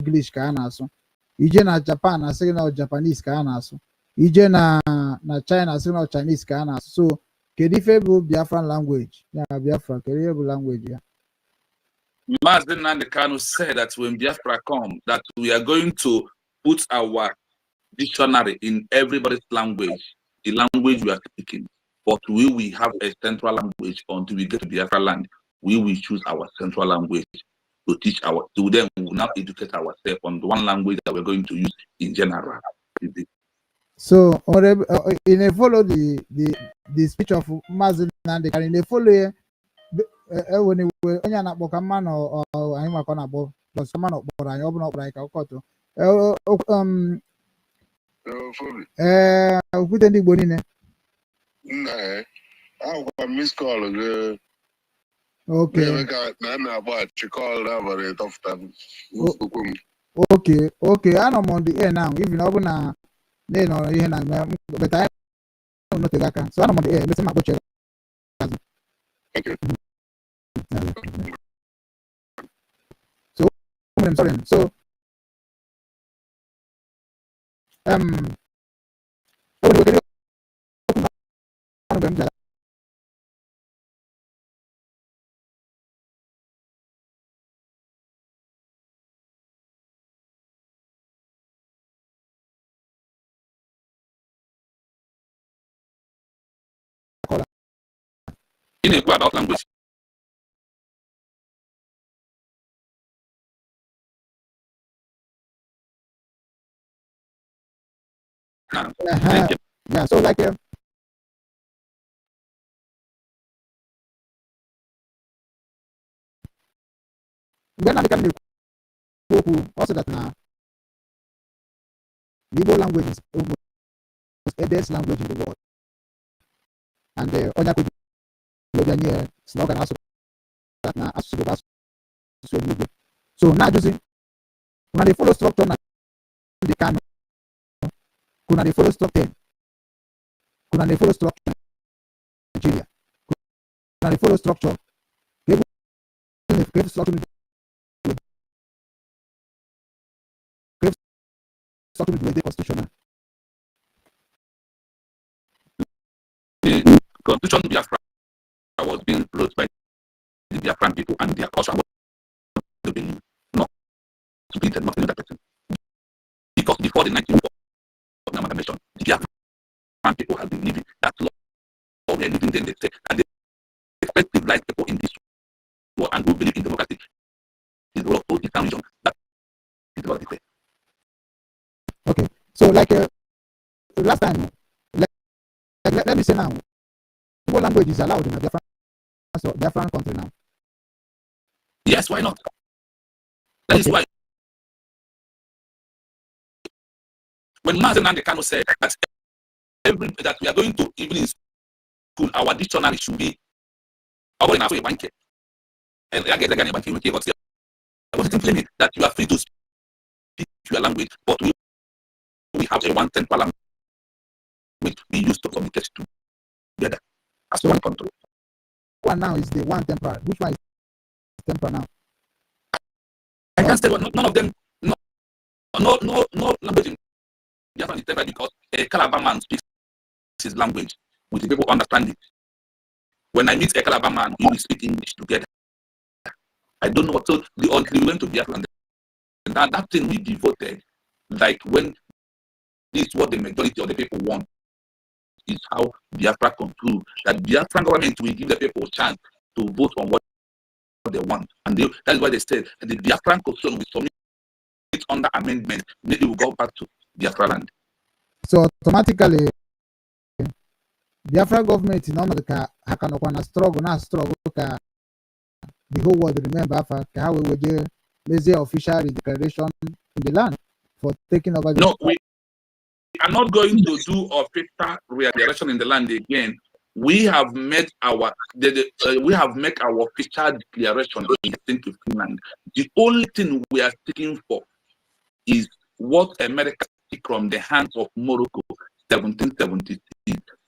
English ka a na-asụ. Ije na Japan asị na Japanese ka a na-asụ. Ije na China asị na Chinese ka a na-asụ. So kedu ife bụ Biafran language? Ya Biafra, kedu ihe bụ language ya? Mazi Nnamdi Kanu said that when Biafra come, that we are going to put our dictionary in everybody's language, the language we are speaking. But we will have a central language until we get to Biafra land. We will choose our central language to teach our, to then we will now educate ourselves on the one language that we're going to use in general. So, in a follow the speech of Mazi Nnamdi Kanu, in a follow when onye na-akpọ ka mmanụ anyị maka ọ na-akpọ plus mmanụ kpọrọ anyị ọ bụla ọkpọrọ anyị ka ọkọtụ okwute ndị Igbo niile akwụkwọ miss call gị okay na na-agbachi call abalị tọfụta okay anọ m on the air now even ọ bụ na nọrọ ihe na eme but anyị notere aka so anọ m on the air lesi ma kpọchere okay. So I'm sorry. So in a about language. Yeah, so like when I became also that now Igbo language is almost the best language in the world, and the other could be slogan also that now so now just when they follow structure now they can kuna they follow structure kuna they follow structure Nigeria kuna they follow structure the constitution. The constitution of Biafra was being wrote by the Biafran people, and their culture was to be not to be not another person. Because before the 1904 amalgamation, the Biafran people have been living that law or they're living then they say, and they expect civilized people in this world and who believe in democracy. The role of the town region that is what they say. Okay, so like last time, let me say now, Igbo language is allowed in the Biafran country now. Yes, why not? That is why when Mazi Nnamdi Kanu said that that we are going to even in school, our dictionary should be our in a bank. And I get again banking, but I was complaining that you are free to speak your language, but we have a one central language which we used to communicate together as one country. One now is the one temporal. Which one is temporal now? I can't say none of them. No language in Biafra is temporal because a Calabar man speaks his language with the people understand it. When I meet a Calabar man, we will speak English together. I don't know what. So we went to Biafra, and that thing we devoted, like when this is what the majority of the people want, is how Biafra conclude that Biafran government will give the people a chance to vote on what they want, and that is why they said that the Biafran constitution will submit it under amendment. Maybe we go back to Biafra land. So automatically, Biafra government in America can struggle the whole world remember how we will let's say official declaration in the land for taking over. No, we are not going to do official declaration in the land again. We have made our official declaration in Finland. The only thing we are seeking for is what America took from the hands of Morocco, 1776,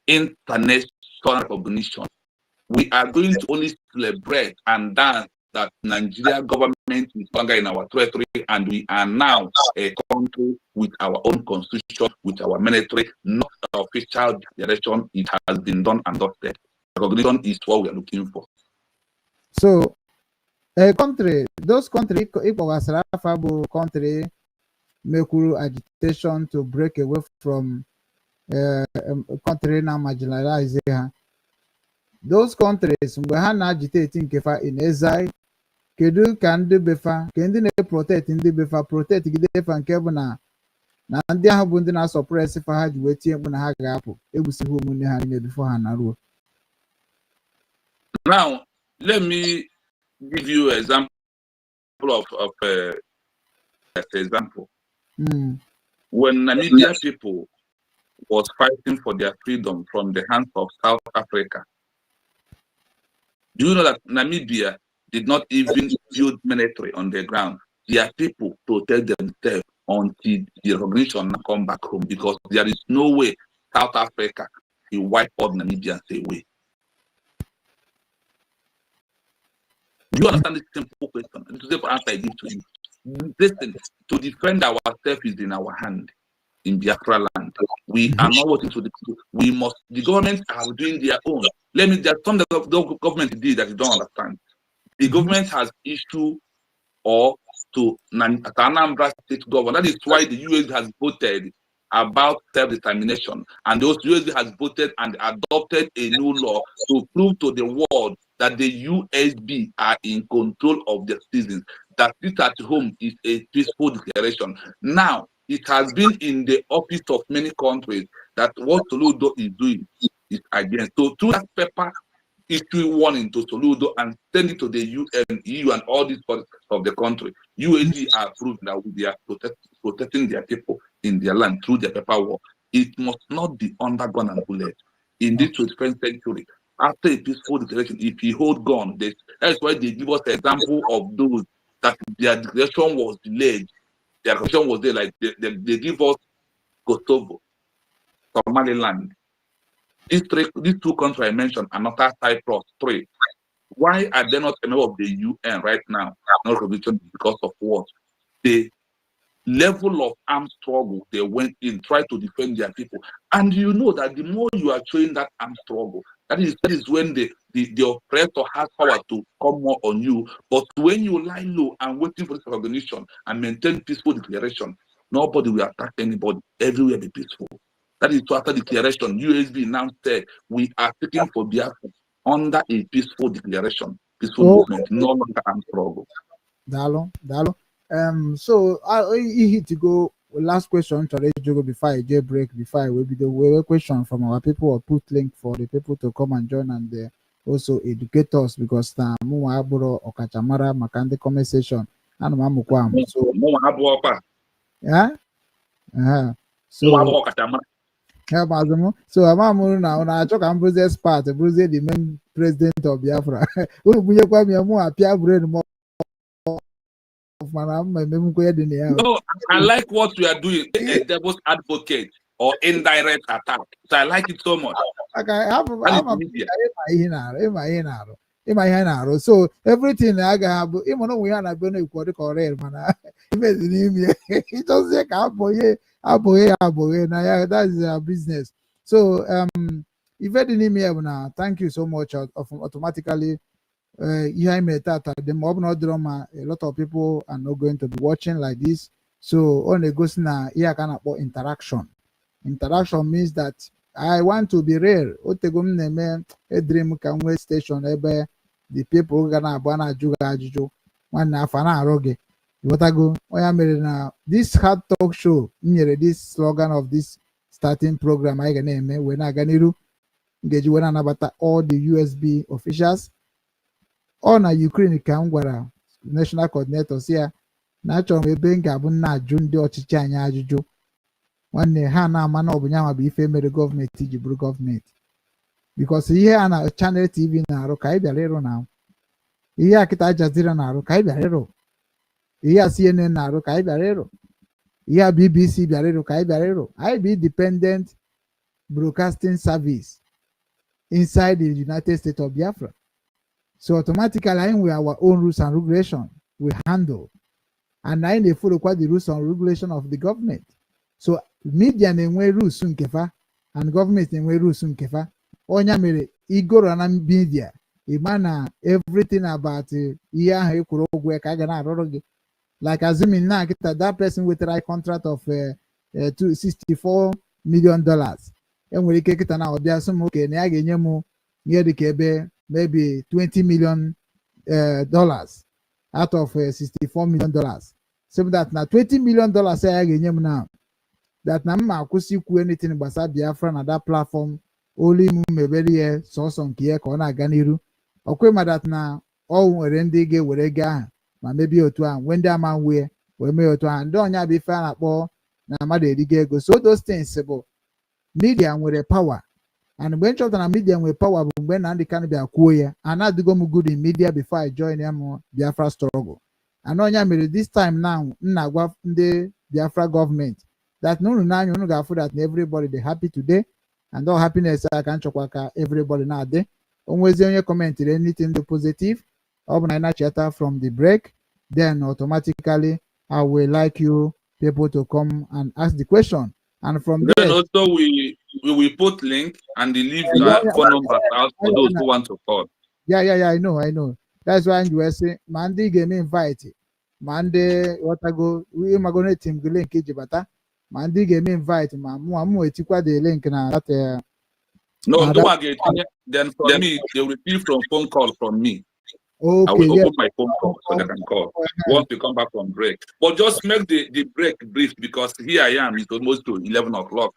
international recognition. We are going to only celebrate and dance that Nigeria government is longer in our territory, and we are now a country with our own constitution, with our military, not official declaration. It has been done and dusted. Recognition is what we are looking for. So, a country, those countries, country make agitation to break away from a country now marginalized. Those countries, we have agitate in exile. Kedu ka ndị befa ke ndị na-protect ndị befa protect gide efa nke bụ na ndị ahụ bụ ndị na-suppress fa ha ji wee tie mkpu na ha ga-apụ egbusighị ụmụnne ha niile before ha naruo. Now, let me give you an example of example. When Namibia people was fighting for their freedom from the hands of South Africa, do you know that Namibia did not even build military on the ground? Their people protect themselves until the recognition come back home, because there is no way South Africa will wipe out Namibians away. Do you understand this simple question? This is the answer I give to you. Listen, to defend ourselves is in our hand in Biafra land. We are not waiting to the we must, the government are doing their own. Let me, there's some that the government did that you don't understand. The government has issued or to Anambra state government. That is why the USB has voted about self-determination, and those USB has voted and adopted a new law to prove to the world that the USB are in control of their citizens, that this at home is a peaceful declaration. Now, it has been in the office of many countries that what Soludo is doing is against. So through that paper, issue warning to Soludo and send it to the UN, EU, and all these parts of the country. UAG are proved that they are protecting their people in their land through their paperwork. It must not be under gun and bullet. In this 21st century, after a peaceful declaration, if you hold gun, that's why they give us an example of those that their declaration was delayed. Their declaration was there, like they give us Kosovo, Somaliland. These two countries I mentioned are not Cyprus, 3. Why are they not a member of the UN right now? Not recognition because of what? The level of armed struggle they went in, try to defend their people. And you know that the more you are showing that armed struggle, that is when the oppressor has power to come more on you. But when you lie low and waiting for this recognition and maintain peaceful declaration, nobody will attack anybody. Everywhere be peaceful. That is why after declaration, USB now said we are seeking for Biafra under a peaceful declaration, peaceful movement, no longer armed struggle. Dalo. So I hit to go last question to go before I break, before I will be the question from our people, or put link for the people to come and join and also educate us, because mu aburo okachamara makande conversation and mamukwam. So yeah. So so Amamu now I talk and Bruze's part, Bruze the main president of Biafra. No, I like what we are doing, a devil's advocate or indirect attack. So I like it so much. Okay, so everything I got, even we are not going to quote correct, man. It doesn't say that is our business. So if you didn't hear now, thank you so much. Automatically, a lot of people are not going to be watching like this. So on the goes now, here can about interaction. Interaction means that I want to be rare. A dream can wait station the people gonna abana juga juju one afana roge. What I go? Now this hard talk show near this slogan of this starting program I can name when I can engage when about all the USB officials on a Ukraine Kangwara national coordinators here. Natural we bring abuna jundi ochichanya ajuju. One hana man obunyama be the government tijibru government. Because here on a channel TV na rokai biarero now. Here kita Jazeera na rokai biarero. Here CNN na rokai biarero. Here BBC biarero kai biarero. I be independent broadcasting service inside the United States of Biafra. So automatically, we our own rules and regulation we handle. And I they follow quite the rules and regulation of the government. So media name rules soon kefa and government name rules soon kefa. Onya mere igoro na media. Imana everything about iya ekurogwe kaga na aroroge. Like assuming now that person with the right contract of $64 million. And we get it now there some okay na ga nyemu near the kebe maybe $20 million out of $64 million. So that now $20 million say I get now. That na ma kwusi ku anything gbasa Biafra na that platform only mebere so some kie ka ọ na-aga n'iru. Okwe ma that na all nwere ndị ga were ga ma maybe otu a when they man we mee otu a ndị onya bụ ife a na-akpọ na mmadụ eriga ego. So those things bụ media nwere power. And when chọpụtara na media nwere power bụ mgbe na ndị kan bịa kwuo ya. And adigo m good in media before I join them Biafra struggle. And onya mere this time now nna gwa ndị Biafra government that no ga that everybody they happy today and all happiness I can chokwaka everybody now there. Always only comment anything positive. Open chatter from the break, then automatically I will like you people to come and ask the question. And from then there, also we will put link and leave phone numbers out for those who want to call. Yeah, I know. That's why you were saying Mandy gave me invite. Monday, what I go, we are going to team the link bata. Mandy gave me invite, mamu etikwa the link na that. No, then for me, they will receive from phone call from me. Okay, I will open my phone call so they can call once we come back from break. But just make the break brief because here I am, it's almost to 11 o'clock.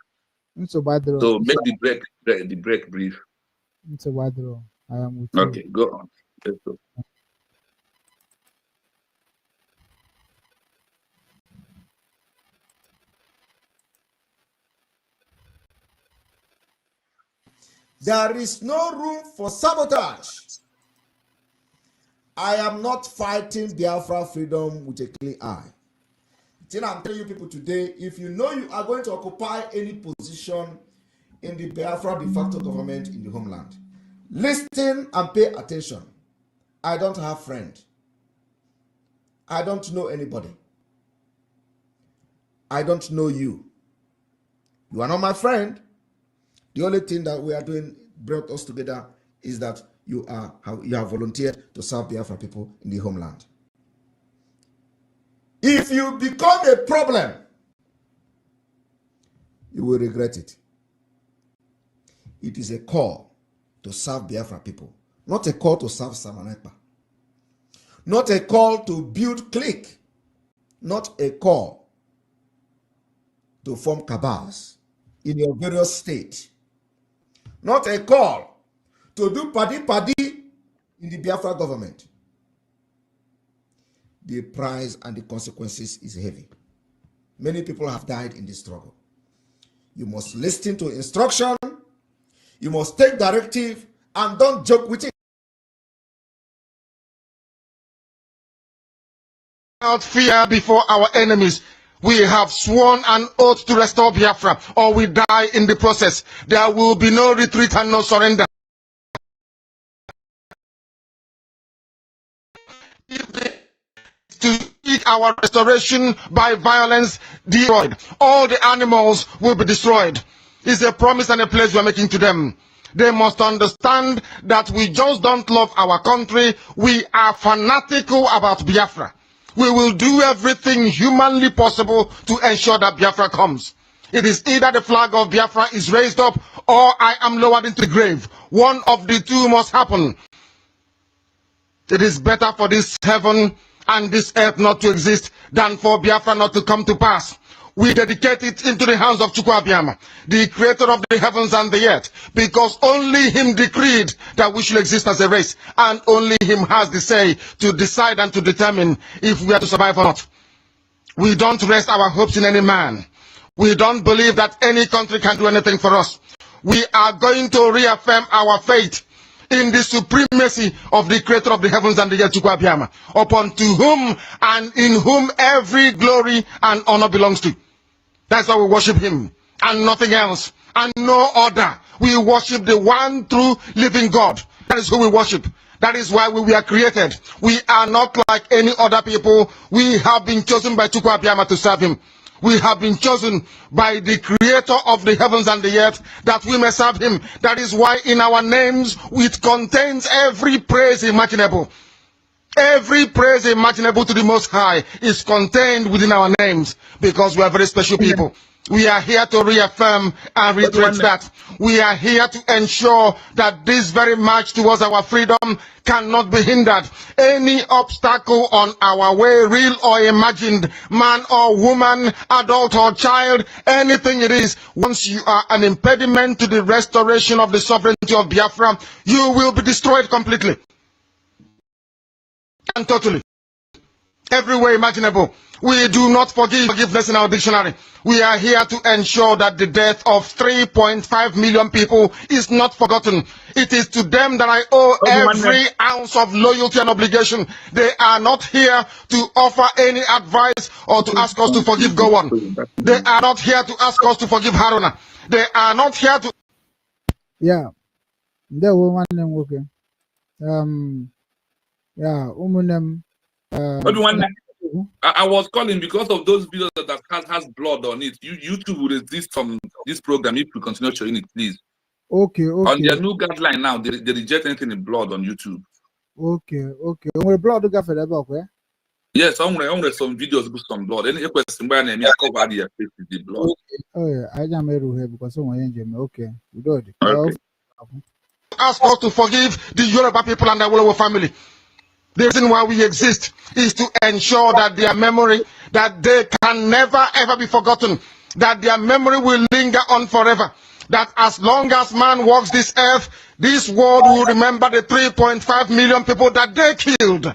So make the break brief. It's a bad row. I am with okay, you. Go on. Let's go. There is no room for sabotage. I am not fighting Biafra freedom with a clear eye. The thing I'm telling you people today, if you know you are going to occupy any position in the Biafra de facto government in the homeland, listen and pay attention. I don't have friend. I don't know anybody. I don't know you. You are not my friend. The only thing that we are doing brought us together is that you have volunteered to serve Biafra people in the homeland. If you become a problem, you will regret it. It is a call to serve Biafra people, not a call to serve Samanekpa, not a call to build clique, not a call to form cabals in your various states. Not a call to do paddy in the Biafra government. The price and the consequences is heavy. Many people have died in this struggle. You must listen to instruction. You must take directive and don't joke with it. Without fear before our enemies. We have sworn an oath to restore Biafra, or we die in the process. There will be no retreat and no surrender. If they to seek our restoration by violence, destroyed. All the animals will be destroyed. It's a promise and a pledge we are making to them. They must understand that we just don't love our country. We are fanatical about Biafra. We will do everything humanly possible to ensure that Biafra comes. It is either the flag of Biafra is raised up or I am lowered into the grave. One of the two must happen. It is better for this heaven and this earth not to exist than for Biafra not to come to pass. We dedicate it into the hands of Chukwuabiama, the creator of the heavens and the earth, because only him decreed that we should exist as a race, and only him has the say to decide and to determine if we are to survive or not. We don't rest our hopes in any man. We don't believe that any country can do anything for us. We are going to reaffirm our faith in the supremacy of the creator of the heavens and the earth, Chukwuabiama, upon to whom and in whom every glory and honor belongs to. That's why we worship him and nothing else and no other. We worship the one true living God. That is who we worship. That is why we were created. We are not like any other people. We have been chosen by Chukwu Abiyama to serve him. We have been chosen by the creator of the heavens and the earth that we may serve him. That is why in our names it contains every praise imaginable. Every praise imaginable to the Most High is contained within our names, because we are very special people. We are here to reaffirm and reiterate that. We are here to ensure that this very march towards our freedom cannot be hindered. Any obstacle on our way, real or imagined, man or woman, adult or child, anything it is, once you are an impediment to the restoration of the sovereignty of Biafra, you will be destroyed completely and totally. Every way imaginable. We do not forgive forgiveness in our dictionary. We are here to ensure that the death of 3.5 million people is not forgotten. It is to them that I owe every ounce of loyalty and obligation. They are not here to offer any advice or to ask us to forgive Gowon. They are not here to ask us to forgive Haruna. They are not here to... Yeah, there were one name working. Yeah, I was calling because of those videos that has blood on it. YouTube will resist from this program if we continue showing it, please. Okay. On their new guideline now, they reject anything in blood on YouTube. Okay. We're blood to for the book, eh? Yes, some videos with some blood. Any question by name, I cover the face with the blood. Oh yeah, I am here because someone engine. Okay, we do it. Okay. Ask us to forgive the Yoruba people and the Awolowo family. The reason why we exist is to ensure that their memory, that they can never ever be forgotten, that their memory will linger on forever, that as long as man walks this earth, this world will remember the 3.5 million people that they killed,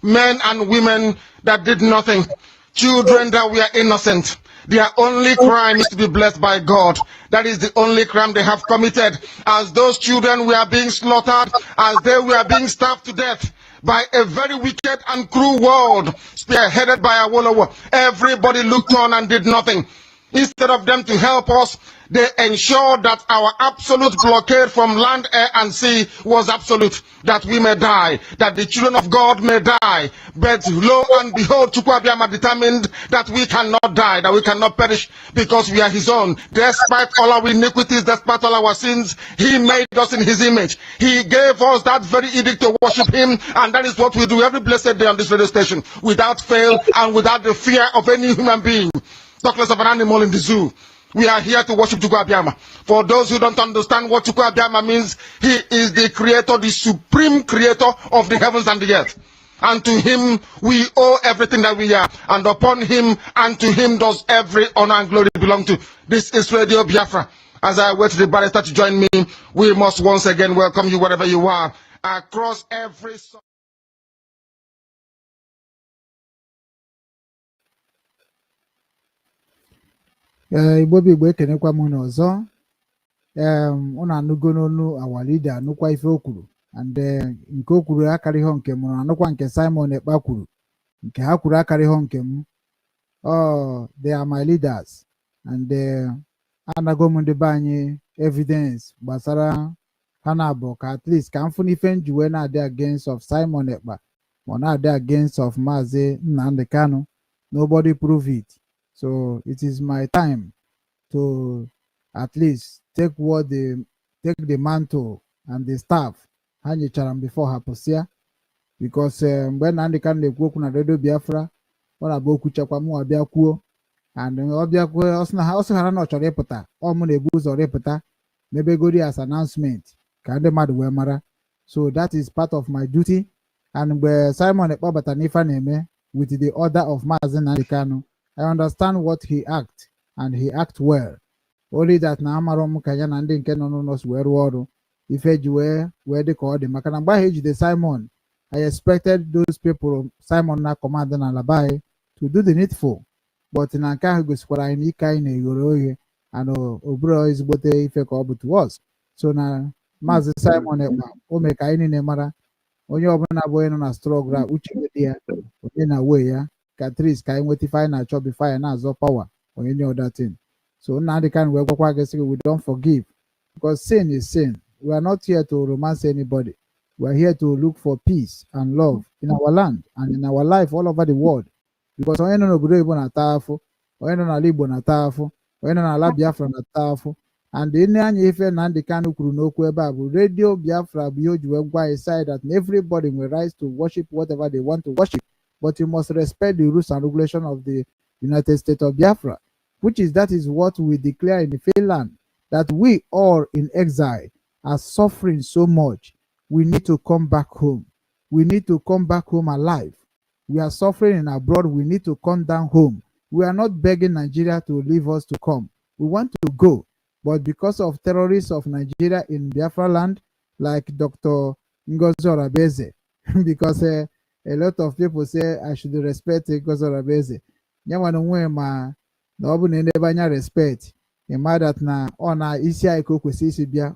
men and women that did nothing, children that were innocent. Their only crime is to be blessed by God. That is the only crime they have committed. As those children were being slaughtered, as they were being starved to death by a very wicked and cruel world, spearheaded by Awolowo, everybody looked on and did nothing. Instead of them to help us, they ensured that our absolute blockade from land, air, and sea was absolute, that we may die, that the children of God may die. But lo and behold, Chukwu Abiyama determined that we cannot die, that we cannot perish, because we are his own. Despite all our iniquities, despite all our sins, he made us in his image. He gave us that very edict to worship him, and that is what we do every blessed day on this radio station, without fail and without the fear of any human being, talk less of an animal in the zoo. We are here to worship Chukwu Abiyama. For those who don't understand what Chukwu Abiyama means, he is the creator, the supreme creator of the heavens and the earth. And to him we owe everything that we are. And upon him and to him does every honor and glory belong to. This is Radio Biafra. As I wait the barrister to join me, we must once again welcome you wherever you are, across every... Igbo bụ Igbo ekenekwa m n'ọzọ. Unu anụgo n'onu our leader anụkwa ife o kwuru, and nke o kwuru akarịghọ nke m, anụkwa nke Simon Ekpa kwuru, nke ha kwuru akarịghọ nke m. They are my leaders, and anago m ndị be anyị evidence gbasara ha na-abụ ka at least ka m fụ n'ife nji wee na-adị against of Simon Ekpa ma na-adị against of Maazị Nnamdi Kanu. Nobody prove it. So it is my time to at least take the mantle and the staff ha nyechara m before ha pụsịa, because mgbe Nnamdi Kanu na-ekwu okwu na Radio Biafra, ọ na-abụ okwu chekwa mụ abịa kwuo, and ọ bịa kwuo ọ sị hara na ọ chọrọ ịpụta, ọ mụ na-ebu ụzọ ịpụta mebegori as announcement ka ndị mmadụ wee mara. So that is part of my duty. And mgbe Simon Ekpa bata n'ife na-eme with the order of Maazị Nnamdi Kanu, I understand what he act, and he act well. Only that na amaro m ka ya na ndị nke nọ n'ụlọ wee rụọ ọrụ ife ji wee dị ka ọ dị, maka na mgbe ahụ ejide Simon, I expected those people Simon na command na Alabai to do the needful, but na nke ahụ gosikwara anyị na ike anyị na-eghoro oghe, and oburo ezigbote ife ka ọ bụ to us. So na Maazị Simon Ekpa o mee ka anyị niile mara onye ọbụla bụ onye nọ na struggle a uche dị ya onye na we ya Catrice ka anyị nweta ife anyị na-achọ before anyị na-azọ power or any other thing. So Nnamdi Kanu wee gwakwa gị sị we don't forgive, because sin is sin. We are not here to romance anybody. We are here to look for peace and love in our land and in our life all over the world. Because onye nọ n'obodo Igbo na-ata afụ, onye nọ n'ala Igbo na-ata afụ, onye nọ n'ala Biafra na-ata afụ. And nne anya ife Nnamdi Kanu kwuru n'okwu ebe a bụ Radio Biafra bụ ihe o ji wee gwa anyị side that everybody will rise to worship whatever they want to worship, but you must respect the rules and regulations of the United States of Biafra, that is what we declare in the Finland, that we all in exile are suffering so much. We need to come back home. We need to come back home alive. We are suffering in abroad. We need to come down home. We are not begging Nigeria to leave us to come. We want to go. But because of terrorists of Nigeria in Biafra land, like Dr. Ngozi Orabeze, because a lot of people say I should respect Ngozi Orabeze. Nyawana nwe ma na ọ bụ na ndebe anya respect, ịma that na ọ na isi anyị ka o kwesị isi bịa.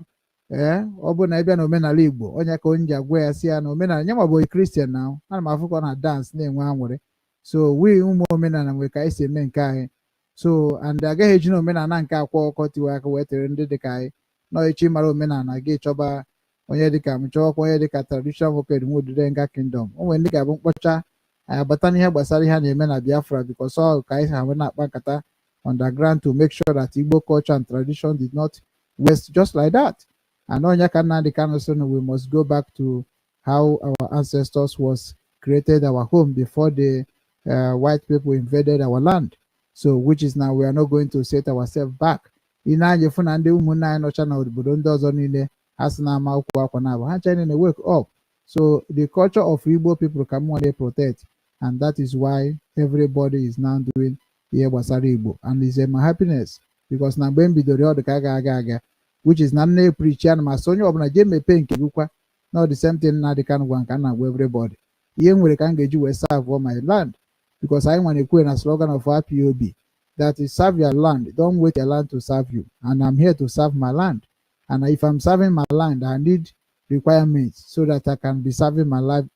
Ọ bụ na ịbịa na omenala Igbo, onye ka onye ji agwa ya si ya na omenala nyanwa bụ Christian na ana m afụkọ na dance na-enwe anwụrị. So we ụmụ omenala nwere ka anyị si eme nke anyị. So and agaghị eji na omenala nke akwa ọkọ tiwe aka wee tere ndị dịka anyị nọ echi mara omenala gị chọba onye dịka m chọọkwa onye dịka traditional nwoke Nwodude Nga Kingdom. O nwere ndị ga-abụ mkpọcha anyị abata n'ihe gbasara ihe a na-eme na Biafra because ọ ka anyị ha wee na-akpa nkata underground to make sure that Igbo culture and tradition did not waste just like that. And onye ka Nnamdi Kanu sị we must go back to how our ancestors was created our home before the white people invaded our land. So which is now we are not going to set ourselves back. Ị na-anya fụ na ndị ụmụnne anyị nọcha na obodo ndị ọzọ niile ha sị na-ama okwu akwa na abụ ha china wake up. So the culture of Igbo people ka mwa dey protect, and that is why everybody is now doing ihe gbasara Igbo, and it's my happiness because na mgbe m bidoro ọ dị ka aga which is na nne preach ya na masị onye ọbụla jee mepee nke gịkwa na the same thing na dịka ngwa nka na agwa everybody ihe nwere ka m ga-eji wee serve all my land. Because I want to quote a slogan of our POB that is serve your land, don't wait your land to serve you. And I'm here to serve my land. And if I'm serving my land, I need requirements so that I can be serving my land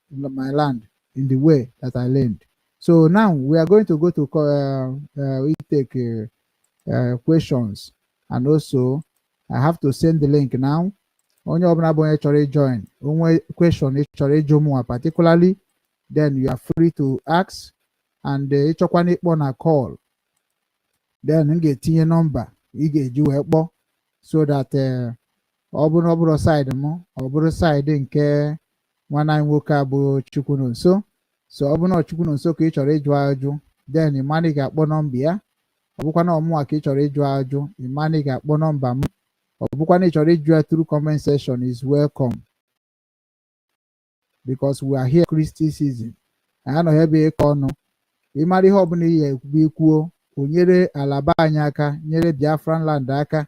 in the way that I learned. So now we are going to go to we take questions, and also I have to send the link now. Onye ọbụla bụ onye chọrọ join, onwe question ị chọrọ ịjụ mụ particularly, then you are free to ask. And ịchọkwa n'ịkpọ na call, then m ga-etinye nọmba ị ga-eji wee kpọọ so that ọ bụrụ side m ọ bụrụ side nke nwanne anyị nwoke a bụ Chukwunonso. So ọ bụrụ na Chukwunonso ka ị chọrọ ịjụ ajụ, then ịma na ị ga-akpọ nọmba ya. Ọ bụkwa na ọmụwa ka ị chọrọ ịjụ ajụ, ịma na ị ga-akpọ nọmba m. Ọ bụkwa na ị chọrọ ịjụ ya through comment section is welcome, because we are here Christy season. Anyị anọghị ebe ịkọ ọnụ. Ịmara ihe ọbụla ihe ekwu ikwuo o nyere alaba anyị aka, nyere Biafran land aka,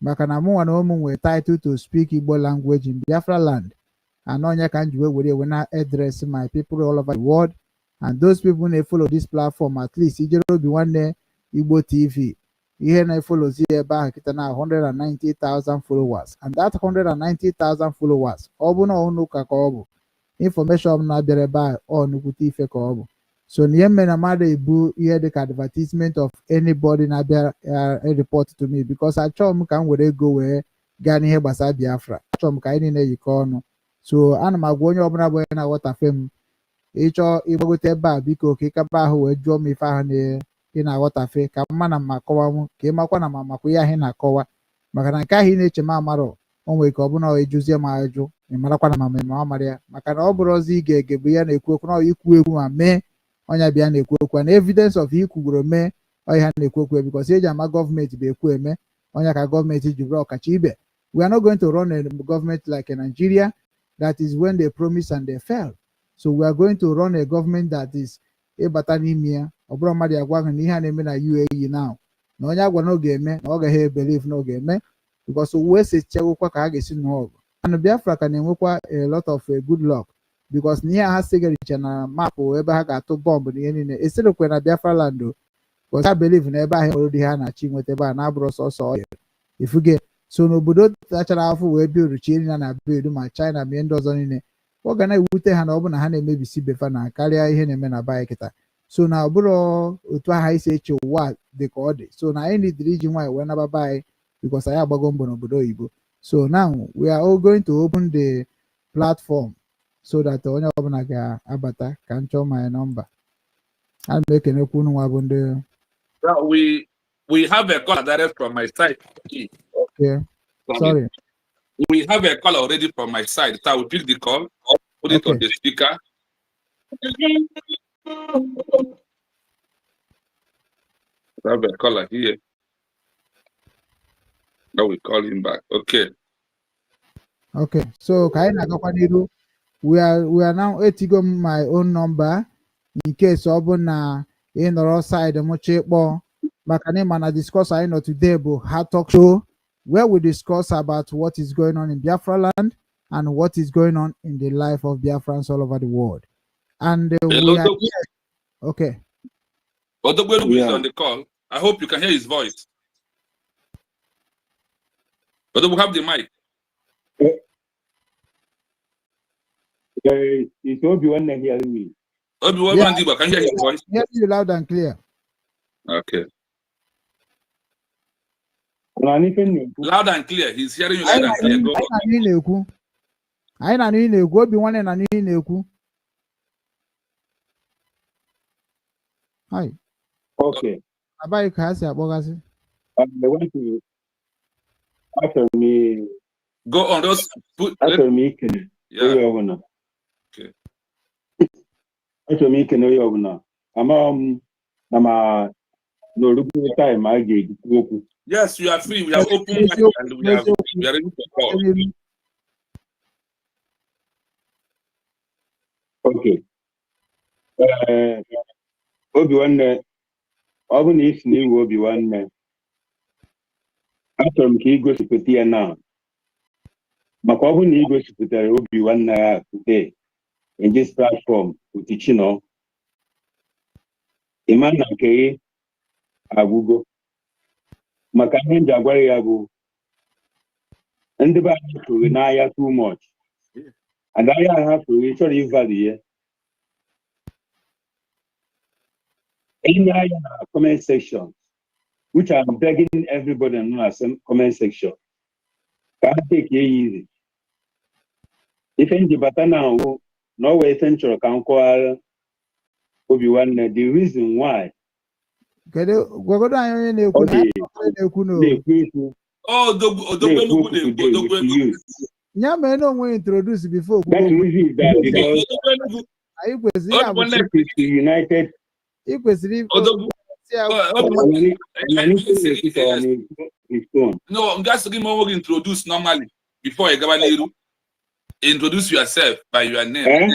maka na mụnwa na ụmụ nwere title to speak Igbo language in Biafra land. And onye ka m ji were na address my people all over the world, and those people na-follow this platform at least ijere obi nwanne Igbo TV ihe na-efolozi ebe ahụ kịta na 190,000 followers, and that 190,000 followers ọ bụ na ọnụ ka ọ bụ information na-abịara ebe ahụ ọ nukwute ife ka ọ bụ. So ihe mere na mmadụ ebu ihe dịka advertisement of anybody na-abịa report to me, because achọrọ m ka m were ego wee gaa n'ihe gbasara Biafra. Achọrọ m ka anyị niile yikọ ọnụ. So ana m agwa onye ọbụla bụ onye na-aghọtafe m, ịchọ ịgbagote ebe a biko ka ịkaba ahụ wee jụọ m ife ahụ ị na-aghọtafe ka mma na mma akọwanwu ka ị makwa na ma makwa ihe ahụ ị na-akọwa, maka na nke ahụ ị na-eche m amarọ o nwere ka ọ bụ na ejuzie m ajụ ị marakwa na ma amara ya, maka na ọ bụrụ ọzọ ị ga-ege bụ ya na-ekwu okwu na ikwu egwu ma mee onye bịa na-ekwu okwu na evidence of ikwugoro mee ọya na-ekwu okwu, because eji ama gọọmenti bụ ekwu eme onye ka gọọmenti ji bụrụ ọkacha ibe. We are not going to run a government like a Nigeria that is when they promise and they fail. So we are going to run a government that is ịbata n'ime ya ọ bụrụ mmadụ agwa ahụ na ihe a na-eme na UAE now na onye agwa na ọ ga-eme na ọ gaghị believe na ọ ga-eme, because wee sechagokwa ka ha ga-esi n'ọgụ. And Biafra ka na-enwekwa a lot of good luck, because na ihe ha sigaricha na mapụ ebe ha ga-atụ bọmbụ na ihe niile eserokwe na Biafra land, because ha believe na ebe ahụ nwere ụdị ha na-achị nweta ebe a na-abụrụ sọsọ ọya ifuge. So n'obodo tachara afọ wee bịa oruchi niile na bedu ma China ma ihe ndị ọzọ niile, ọ ga na-ewute ha na ọ bụ na ha na-emebisi befa na karịa ihe na-eme na be anyị kịta. So na ọ bụrụ otu aha isi eche ụwa dị ka ọ dị. So na anyị nidiri iji nwanyị wee nababa anyị, because anyị agbago mbọ n'obodo oyibo. So now we are all going to open the platform so that onye ọbụla ga-abata ka m chọọ my number. I'm making a kunu. We have a call direct from my side. Okay. Sorry. We have a call already from my side. So I will pick the call, put it on the speaker. I have a caller here. Now we call him back. Okay. Okay. So we are now etigo my own number in case na in the side Makane discuss I know today but hard talk show where we discuss about what is going on in Biafra land and what is going on in the life of Biafrans all over the world. And we are here. Okay. Odogbelu is on the call. I hope you can hear his voice. Odogbelu, have the mic. It's Obi-Wan hearing me. Obi-Wan, can you hear his voice? Hear you loud and clear. Okay. Loud and clear. He's hearing you loud and clear. Go on. I know Obi-Wan and Hi. Okay. Abai kasi abogasi. I want to after me. Go on. Those put after me. Yeah. Okay. After me, can you know? I'm no time I gave. Yes, you are free. We have open mic and we are ready to call. Okay. Obi-Wan, ọ bụ na isi n'iwu Obi-Wan, achọrọ m ka ị gosipụta ya na maka ọ bụ na ị gosipụtara Obi-Wan ya today in this platform Utichino ịma na nke agwụgo maka ihe ndị agwara ya bụ ndị be anyị furu n'ahịa too much agaghị ahapụ ị chọrọ ịvalụ ya in the comment section, which I'm begging everybody in the comment section, can take it easy. If in the batana no way central can call Obi-Wan, the reason why. Yeah, man, no one introduced before. That reason that because United. No, I'm just going to introduce normally before I go. Introduce yourself by your name.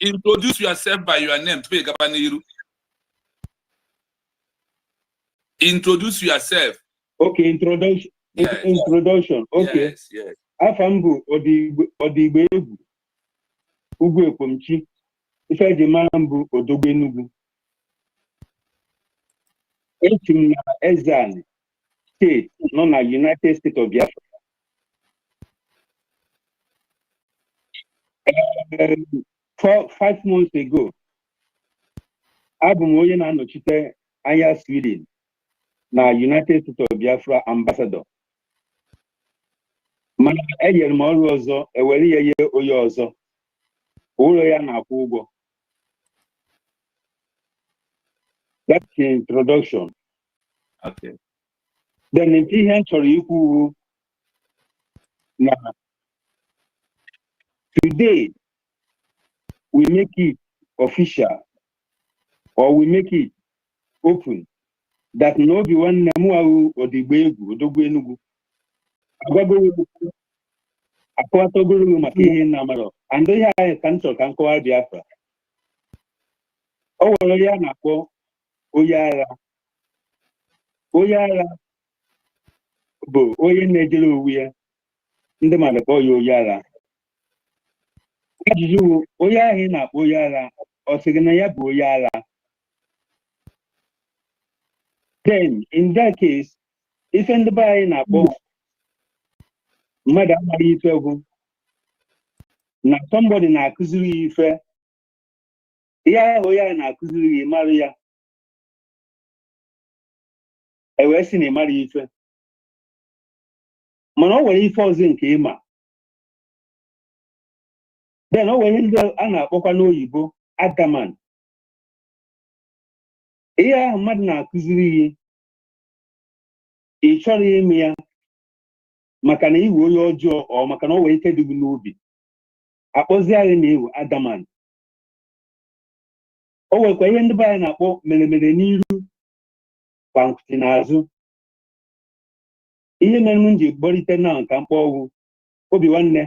Introduce yourself by your name. Introduce yourself. Okay, introduction. Yes. Introduction. Okay. Yes. Afambu Odigbe Ugwu Ekwomchi. Ife dị mambu Odogbe Enugu. Eti m na Ezan State nọ na United States of Biafra. 5 months ago, abụ m onye na-anọchite anya Sweden na United States of Biafra ambassador. Mana enyere m ọrụ ọzọ, ewere ya nye onye ọzọ. Ụlọ ya na-akwụ ụgwọ. That's the introduction. Okay. Then in ihe chọrọ ikwu na today we make it official or we make it open that no be one nemu Odigbe Egwu Odogbe Enugu. Agwagoro akwatogoro maka ihe na amaro. And ihe anyị ka nchọ ka nkọwa Biafra. O nwere ya na-akpọ onye agha. Onye agha bụ onye na-ejere onwe ya ndị mmadụ kpọọ ya onye agha. Ajụjụ onye ahụ na-akpọ onye agha ọ sịrị na ya bụ onye agha. Then in that case, ife ndị be anyị na-akpọ mmadụ amaghị ife bụ na somebody na-akụziri ya ife ya ahụ onye ahụ na-akụziri ya ịmara ya ewee sị na ịmara ife mana ọ nwere ife ọzọ nke ịma then o nwere ndị a na-akpọkwa n'oyibo adamant. Ihe ahụ mmadụ na-akụziri ihe ị chọrọ ime ya maka na iwe onye ọjọọ ọ maka na o nwere ike dị gị n'obi, akpọzie gị na iwu adamant. O nwekwa ihe ndị be anyị na-akpọ meremere n'iru kwankwụsị n'azụ. Ihe mere m ji gborite na nka mkpọ ọgwụ obi nwanne,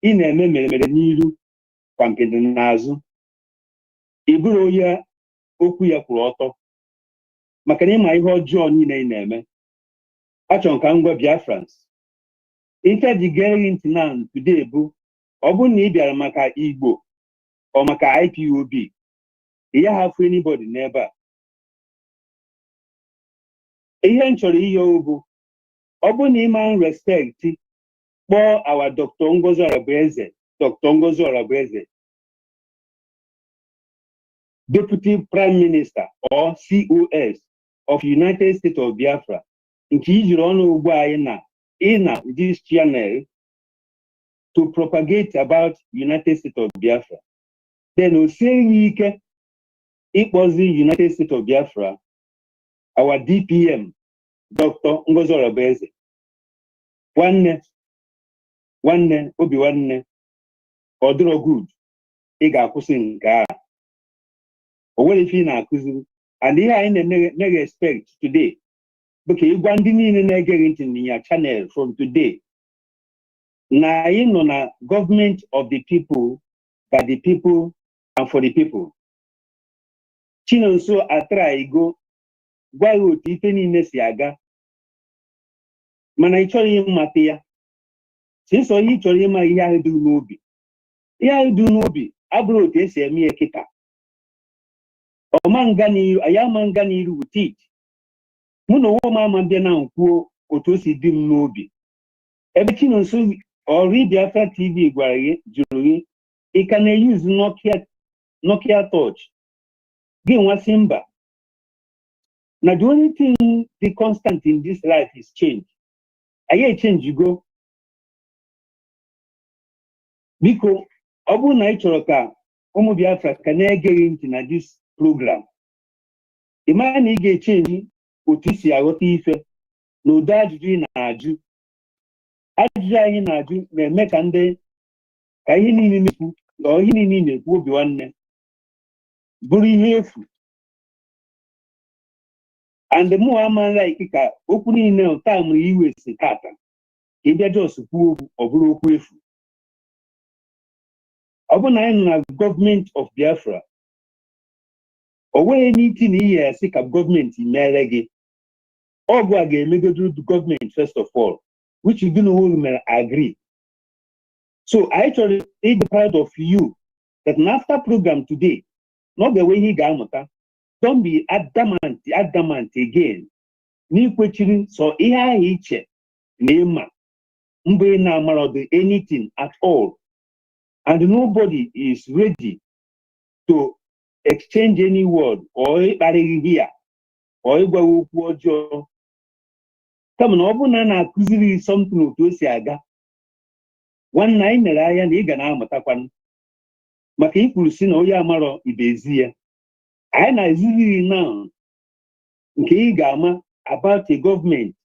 ị na-eme meremere n'iru kwankwụsị n'azụ, ị bụrụ onye okwu ya kwụrụ ọtọ maka na ịma ihe ọjọọ niile ị na-eme. Achọrọ ka m gwa Biafrans, ife ji gere ntị na today bụ ọ bụrụ na ị bịara maka Igbo ọ maka IPOB, ị ya hafụ anybody n'ebe a. Ihe m chọrọ ihe bụ ọ bụrụ na ịma respect kpọọ awa Dr. Ngozi Orabueze, Dr. Ngozi Orabueze, Deputy Prime Minister or COS of United States of Biafra, nke ijiri ọnụ ugbu anyị na this channel to propagate about United States of Biafra, then o sighị ike ịkpọzi United States of Biafra our DPM Dr. Ngozi Orabueze. Nwanne obi nwanne ọ dịrọ good, ị ga-akwụsị nke a. O nwere ife ị na-akụziri, and ihe anyị na-expect today bụ ka ịgwa ndị niile na-egeghị ntị na channel from today na anyị nọ na government of the people, by the people and for the people. Chinonso atraigo gwa ya otu ife niile si aga, mana ị chọrọ ịmata ya. Sịsọ ihe ị chọrọ ịma ihe ahụ dị n'obi. Ihe ahụ dị n'obi abụrụ otu esi eme ya kịta. Ọma nga n'iru, anyị ama nga n'iru with it. Mụ na onwe m ama bịa na nkwuo otu o si dị m n'obi. Ebe Chinonso ọrụ Biafra TV gwara gị, jụrụ gị, ị ka na-use Nokia touch. Gị nwasị mba. Na the only thing the constant in this life is change. Anyị change go. Biko, ọ bụrụ na ị chọrọ ka ụmụ Biafra ka na-egeghị ntị na this program, ị mara na ị ga-echenji otu isi aghọta ife na ụdị ajụjụ ị na-ajụ. Ajụjụ anyị na-ajụ na-eme ka ka ihe niile na-ekwu obi nwanne bụrụ ihe efu. And mụ ama like ka okwu niile ụta mụrụ iwe si tata ka ị bịa jos kwuo okwu ọ bụrụ okwu efu. Ọ bụ na anyị nọ na gọọmenti of Biafra, o nweghị n'iti na ihe ya sị ka gọọmenti mere gị. Ọgụ a ga-emegodu gọọmenti first of all, which you know will agree. So I actually be proud of you that after program today, not the way he got, don't be adamant again. Ni kwechiri so ihe iche nema mbe na amara anything at all, and nobody is ready to exchange any word or here or igwa okwu ọjọọ. Kama na ọ bụ na na-akụziri something otu o si aga, nwanne anyị mere anya na ị ga na-amụtakwanụ, maka ikwuru si na onye amarọ ibezi ya. Anyị na-eziri now nke ị ga-ama about the government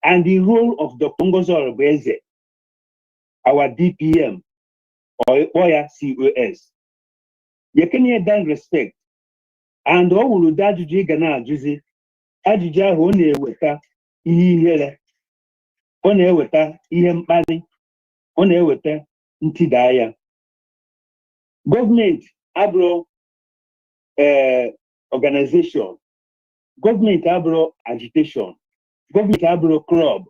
and the role of Dr. Ngozi Orabueze, our DPM or ya COS. You can hear that respect, and all will that you ga na-ajụzi ajụjụ ahụ ọ na-eweta ihe ihere, ọ na-eweta ihe mkparị, ọ na-eweta ntịda ya. Gọọmenti abụrụ organization, gọọmenti abụrụ agitation, gọọmenti abụrụ club.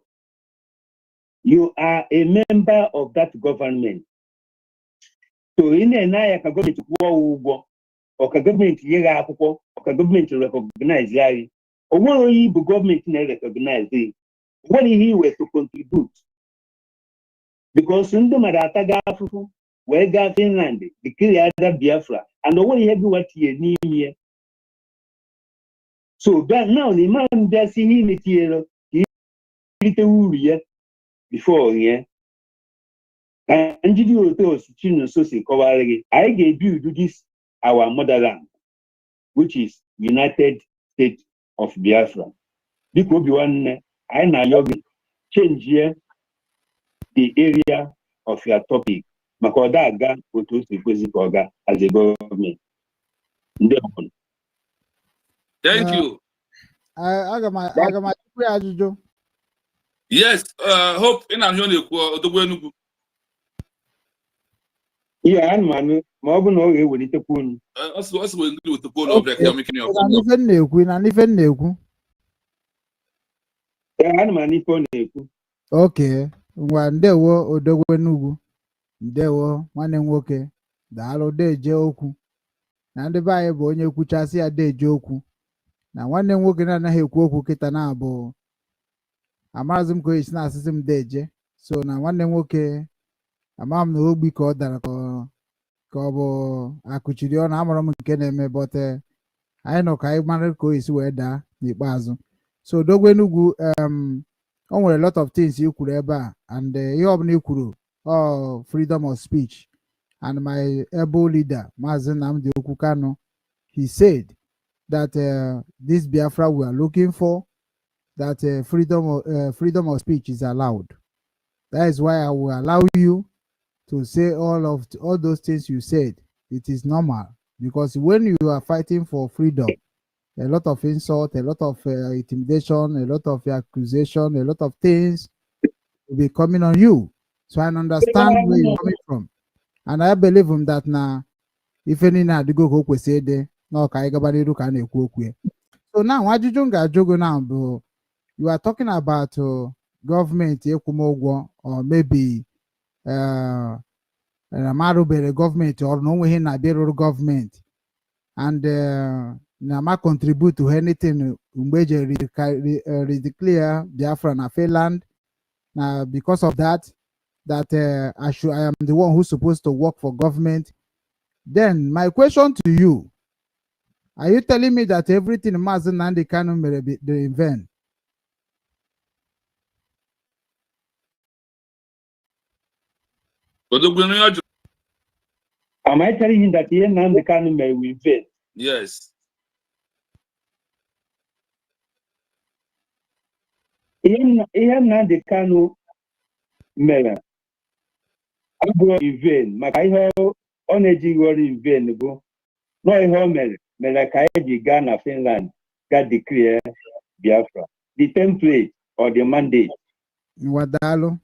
You are a member of that government. So ị na-ene ya ka gọọmenti kwụọ ụgwọ, ọ ka gọọmenti nye gị akwụkwọ, ọ ka gọọmenti recognize ya. O nwere onye bụ gọọmenti na-recognize, o nwere ihe iwe to contribute, because ndị mmadụ ataga afụfụ wee gaa Finland declare ada Biafra, and o nwere ihe gị watinye n'ime ya. So now na ịma mbịa si ihe imetinyere ka irite uru ya before ya. And I gave you this our motherland, which is United States of Biafra. Because I now change here the area of your topic. Makodaga go to the as a government. Thank you. I got my ajụjụ. Yes, hope in an Odogwenugu. Yeah, man, Marvin or when it upon. Also, we do with the phone of the making your phone. Ife na-ekwu na ife na-ekwu. Okay, ngwa ndewo Odogwenugu. Ndewo nwanne nwoke. Daalụ deje okwu. Na ndị be anyị bụ onye kwuchasị ya deje okwu. Na nwanne nwoke na-anaghị ekwu okwu kịta na-abụ amarazị m ka esi na-asịsị m deje. So na nwanne nwoke ama m na ogbi ka ọ dara ka ọ bụ akụchiri ọnụ amara m nke na-eme bọte anyị nọ ka anyị mara ka o esi wee daa n'ikpeazụ. So Odogwenugu o nwere a lot of things i kwuru ebe a and ihe ọbụla i kwuru freedom of speech, and my able leader Maazị Nnamdi Okwu Kanu, he said that this Biafra we are looking for, that freedom of speech is allowed. That is why I will allow you to say all those things you said. It is normal, because when you are fighting for freedom, a lot of insult, a lot of intimidation, a lot of accusation, a lot of things will be coming on you. So I understand where you're coming from, and I believe him that now, if any na go kwesede no ka igabaniru ka na-ekwu okwu. So now ajụjụ m ga-ajụ now bụ, you are talking about government ekwumogwo, or maybe marubere government or no way na bịarụrụ government, and na ma contribute to anything mgbe je redeclare Biafra na Finland. Now because of that I am the one who's supposed to work for government. Then my question to you, are you telling me that everything Maazị Nnamdi Kanu mere be in vain? Am I telling him that he Nnamdi Kanu may in vain? Yes. Ihe Nnamdi Kanu mere abụrụ in vain, maka ihe ọ na-ejighị ọrụ in vain bụ nọ ihe o mere ka eji gaa na Finland ga declare Biafra, the template or the mandate. Daalụ.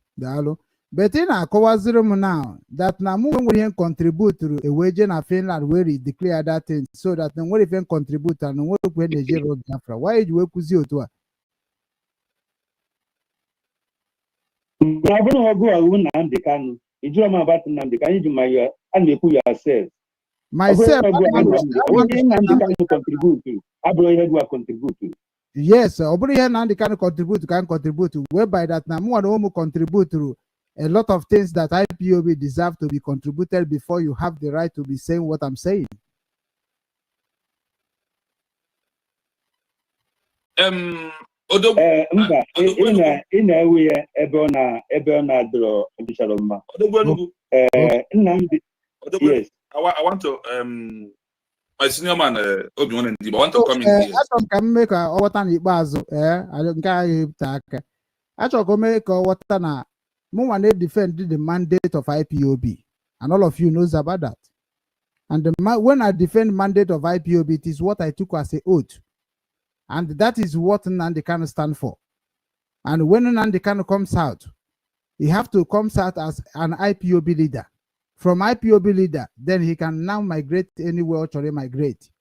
But ị na-akọwaziri m now that na mụ nwere ihe contribute to ewe je na Finland where he declare that thing, so that na nwere ihe contribute na nwere kwe na-eje ro Biafra. Why ji wee kwuzi otu a? I don't know who Nnamdi Kanu. You don't know about Nnamdi Kanu. You might yourself. Myself, contribute to. I believe contribute to. Yes, Nnamdi Kanu can contribute to. Whereby that now more contribute to a lot of things that IPOB deserve to be contributed before you have the right to be saying what I'm saying. Mba, ị na-ewe ya ebe ọ na-adọrọ ọdịchara mma. Nnamdi, yes. I want to my senior man Obione Ndi, I want to come in here. Achọrọ ka m mee ka ọ ghọta n'ikpeazụ nke anyị hepụta aka. Achọrọ ka o mee ka ọ ghọta na mụnwa na-defend the mandate of IPOB, and all of you knows about that. And when I defend mandate of IPOB, it is what I took as an oath. And that is what Nnamdi Kanu stand for. And when Nnamdi Kanu comes out, he have to come out as an IPOB leader. From IPOB leader, then he can now migrate anywhere or migrate.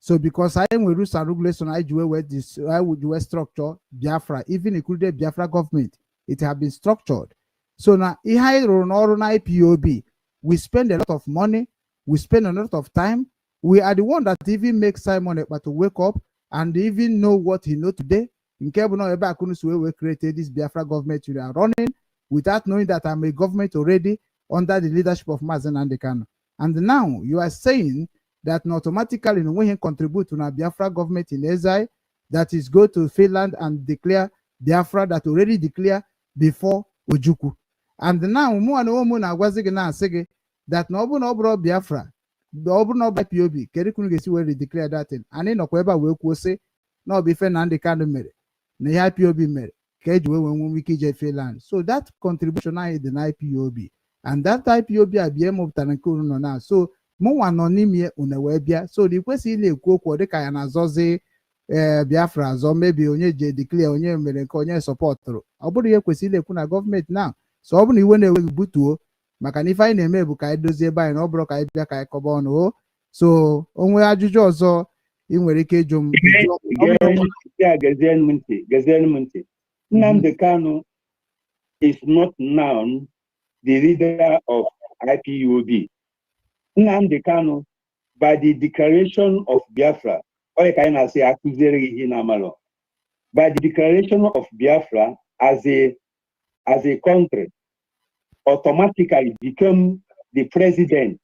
So because I am with rules and regulations, I would structure Biafra, even included Biafra government. It have been structured. So now, on IPOB, we spend a lot of money, we spend a lot of time. We are the one that even makes Simon but to wake up and even know what he knows today. In Kebuno Eba Akunuswe, we created this Biafra government we are running without knowing that I'm a government already under the leadership of Maazị Nnamdi Kanu. And now you are saying that automatically when he contribute to the Biafra government in exile, that is go to Finland and declare Biafra that already declared before Ojukwu. and now mụ na ụmụ na-agwazi gị na-asị gị that na ọ bụrụ na ọ bụrụ Biafra ọ bụrụ na ọ bụ IPOB kedu ka unu ga-esi wee declare that thing anyị nọkwa ebe a wee kwuo sị na ọ bụ ife Nnamdi Kanu mere na ihe IPOB mere ka eji wee nwee ike ije Finland. So that contribution anyị dị na IPOB, and that IPOB a bịa mụpụtara nke unu nọ na so mụnwa nọ n'ime unu wee bịa so dị kwesịrị na-ekwu okwu dịka ya na-azọzi Biafra azọ mebi onye je declare onye mere nke onye sọpọtụrụ. Ọ bụrụ ihe kwesịrị ekwu na gọọmenti na so ọ bụrụ na iwe na-enweghị butuo maka na ife anyị na-eme bụ ka anyị dozie ebe anyị na ọ bụrụ ka anyị bịa ka anyị kọba ọnụ o. So onwe ajụjụ ọzọ ị nwere ike ịjụ m. Nnamdi Kanu is not now the leader of IPOB. Nnamdi Kanu, by the declaration of Biafra, by the declaration of Biafra as a country, automatically become the president,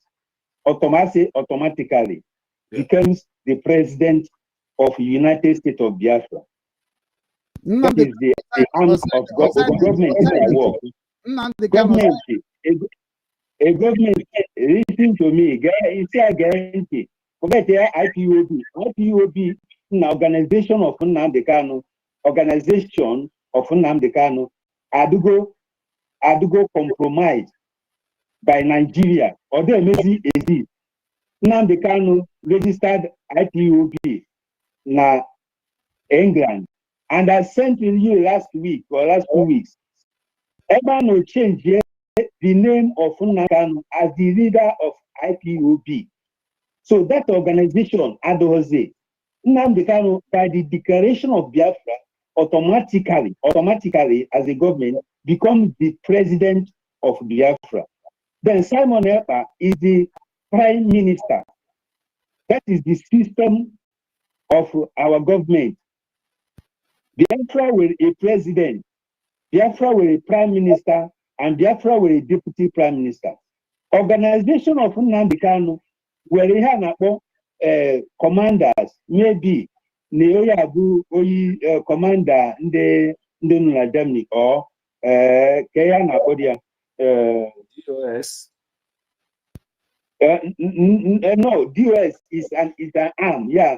automatically becomes the president of the United States of Biafra. That is the arm of government in the world. A government, listen to me, it's a guarantee. Forget the IPOB. IPOB, an organization of Nnamdi Kanu, Adugo compromised by Nigeria, or they may exist. Nnamdi Kanu registered IPOB na England, and I sent to you last week or last 2 weeks. Ever no change here the name of Nnamdi Kanu as the leader of IPOB. So that organization, Adoze, Nnamdi Kanu, by the declaration of Biafra, automatically as a government, becomes the president of Biafra. Then Simon Ekpa is the prime minister. That is the system of our government. Biafra will a president, Biafra will a prime minister, and Biafra will a deputy prime minister. Organization of Nnamdi Kanu, where they have commanders, maybe Neoyabu commander the Germany or Kayana Odia DOS. No, DOS is an arm, yeah.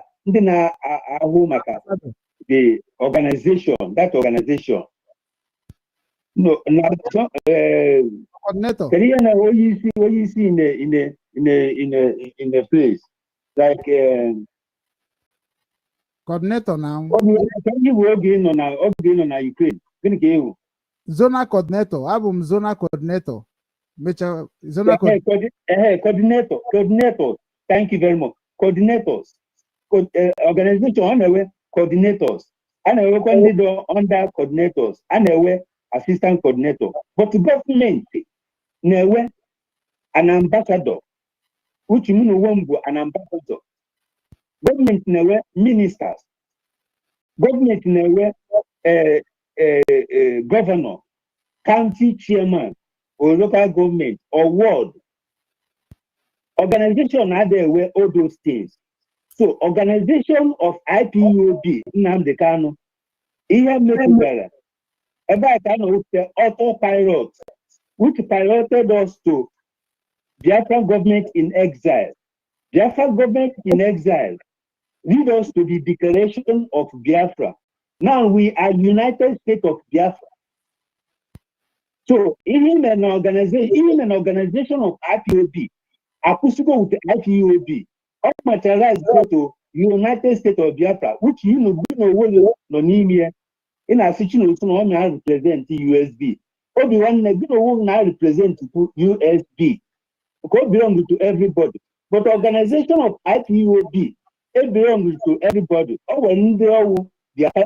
The organization, that organization. No, coordinator. What you see in the place, like coordinator now. Ukraine. Zona coordinator. Abum zona coordinator. Zona coordinator. Thank you very much. Coordinators. Organization on coordinators. And under coordinators. And assistant coordinator. But the government, an ambassador, which means an ambassador. Government ministers. Government governor, county chairman, or local government, or ward. Organization are there where all those things. So organization of IPOB, Nnamdi Kanu, about autopilot, which piloted us to Biafra government in exile. Biafra government in exile lead us to the declaration of Biafra. Now we are United States of Biafra. So even an organization of IPOB, Akusugo with IPOB, all materialized go to United States of Biafra, which you know no name in a situation no represent USB. Obi-Wan now represent USB. It belongs to everybody. But organization of IPOB, it belongs to everybody. When they are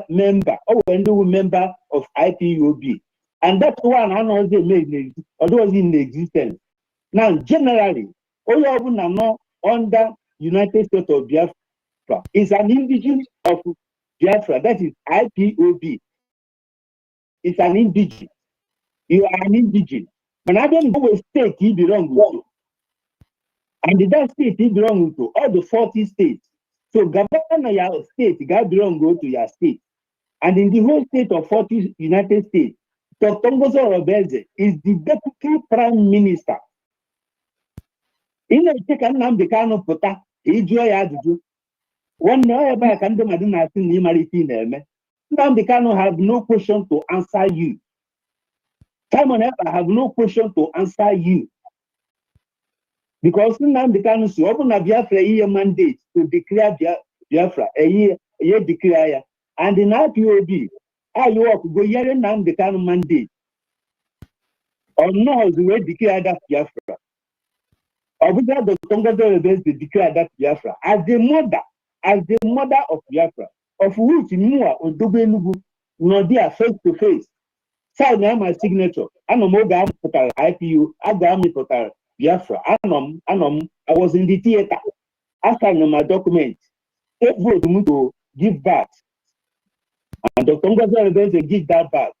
member, member of IPOB. And that's one I know they made, although in existence. Now, generally, all of them are not under United States of Biafra. It's an indigenous of Biafra, that is IPOB. It's an indigene. You are an indigene. But I don't know a state he belongs to. And that state he belongs to, all the 40 states. So governor your state, God belongs to your state. And in the whole state of 40 United States, Dr. Ngozi Orebeze is the deputy prime minister. In a chicken Nnamdi Kanu pụta ịjụọ ya ajụjụ. One year back, and the Madina Nnamdi Kanu have no question to answer you. Simon Epa have no question to answer you. Because Nnamdi Kanu si open a Biafra a mandate to declare Biafra a year declare, and in IPOB, I work go hearing Nnamdi Kanu mandate. Or no, the way declare that Biafra. Obuja the Congress they declare that Biafra as the mother of Biafra, of which Mua Odobenugu no there face to face. Sign my signature. Anomoga Potar IPU, Agami Potar Biafra. Anom, I was in the theater. After my document, take vote to give back. And the Congress they give that back.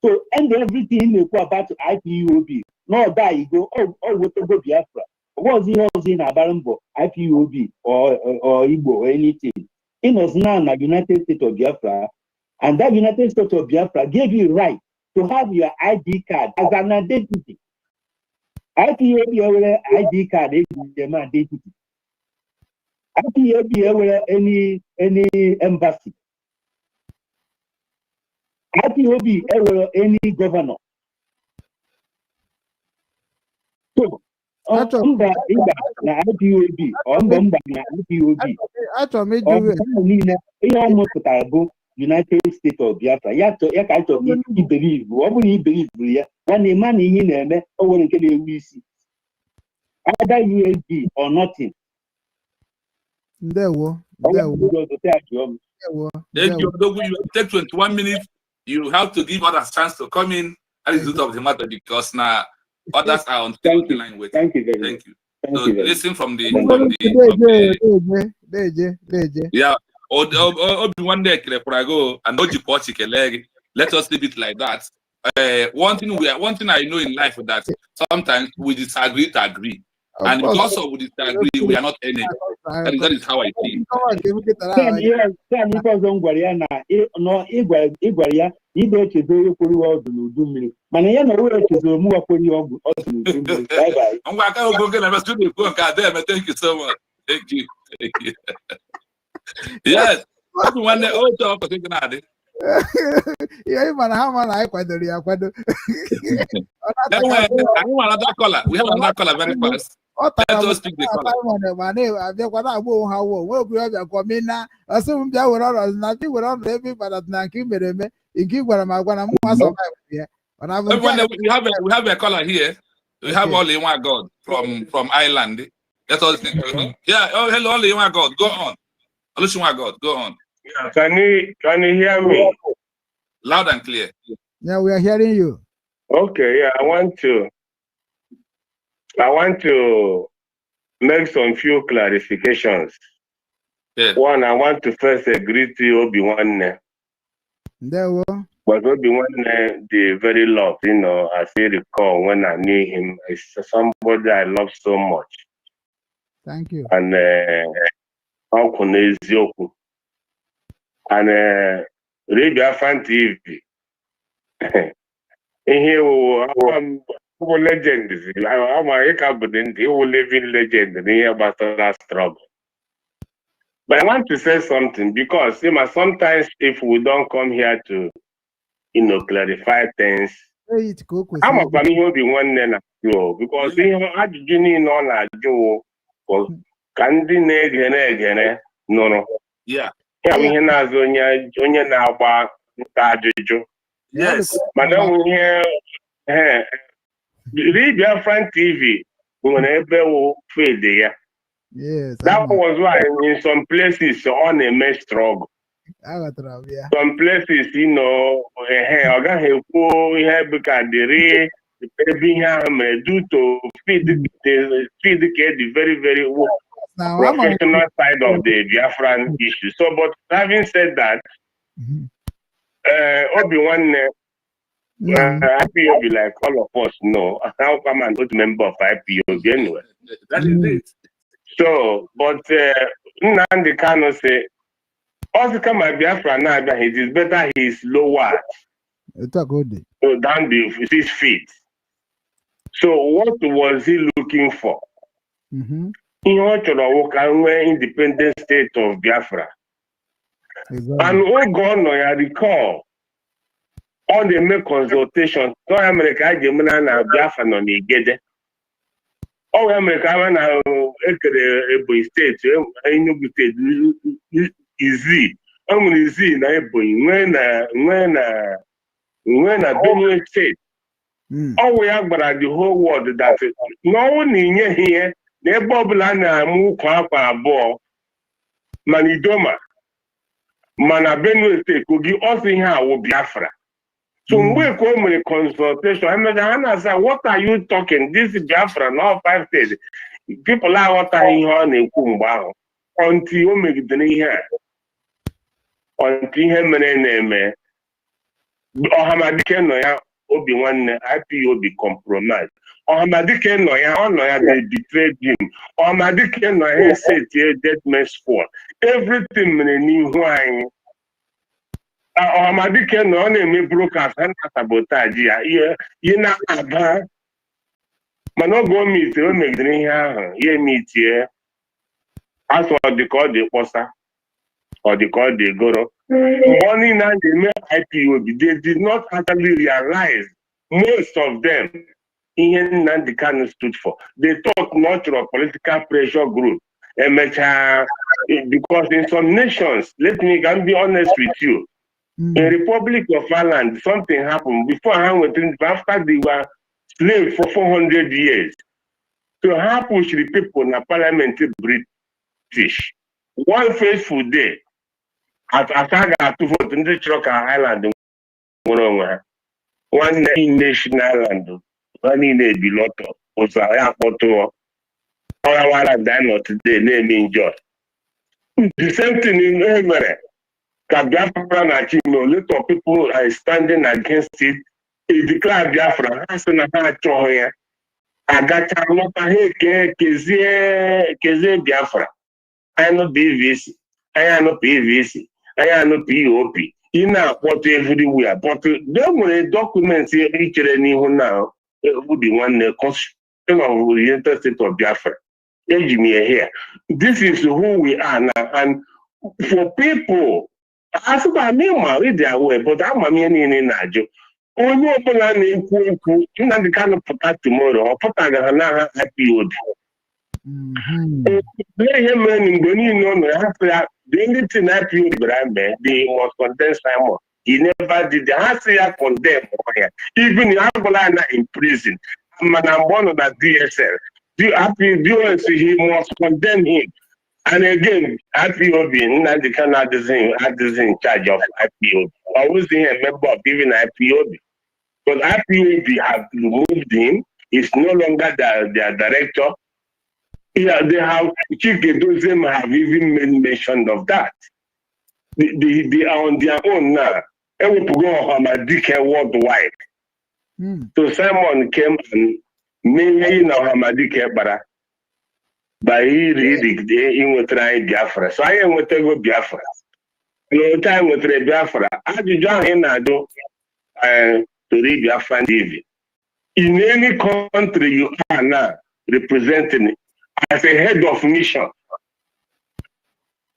So end everything they go about IPUOB. No, there you go. What to go Biafra. Was he in a Barambo, IPOB or Igbo or anything? It was now a United States of Biafra, and that United States of Biafra gave you right to have your ID card as an identity. IPOB ID card is the identity. IPOB any embassy. IPOB any governor. So. Mba na IPOB or mba na IPOB. Ihe ọ mụpụtara bụ United States of Biafra. Ya ka achọ iberibe. Ọ bụrụ na iberibe ya, nwanne ma na ihe na-eme o nwere nke na-ewu isi. Either USD or nothing. Ndewo. You take 21 minutes. You have to give others a chance to come in. That is the truth of the matter because now. Others are on the line with. Thank you very much. Thank you. So listen from the yeah. Or one day before I go and let us leave it like that. One thing I know in life that sometimes we disagree to agree. And because of we disagree, we are not enemies. That is how I think. Thank you so much. Thank you. Yes. One day, yeah, man, how man I kwadori akwado. Another caller. We have another caller very fast. Let us speak the caller. We have a caller here. We have only one God from Ireland. Let us speak. Yeah, oh hello, only one God. Go on. Only one God. Go on. Yeah, can you hear me? Loud and clear. Yeah, we are hearing you. Okay, yeah, I want to make some few clarifications. Yes. One, I want to first agree to Obi-Wan. There we go. But Obi-Wan, the very love, as I recall when I knew him, is somebody I love so much. Thank you. And Biafra TV. I'm legend. I'm a living legend about that struggle. But I want to say something because sometimes if we don't come here to clarify things, I'm a family be one because no. Yeah. Yes. Madam, we hear Biafra TV whenever fail there. Yes. That was why in some places on a mess struggle. Some places, due to feed the very, very professional side of the Biafran issue. So, but having said that, Obi-Wan, IPOB, like all of us know, how come I'm not a member of IPOB anyway? That is it. So, but Nnamdi Kanu say, also come at Biafra now, it is better he is lower. down the 6 feet. So what was he looking for? He wanted to work away independent state of Biafra. And Ogon, I recall, on the make consultation, so America, Gemina, Biafra, no Nigede. Oh, America, when I Ebony State, Enugu State, easy. I'm easy in Ebony, when a Benue State. Oh, we have but the whole world that no one in here, never Boblana, Mukapa, Bo, Manidoma, Mana Benue State could give us in here will Biafra. So we come with a consultation. I mean, Hannah said, what are you talking? This is Biafra, not 5 days. People are what are you on in Kumbao until you make the here. Until him name, Ohamadike no ya obi nwanne IPO be compromised. Ohamadike no ya they betrayed him. Ohamadike no ya said dead man's fault. Everything n'ihu anyị. Ohamadike no na-eme brokers and sabotage ya. Ye na aba. Mana ogo meet o megidere ihe ahụ. Ye meet ye. As ọ dị ka ọ dị kpọsa. Or the call they go. Morning and they made IPOB. They did not actually realize most of them in the Kanu stood for. They thought not to a political pressure group. Because in some nations, let me be honest with you, in Republic of Ireland, something happened before after they were slaves for 400 years. So how push the people in the parliament British? One faithful day, at Asaga to vote in the Choka Island, one nation island, one in a biloto, was a airport or our dino today, naming George. The same thing in Emere. Biafra Nachino, little people are standing against it. It declared Biafra, Hassan Choya. I got a lot of Keze Biafra. I know BVC, I am PVC. I am no POP. You know what everywhere, but there were documents here each and now would be one constitution of the United States of Biafra. Here. This is who we are now, and for people, as I read their way, but I'm a man in Najo. Only open and in the kind of put tomorrow or put a IPO. The only thing I feel they must condemn Simon. He never did. They have to condemn even Angola in prison. I'm one of that DSL. He must condemn him. And again, IPOB, not the Canada is in charge of IPOB. I was a member of even IPOB. But IPOB have removed him. He's no longer their director. Yeah, they have them have even made mention of that. They are on their own now. And we go on Hamadike worldwide. So Simon came and mainly now Hamadike bara. But he really in try Biafra. So I am with go Biafra. No time with Biafra. I do join in to read Biafra TV. In any country you are now representing as a head of mission.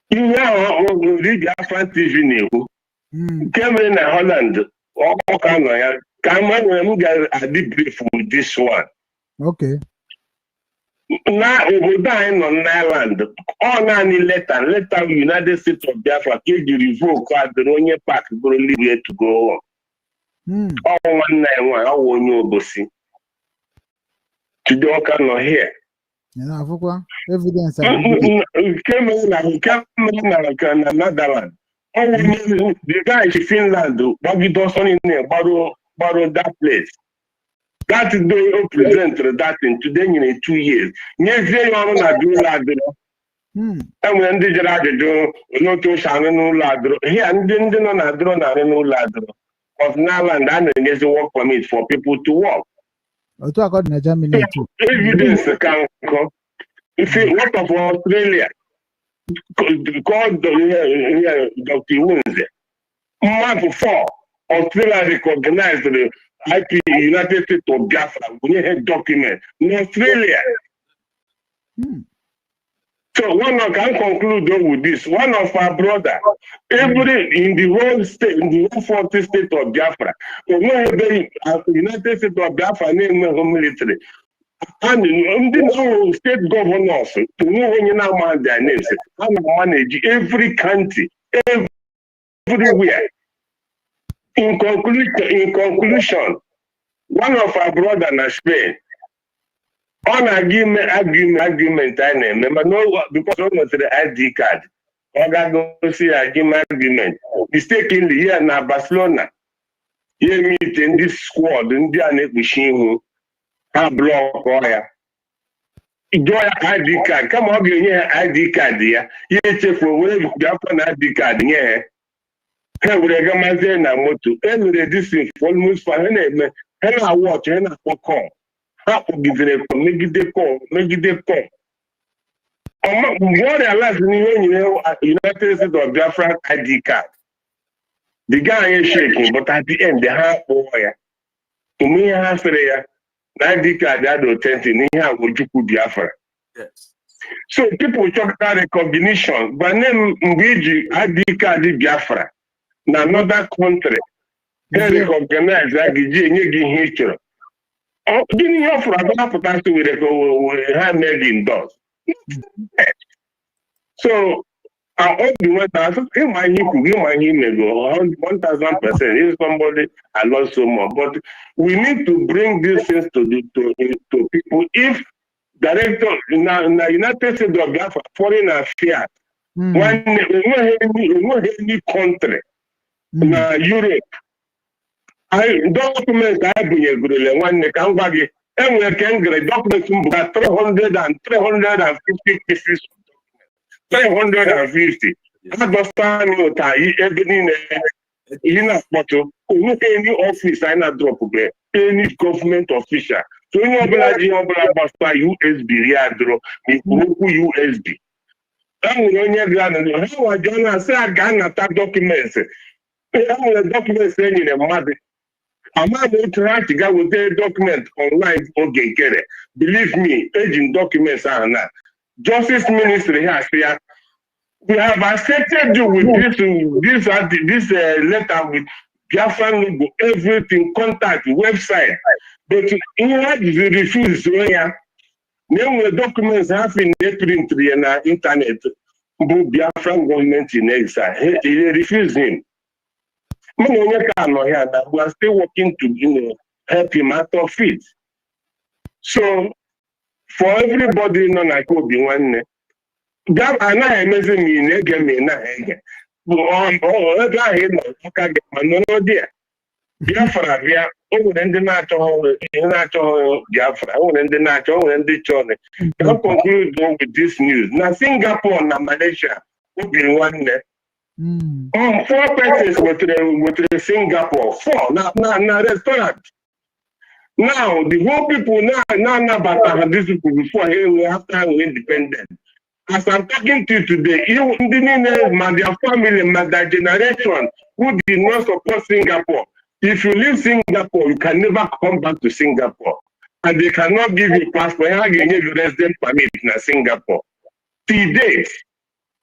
You know, read Biafra TV came in Holland, all kind of come on, I did brief with this one. Okay. Now we dying on Ireland. All any letter United States of Biafra give the revoke the Ronye Park go leave where to go on. All 191, all one you go see. Today all kind of here. Evidence. Came in another one. The guy in Finland, Bobby Dawson in there, borrow that place. That is the present that in today in 2 years. Yes, they are not doing that. And when they do, no to Shannon Ladro. Here and then on a drone and no ladro. Of now and then there's a work permit for people to work. Evidence can come. You see, what of Australia? Called Dr. Windsor. Month 4. Australia recognized the IP United States of Biafra. We need a document in Australia. So one of can conclude with this. One of our brother, every in the whole state, in the whole 40 state of Biafra, the United States of Biafra name military. And the state governors to know when you now man their names, and manage every country, everywhere. In conclusion, one of our brother in Spain, on argument, I remember no because almost the ID card. I go see argument. Mistakenly here in Barcelona, here meeting this squad in the machine who have block wire. Join ID card. Come on, give me ID card here. You check for where you got an ID card here. Hey, we are going to na moto. And we this thing almost for her name. And I watch and I call. How to give it a make call. What I last United States of Biafra ID card. The guy is shaking, but at the end, the half boy. To me, half there. ID card that authentic. Niha wojuku Biafra. Yes. So people talk about recognition, but then we ID card Biafra. In another country, they recognize that the history. Oh, didn't you for a potential with a handmade indoors? So, I hope the 1,000, give my him go 1,000%. If somebody I lost so much, but we need to bring these things to people. If director in the United States of Biafra foreign affairs, when any country. Na Europe, documents I bring one can bag and we can get documents 350 pieces. 350. I understand what I even in a photo, any office I not drop any government official. So you about USB readro, USB. I'm going to how I don't say I got documents. The document saying in a mother. I'm not trying to get with the document online. Okay, get it. Believe me, aging documents are not. Justice Ministry has here. We have accepted you with this letter with Biafra logo, everything, contact, website. But you had to refuse. So yeah, then the documents have been print in the internet. But Biafra government in exile, he refused him. We are still working to help him out of it. So for everybody non I could be one that and I amazing me again me na there. Biafra via and the natural Biafra and the natural and the chone. I'll conclude with this news. Now Singapore and Malaysia will be one there. 4 persons with Singapore. 4 now restaurant. Now the whole people now but these people before after independent. As I'm talking to you today, you their family, their generation who did not support Singapore. If you leave Singapore, you can never come back to Singapore. And they cannot give you passport, you give you resident permit in Singapore. Till date.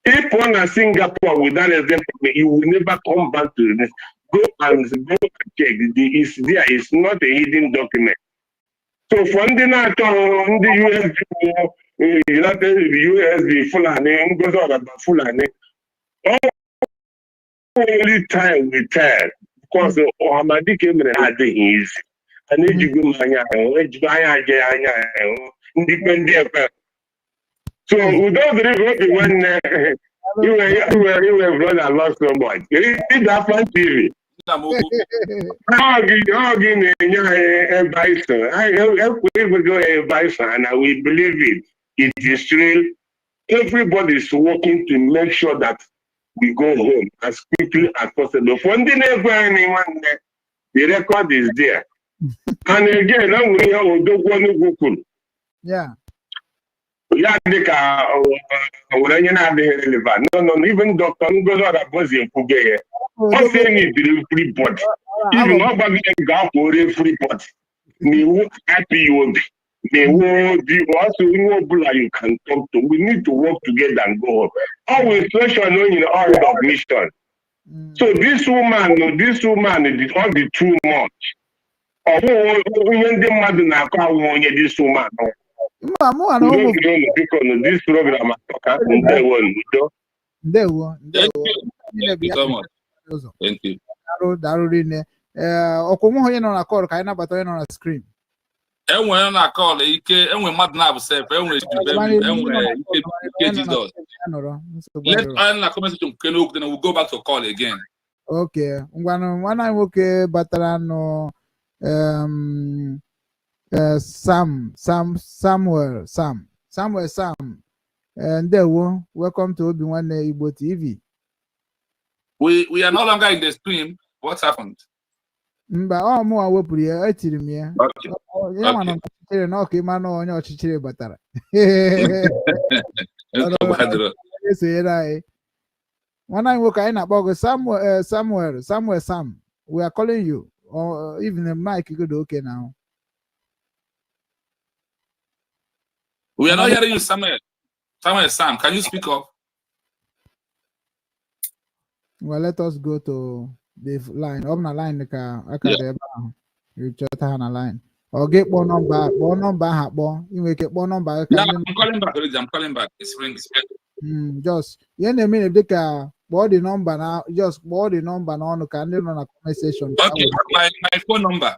If one is Singapore without a permit, you will never come back to this. Go and check. It's there. It's not a hidden document. So from the USB Fulani, goes on about Fulani. Only time we tell because Hamadi came in and had the easy. I need you go independent. So we don't really when you were brother lost so much. You did that on TV. We go bison and we believe it. It is real. Everybody is working to make sure that we go home as quickly as possible. Funding anyone, the record is there. And again, we have yeah. Yeah, when not relevant. No, even Dr. Ngozo was in Fuge. I'm saying it free pot. Even nobody got for a free pot. Me happy you will be. They will be also you can talk to. We need to work together and go. Always question in the order of mission. So this woman is all the too much. When the mother now call this woman. This program Ndewo. Thank you so much. Thank you. Daru rinne. Ọkwụmụ onye nọ na call ka anyị nabata onye nọ na screen. Enwe na call ike enwe mmadụ na self enwe ike Jesus. Let us na comment section kene then we'll go back to call again. Okay. Ngwanụ nwanne anyị nwoke batara nọ Samuel. Ndewo, welcome to Obi Nwanne Igbo TV. We are no longer in the stream. What's happened? Mba, ọ mụ wepụrụ ya, etiri m ya. Ya mana ọchịchịrị na ọka ịma na onye ọchịchịrị batara. Esonyere anyị. Nwanne anyị nwoke anyị na-akpọ gị Samuel. We are calling you. Even the mic go okay now. We are not hearing you, Samuel. Sam, can you speak up? Well, let us go to the line. Open a line you chat on a line. Or get one number, you make it one number. Yeah, I'm calling back already. I'm calling back. It's ringing. Just minute they can body number now. Just body number now. No can on a conversation. Okay, my phone number.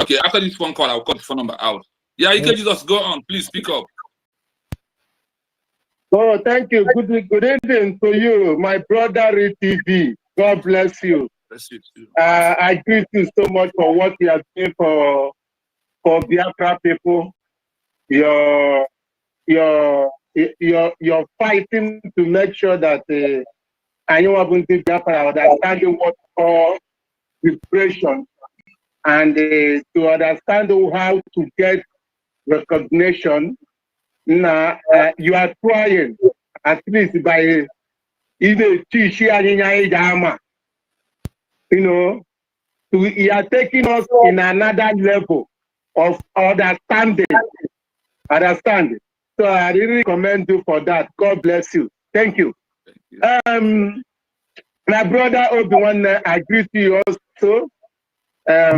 Okay, after this phone call, I'll cut the phone number out. Yeah, you can just go on. Please speak up. Oh, thank you. Good evening to you, my brother TV. God bless you. Bless you too. I greet you so much for what you are doing for Biafra people. You're fighting to make sure that anyone in Biafra understanding what for preparation and to understand how to get recognition. Now, you are trying, at least by either you are taking us in another level of understanding. So I really commend you for that. God bless you. Thank you. My brother Obi-Wan, I greet you also. I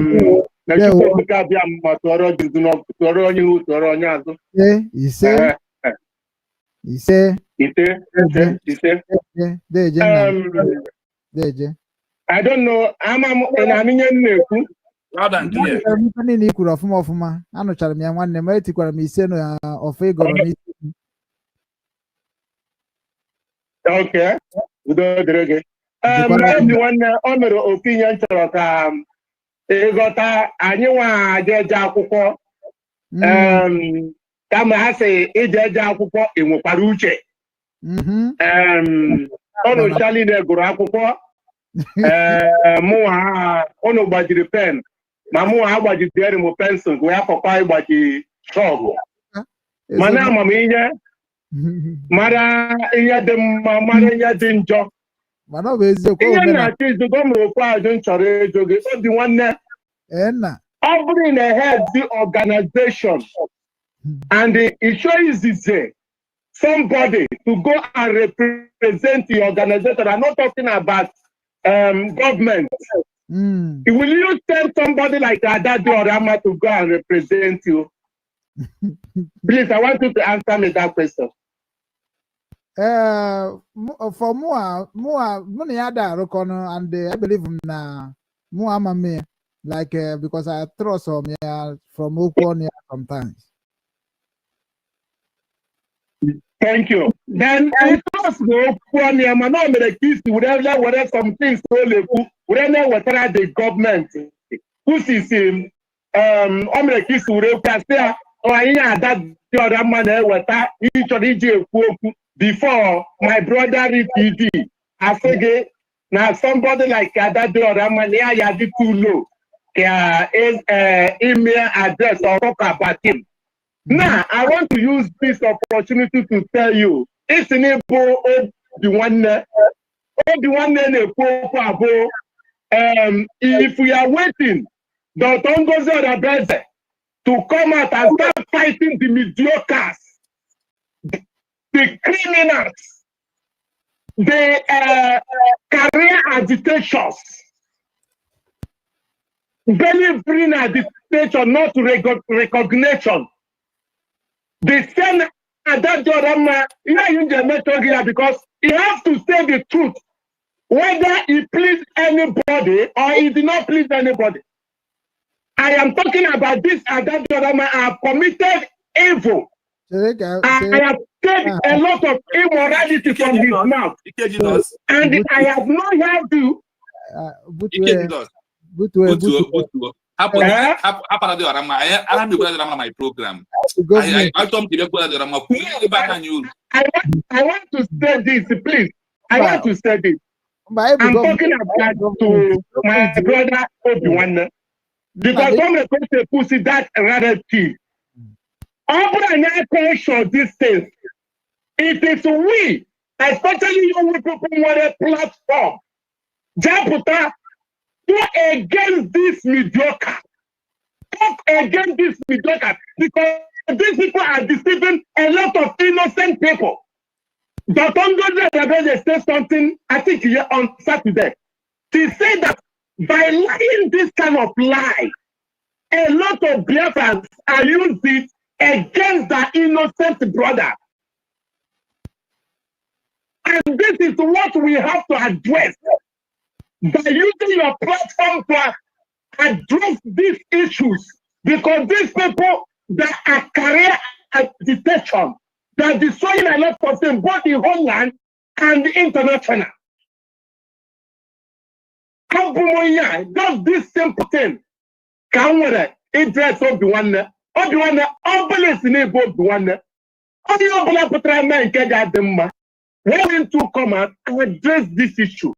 don't know. I'm loud and clear. Okay. One opinion ịghọta anyị nwa eje akwụkwọ kama ha sị eje akwụkwọ enwekwara uche ọnụ Charlie gụrụ akwụkwọ ụnụ gbajiri pen ma mụnwa ha gbajidere m pensụl wee akọkwa ịgbaji trọgụ mana amamihe mara ihe dị mma mara ihe dị njọ ihe na-achọ izugo m okwu ajụ m chọrọ ịjụ gị Obi Nwanne ọ bụrụ na head the organization and it shows somebody to go and represent the organization. I'm not talking about government. Will you send somebody like Adadi or Rama to go and represent you? Please, I want you to answer me that question. For more money and I believe na more mame like because I trust some from Okon sometimes. Thank you. Then I trust Okon man the kids whatever some things whatever the government who is him the kids say that the other man before my brother TV, I said, now somebody like that do other money, I had too low. Email address or talk about him. Now, I want to use this opportunity to tell you, it's an able the one if we are waiting, the Tongos or the brother to come out and start fighting the mediocres, the criminals, the career agitators, delivering agitation, not recognition. The same that because he has to say the truth, whether he please anybody or he did not please anybody. I am talking about this Adadorama. I have committed evil. I have said a lot of immorality from his mouth. And I have not had to. My program. I want to say this, please. I want to say this. I'm talking about to my brother Obi-Wan. Because some of the pussy that relative. Open and show this thing. It is we, especially you people who want a platform, Japuta, go against this mediocre. Talk against this mediocre because these people are deceiving a lot of innocent people. But on they say something, I think on Saturday. She said that by lying this kind of lie, a lot of Biafrans are using it against their innocent brother. And this is what we have to address. By using your platform to address these issues. Because these people that are career agitation, they are destroying a lot of things, both in homeland and international. Just this simple thing. Can we address Obi-Wan? Obi-Wan, obelisk in Obi-Wan. Obi-Wan, willing to come out and address this issue.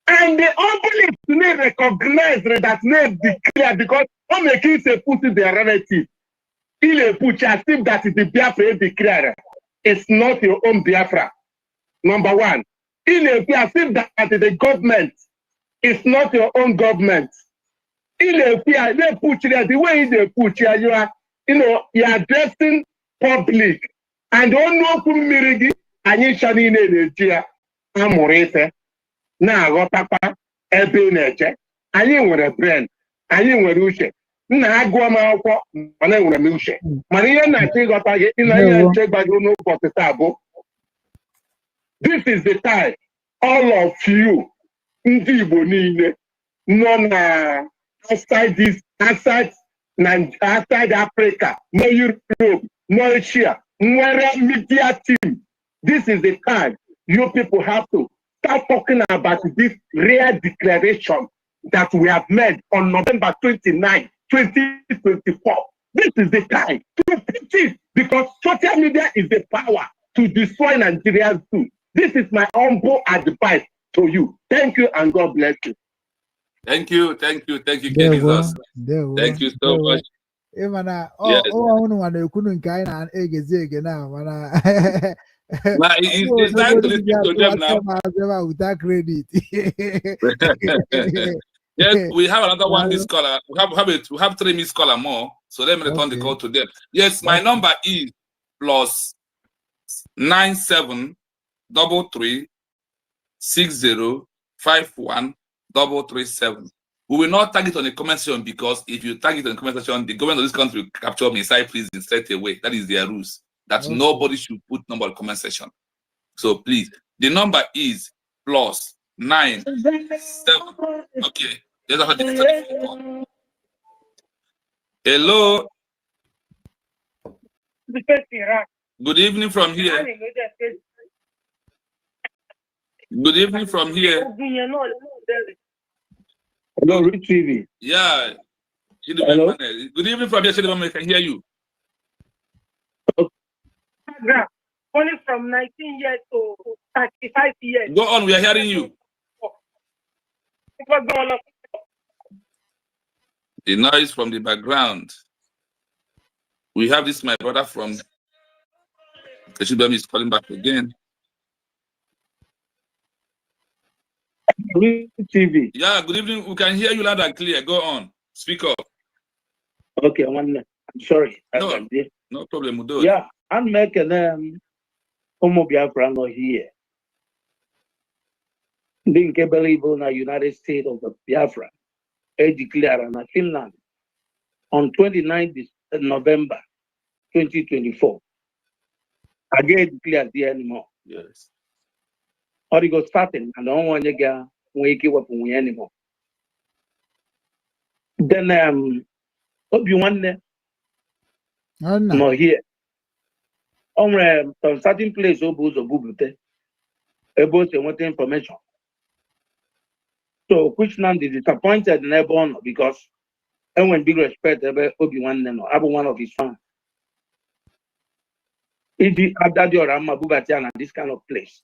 And the obelisk may recognize that may declare because I'm making a put in their relative. Il est put as if that is the Biafra declare. It's not your own Biafra. Number one. Il est as if that the government is not your own government. Il est they put the way they put you are, you're addressing public. And don't know who mirigi and you shall in Nigeria. Amorete. Now got papa ebe nature. And you with a brand. And you with Ushe. Now go my and I with a Mushe. Maria Nati got a check by no for the table. This is the time. All of you, none outside this, outside Africa, no Europe, no Asia, no media team. This is the time you people have to start talking about this rare declaration that we have made on November 29, 2024. This is the time to put it because social media is the power to destroy Nigerians too. This is my humble advice to you. Thank you and God bless you. Thank you, Jesus. Thank you so much. Yes. It's time to listen to them now. Without credit. Yes, we have another one missed caller. We have 3 missed caller more. So let me return the call to them. Yes, my number is +97 33 60 51 337. We will not tag it on the comment section because if you tag it on the comment section, the government of this country will capture me inside prison straight away. That is their rules. That nobody should put number on the comment section. So please, the number is +97. Okay. Hello. Good evening from here. Good evening from here. Hello, Restream. Yeah. Hello. Good evening from here. I can hear you. Only from 19 years to 35 years. Go on, we are hearing you. The noise from the background. We have this, my brother from Keshibami is calling back again. TV. Yeah, good evening. We can hear you loud and clear. Go on. Speak up. Okay, I'm sorry. No problem, Udo. Yeah, I'm making Biafra not here. Didn't believe in the United States of Biafra. Declared in Finland on 29th November 2024. Again, declared the anymore. Yes. Or it goes starting and don't want to get wake up anymore. Then Obi-Wan no here. On some certain place Obuzo Bubute about what information. So which land is disappointed in Ebon because and when big respect about Obi-Wan no, I'm one of his fans. If you have that your Rama Bubatian this kind of place.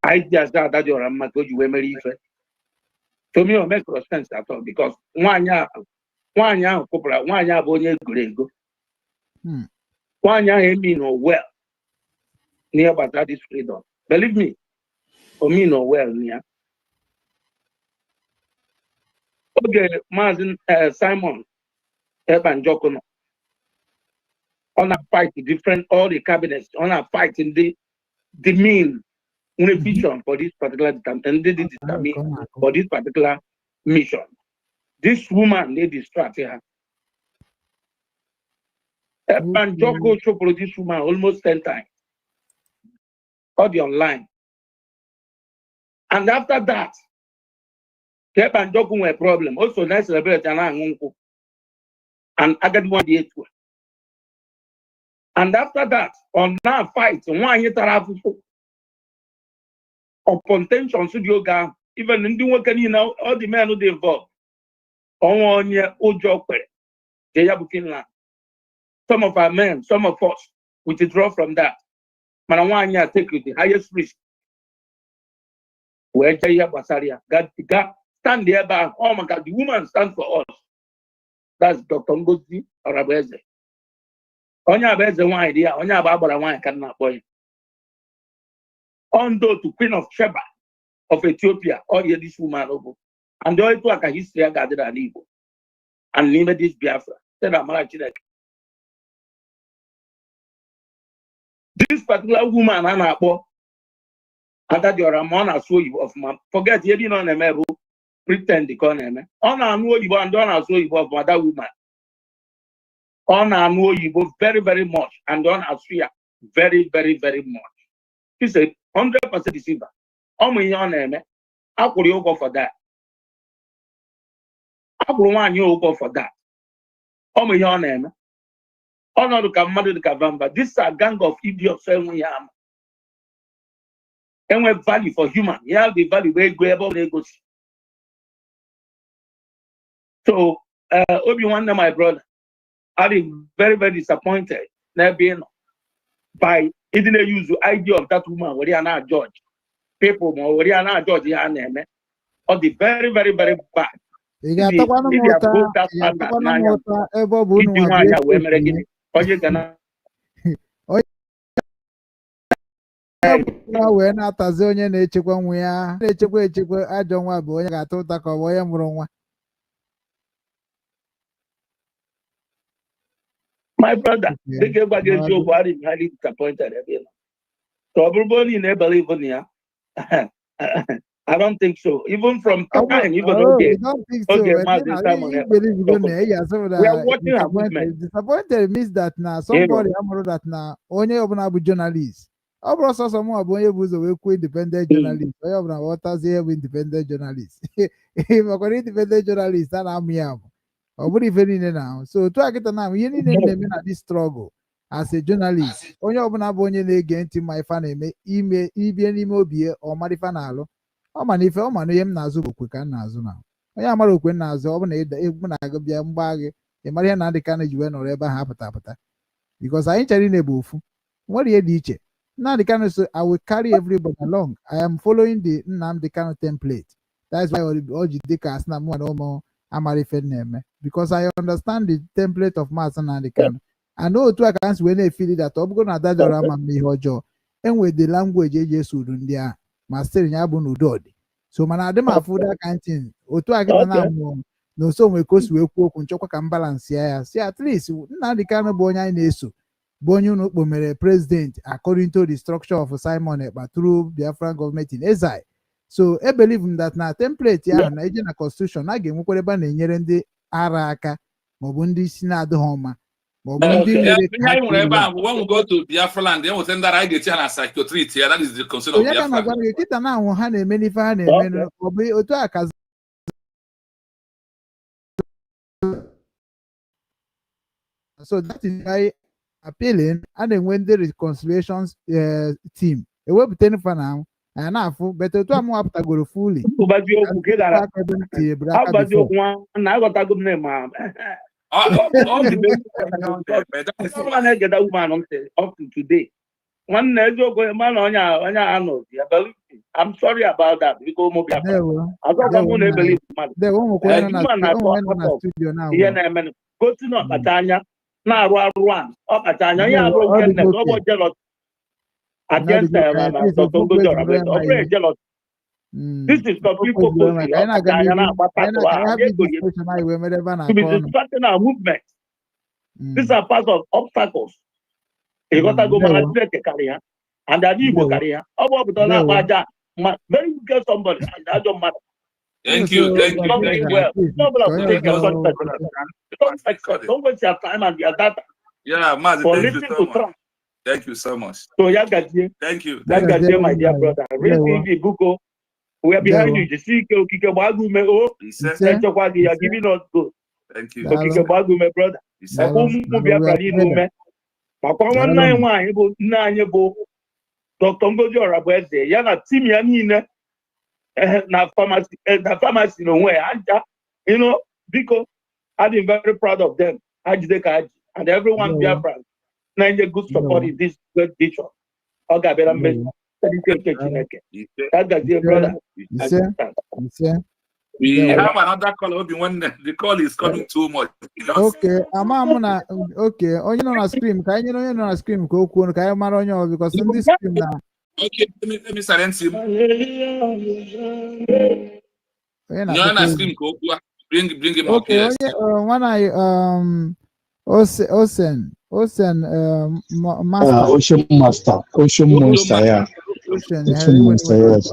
I just got that your Rama go you very to me it makes no sense at all because one year couple one year bonye go. One year me no well near about this freedom. Believe me, for me no well near. Okay, Martin Simon Eban Jokono on a fight different all the cabinets on a fight in the mean vision for this particular time and they did determine for this particular mission. This woman they distract her. Eban Joko show for this woman almost 10 times. All the online. And after that, Eban Joko had a problem. Also, nice celebrate and I got 1 year. And after that, on that fight, 1 year of contention, yoga, even in the work, all the men who they involved. On 1 year, old job, they have Finland. Some of our men, some of us, we withdraw from that. But 1 year, take the highest risk. Where Jaya Basaria got stand there by, oh my God, the woman stands for us. That's Dr. Ngozi Arabeze. Onya Beze one idea, Onya Barbara one cannot boy. Ondo to Queen of Sheba of Ethiopia, all year this woman over. And the only to a history I gathered an evil. And limit this Biafra. Said Amara. This particular woman, Anna Bo, and that you're a man as well of my forget you didn't on a meru, pretend the corner. On I know you and don't as well of that woman. On I know you both very, very much, and don't Australia very, very, very much. He said 100% deceiver. On my own name, how could you go for that? How could one you go for that? On my own name. On not to come mother to Kavamba. This is a gang of idiots saying we are. And we have value for human. You have the value where go about they go. So Obi-Wan, my brother, I've been very, very disappointed. Never been by it didn't use the idea of that woman where they are not judge. People where they are not judge your name. Or the very, very, very bad. You got to wee na-atazi onye na-echekwa nwa ya na-echekwa ajọ nwa bụ onye ga-ata ụta ka ọ bụ onye mụrụ nwa. My brother, they gave back a job. I'm highly disappointed. So everybody never believe in you. I don't think so. Even from time, even you don't think so. We are watching a movement. Disappointed means that now somebody that now only open journalists. Ọ bụrụ sọsọ mụ bụ onye bụ ụzọ wee kwuo independent journalist onye ọbụla ghọtazie ihe bụ independent journalist makwara independent journalist a na-amụ ya bụ ọ bụrụ ife niile na ahụ so otu a kịta na ihe niile na-eme na this struggle as a journalist onye ọbụla bụ onye na-ege ntị ma ife na-eme ime ibie n'ime obi ya ọ mara ife na-alụ ọ ma na ife ọ ma na ihe m na-azụ bụ okwe ka m na-azụ na onye amara okwe m na-azụ ọ bụ na egwu na-agụ bịa mgba gị ị mara ihe na adị ka na ji wee nọrọ ebe ahụ apụta because anyị chere na-ebu ofu nwere ihe dị iche Nnamdi Kanu so I will carry everybody along. I am following the Nnamdi Kanu template. That's why Oji Dika Asna Mwa no more Amari Fed name. because I understand the template of Mazi Nnamdi Kanu. I know to accounts when they feel that I'm going to that drama me hojo and with the language AJ Sudundia, master in Yabun Udodi. So man, I dem afford that kind of thing. Oto akita no so we cause we kunchokwa can balance here. See at least Nnamdi Kanu bonya ineso. Bonyu no bomere president according to the structure of Simon Ekpa through Biafra government in exile. So I believe that na template ya na eje na constitution na ga enwekwara na enyere ndị ara aka maọbụ ndị isi na-adịghị ọma maọbụ ndị mere ka when we go to Biafra land, then we send that I get here and psychiatrist here. That is the concern of Biafra. na gwa gị kịta na anwụ ha na-eme n'ife ha na-eme ọ bụ otu a ka so that is why appealing a na-enwe ndị reconciliations team ewepụta nfa na ahụ anyị na-afụ bete otu amụ apụtagoro fully na-aghọtago m na-ema na-egeda woman up to today. Nwanne eziokwu mana onye anọ ya believe. I'm sorry about that because mo bia azọkwa mụ na ebelieve mmadụ ihe na-eme gosi na ọkpacha anya na-arụ a ọkpacha anya onye arụ oke nne ọgbọ jelọt against Dr. Ngozi Orabe ọ bụrụ jelọt. This is for people to be distracting our movement. These are part of obstacles. You got to go manage the career, and the Igbo career. Very good somebody. That don't matter. Thank you. Don't waste your time and your data. Yeah, Mazi, thank you so much. So Yagaji. Thank you. Yagaji, my dear brother. Read Buko. We are behind you. The CK Okike Bagume. Oh, you are giving us good. Thank you. Okike Bagume, brother. Dr. Ngozi Orabe ya na team ya niile na pharmacy no way you know because I've been very proud of them and everyone Biafra na good support in this great vision. Oga bera me we have another call. When the call is coming too much. Okay, okay. Onye nọ na screen ka anyị onye nọ na screen ka o kwuo ka anyị mara onye ọ because ndị screen na. Okay, let me silence him. Onye na screen ka o kwuo. Bring him up here. Okay, one I Ocean Master. Ocean Master, yeah. Ocean Master, yes.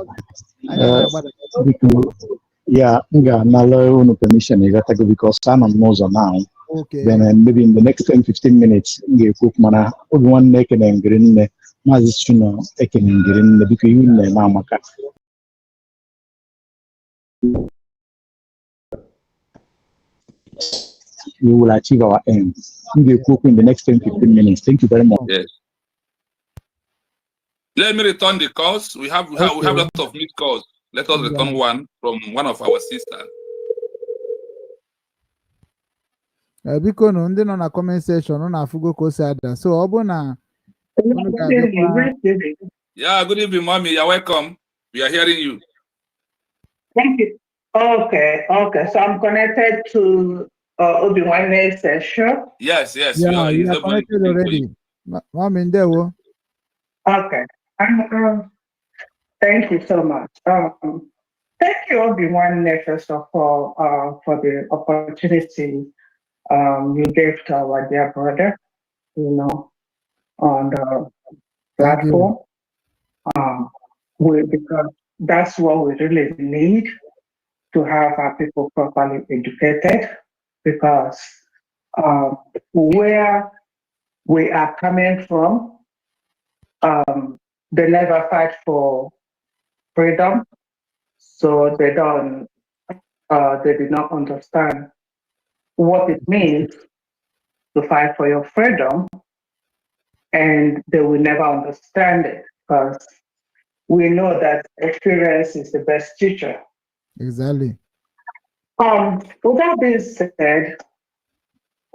Yeah, no permission because I'm on Moza now. Okay. Then maybe in the next 10-15 minutes, cook mana one naked and green Mazisuna taken in green because you know Mamaka. We will achieve our aim. We cook in the next 10-15 minutes. Thank you very much. Yes. Let me return the calls. We have a lot of missed calls. Let us return one from one of our sisters. Biko no ndị nọ na comment section nọ na afugo ka o si ada. So ọ bụ na Yeah, good evening, mommy. You're welcome. We are hearing you. Thank you. Okay. So I'm connected to Obi-Wan's session. Yes. Yeah, you are connected already. Mommy, there. Okay. Thank you so much. Thank you, Obi-Wan, first of all, for the opportunity you gave to our dear brother, on the platform. Because that's what we really need to have our people properly educated, because where we are coming from, they never fight for freedom, so they did not understand what it means to fight for your freedom, and they will never understand it because we know that experience is the best teacher. Exactly. With that being said,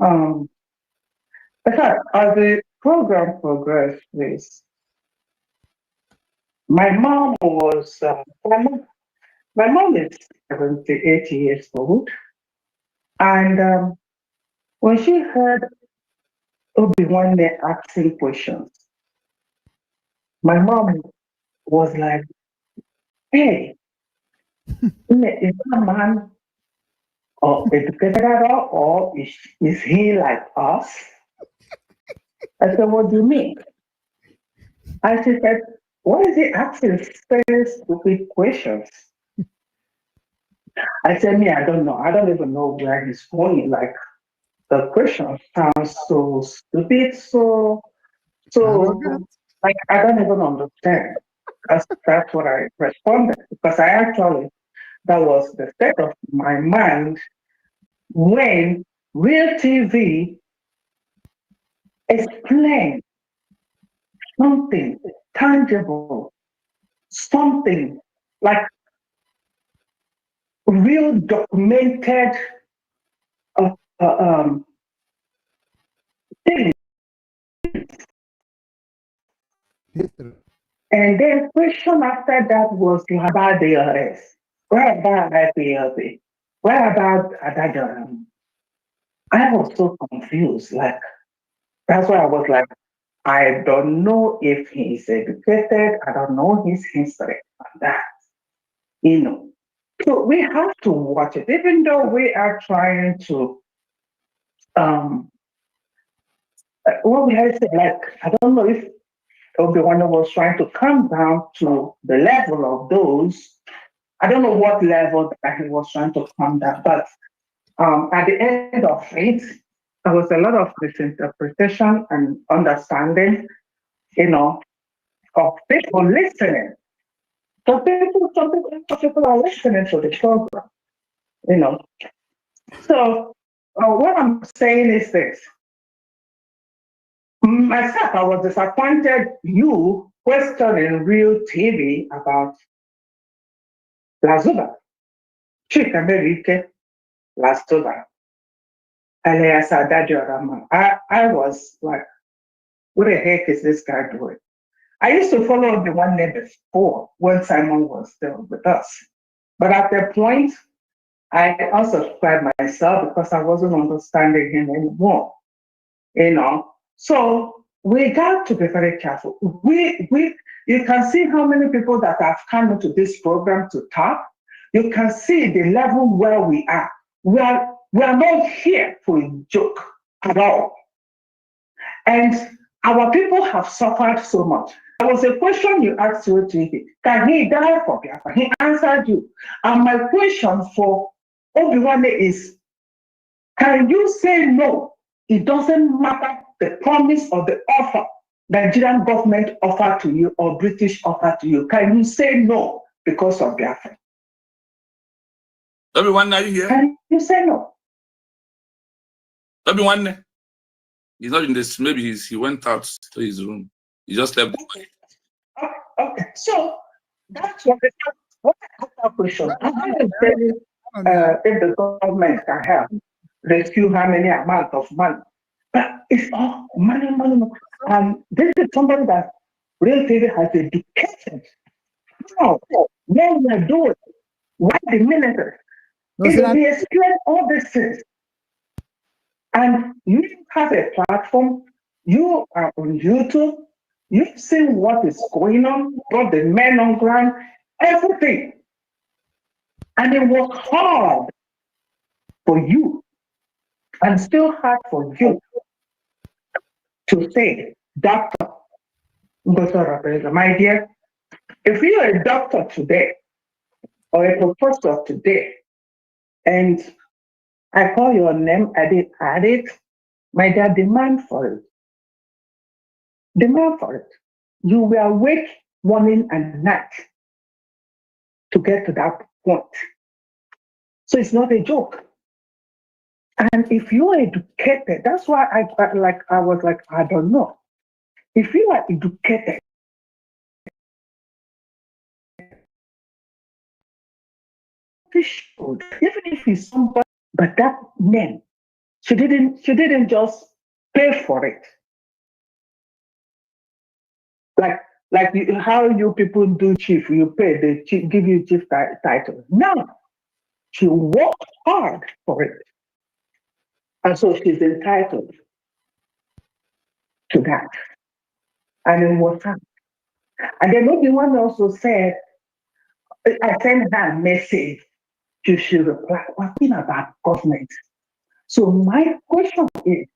as the program progressed, please. My mom is 78 years old, And when she heard Obi-Wan asking questions, my mom was like, hey, is that man or educated at all, or is he like us? I said, what do you mean? And she said, why is he asking very stupid questions? I said, me, I don't know. I don't even know where he's going. Like, the question sounds so stupid, so like I don't even understand. That's what I responded, because I actually, that was the state of my mind when real TV explained something tangible, something like real documented uh, uh, um, thing. And then question after that was about the DRS. What about IPLB? What about Adajoram? I was so confused. Like, that's why I was like, I don't know if he's educated. I don't know his history on that. You know. So we have to watch it, even though we are trying to what we have said, like, I don't know if Obi-Wan was trying to come down to the level of those. I don't know what level that he was trying to come down, but at the end of it, there was a lot of misinterpretation and understanding, you know, of people listening. So some people are listening to the program, you know. So what I'm saying is this. Myself, I was disappointed you questioning real TV about Lazuba. Chika Merike Lazuba. Alias Adajoraman. I was like, what the heck is this guy doing? I used to follow the one name before when Simon was still with us. But at that point, I unsubscribed myself because I wasn't understanding him anymore. You know. So we got to be very careful. You can see how many people that have come into this program to talk. You can see the level where we are. We are not here for a joke at all. And our people have suffered so much. There was a question you asked you, can he die for Biafra? He answered you. And my question for Obi-Wan is, can you say no? It doesn't matter the promise or the offer Nigerian government offered to you or British offered to you. Can you say no because of Biafra? Everyone, are you here? Can you say no? Everyone, he's not in this. Maybe he went out to his room. He just left. Okay. So that's what the question. I'm going to tell you if the government can help rescue how many amount of money. But it's all money. And this is somebody that real TV has educated. How? What we're doing? Why the military? If we explain all these things, and you have a platform, you are on YouTube, you've seen what is going on, got the men on ground, everything. And it was hard for you, and still hard for you to say, doctor, my dear, if you're a doctor today or a professor today, and I call your name, add it, my dear, demand for it. Demand for it. You will awake morning and night to get to that point. So it's not a joke. And if you are educated, that's why I was like, I don't know. If you are educated, even if he's somebody, but that name, she didn't just pay for it. Like how you people do chief, you pay, they give you chief title. No, she worked hard for it. And so she's entitled to that. And it was her. And then maybe one also said, I sent her a message. She should reply. What about government? So my question is,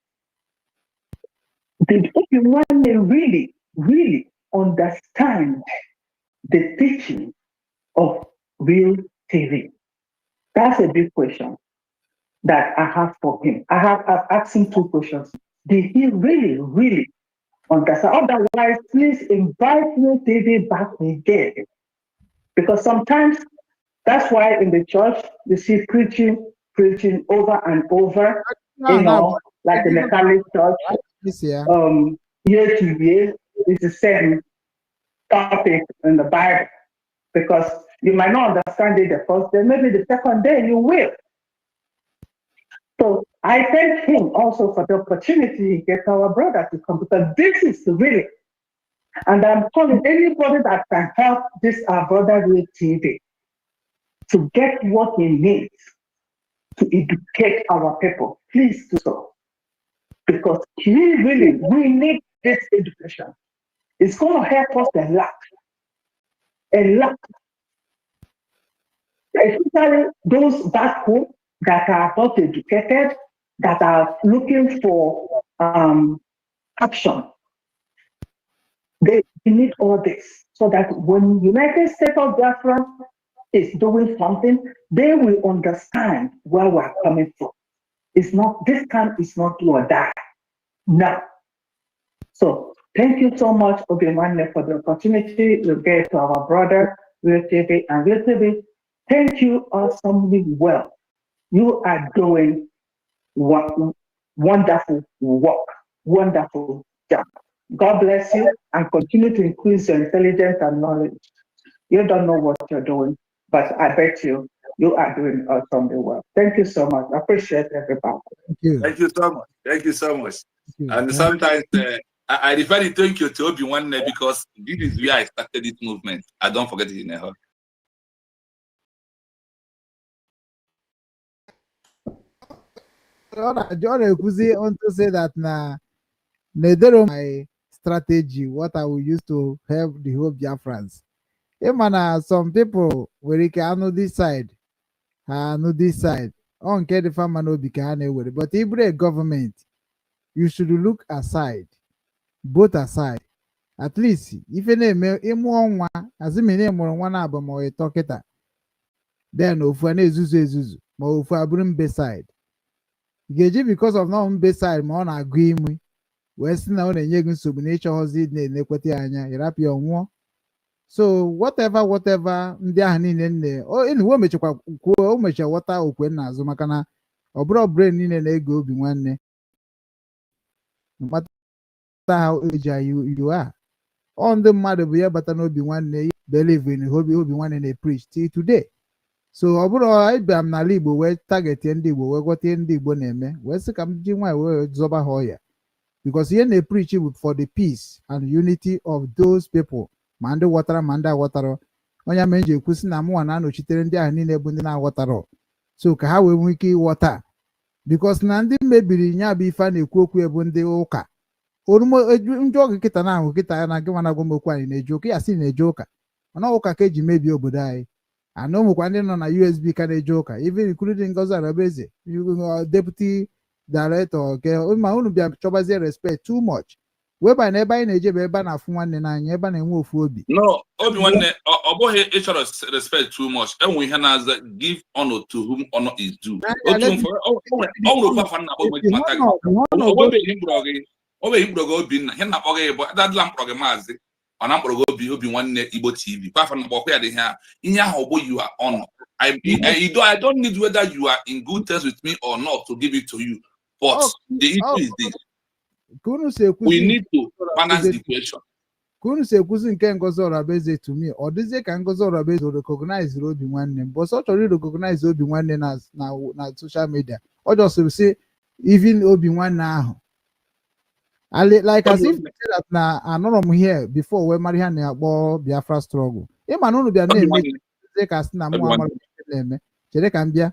did everyone really, really understand the teaching of real TV? That's a big question that I have for him. I've asked him 2 questions. Did he really, really understand? Otherwise, please invite real TV back again. Because sometimes that's why in the church you see preaching over and over, like in the Catholic church, year to year, it's the same topic in the Bible. Because you might not understand it the first day, maybe the second day you will. So I thank him also for the opportunity to get our brother to come, because this is really, and I'm calling anybody that can help this our brother with TV to get what he needs to educate our people. Please do so. Because we need this education. It's going to help us a lot. A lot. Especially those back home that are not educated, that are looking for action. They need all this so that when United States of Biafra is doing something, they will understand where we're coming from. It's not, this time is not do or die. No. So thank you so much, Obiemane, for the opportunity to get to our brother, Real TV and Real TV. Thank you awesomely well. You are doing wonderful work, wonderful job. God bless you and continue to increase your intelligence and knowledge. You don't know what you're doing, but I bet you are doing awesomely well. Thank you so much. I appreciate everybody. Thank you. Thank you so much. Thank you so much. And sometimes I refer to thank you to Obiemane because this is where I started this movement. I don't forget it in a hurry. John Ekuzi want to say that my strategy, what I will use to help the whole Biafrans. Some people will know this side, know this side. On the farmer no be but if a government, you should look aside, both aside. At least if you name one, as a name one album or a talketa, then ofu na ezuzu ma ofu abụrụ mbe side. Geji because of na mbe side ma ọ na-agụ imi wee sị na ọ na-enye gị nsogbu na ịchọghọzi na-enekweta anya ịrapịa ọnwụọ. So whatever ndị ahụ niile enyiwe mechakwa kwuo o mecha ghọta okwe n'azụ maka na ọ bụrụ brain niile na-ege Obiemane mkpata ha eji you are. Ọ ndị mmadụ bụ ya bata n'Obiemane believe in Obiemane na-preach till today. So ọ bụrụ ịbịa m n'ala Igbo wee target ndị Igbo wee ghọta ndị Igbo na-eme wee sị ka m ji nwaanyị wee zọba ha ọya because ihe na-preach for the peace and unity of those people ma ndị ghọtara ma ndị aghọtara. Onye mere ji ekwusị na mụnwa na-anọchitere ndị ahụ niile bụ ndị na-aghọtara so ka ha wee nwee ike ịghọta because na ndị mebiri nya bụ ife a na-ekwu okwu bụ ndị ụka ndị ọgụ kịta na ahụ kịta ya na gị nwana agwa m okwu anyị na-eje ụka ya sị na-eje ụka mana ụka ka eji mebie obodo anyị. And ụmụkwa ndị nọ na USB ka na-eje ụka even including Ngozi Arabeze deputy director ma unu bịa chọbazie respect too much weba na ebe anyị na-eje bụ ebe a na-afụ nwanne n'anya ebe a na-enwe ofu obi. No, Obiemane ọ bụghị ịchọrọ respect too much. Enwe ihe na-aza give honor to whom honor is due. Obeghị mkpụrụ gị Obinna ihe na-akpọ gị bụ adadịla mkpụrụ gị maazị ọ na mkpụrụ gị Obiemane Igbo TV kwafa na ọkwa ya dị ihe ahụ bụ you are honor. I don't need whether you are in good terms with me or not to give it to you, but the issue is this. We need to balance the equation. Kunu si ekwuzi nke Ngozi Arabeze to me ọ dịzie ka Ngozi Arabeze recognize Obiemane but ọ chọrọ recognize Obiemane na social media ọ jọsịrị si even Obiemane ahụ like as if that na anọrọ m here before wee mara ihe na-akpọ Biafra struggle ịma na unu bịa na-eme ka sị na mụ amara na-eme chere ka m bịa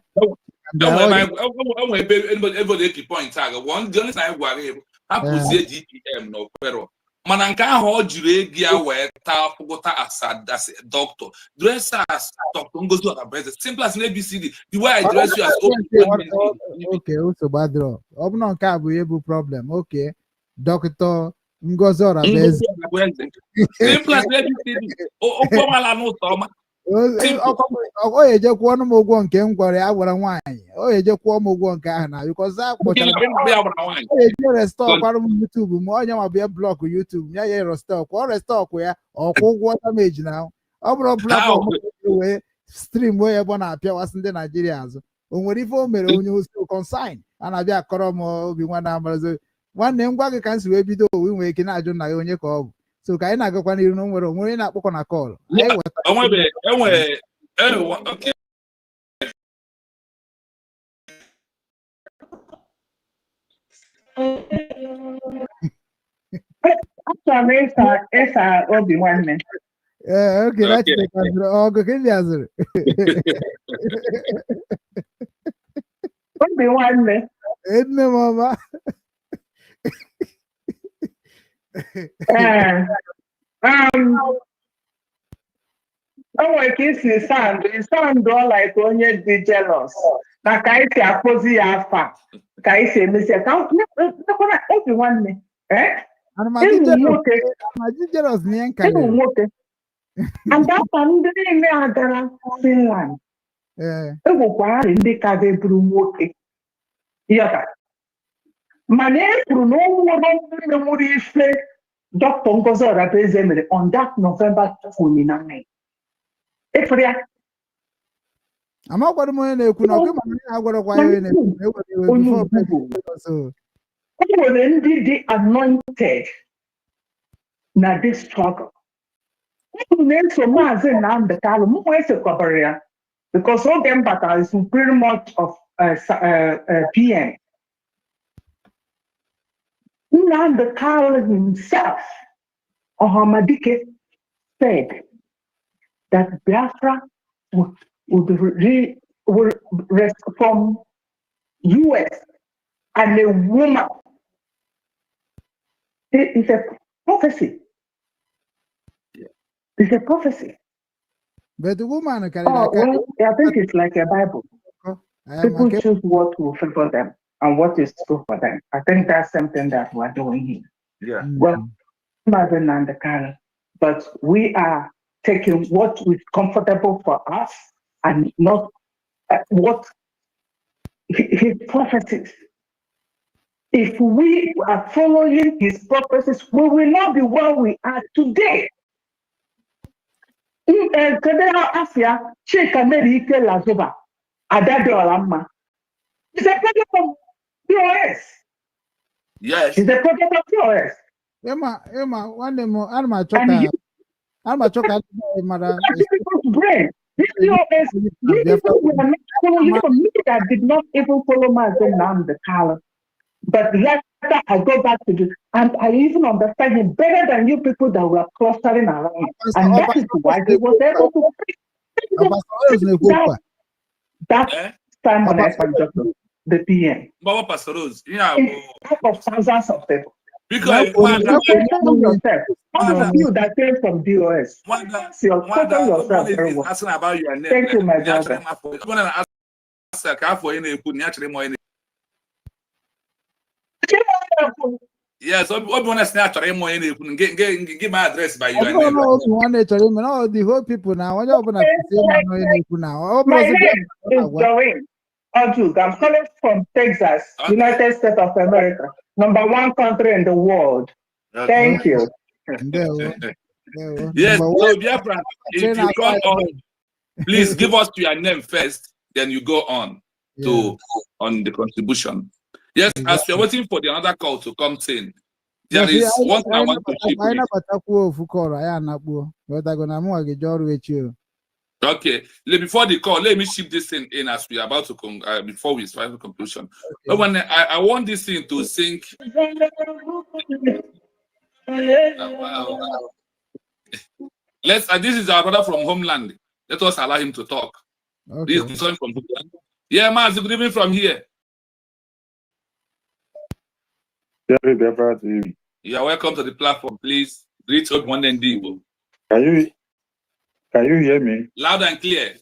everybody keep point tag. One the only time I go apụzie DPM no kwero. Mana nke ahụ ọ jiri ego ya wee taa pụta as a doctor. Dress as Dr. Ngozi Otabeze. Simple as an ABCD. The way I dress you as okay, also bad draw. Ọ bụ na nke a bụ ihe bụ problem. Okay. Dr. Ngozi Otabeze. Simple as ABCD. Okwamala n'ụtọ ọma. O ejekwa ọnụ m ụgwọ nke m gwara ya gwara nwaanyị. O ejekwa m ụgwọ nke ahụ na because a kpọchara o eje restore kwara m YouTube ma onye nwa bịa blọk YouTube ya ya restore kwa restore ya ọkwụ ụgwọ damage na ọ bụrụ platform wee stream wee ebe ọ na-apịawasị ndị Naijiria azụ o nwere ife o mere onye osi consign a na-abịa akọrọ m obi nwa na-amarazi nwanne m gwa gị ka m si wee bido owe nwere ike na-ajụ nna ya onye ka ọ bụ so ka anyị na-agakwa n'iru na onwere onye na-akpọkọ na kọl okay. Actually, it's a Obi nwanne. Okay, that's the ọgụ ka ị azụrụ. Obi nwanne. Nne m ọma. O nwere ka isi sound like onye dị jealous na ka isi akpọzi ya afa ka isi emesi ka obi nwanne ịnụ nwoke and afa ndị niile agara Finland egwukwari ndị ka deburu nwoke yọta mana e kwuru na onwere nwere ife Dr. Ngozi Otabeze mere on that November 29. Efria. Amakwara m onye na-ekwu na ọkụ mana ya agwarakwa ya onye na-ekwu o nwere ndị dị anointed na this struggle. Unu na-eso Maazị Nnamdi Kanu m wee sekwabara ya because oge m batara is pretty much of PM. Nnamdi Kanu himself, Ohamadike, said that Biafra will rest from US and a woman. It's a prophecy. It's a prophecy. But the woman, I think it's like a Bible. People choose what will favor them and what is true for them. I think that's something that we're doing here. Yeah. Well, but we are taking what is comfortable for us and not what his prophecies. If we are following his prophecies, we will not be where we are today. Asia, Sheikh America Lazoba, Adado Alama. It's a project of POS. Yes. It's a project of POS. Emma, one more, I'm chocolate. I'm a chocolate, mother. Brain. This POS, people were not following me that did not even follow Mazen Nnamdi Kanu. But later I go back to this, and I even understand him better than you people that were clustering around. And that is why he was able to that Simon Ekpa, the PM. Baba Pastor Rose, yeah, of thousands of people. Because yourself, all of you that came from DOS, yourself very well. Asking about your name. Thank you, my brother. Yes, everyone is not trying more. Give my address by your name. The whole people now. My name is Joanne Odug. I'm calling from Texas, United States of America, #1 country in the world. Thank you. Yes, so Biafra, if you come on, please give us your name first, then you go on to on the contribution. Yes, as we're waiting for the another call to come in, there is one thing I want to chip in. Okay, before the call, let me ship this thing in as we are about to before we start the conclusion. Okay. When I want this thing to sync. Wow. Let's. This is our brother from Homeland. Let us allow him to talk. Okay. This is from Homeland. Yeah, Maz, good evening from here. You are welcome to the platform. Please greet one and Debo. Can you hear me? Loud and clear.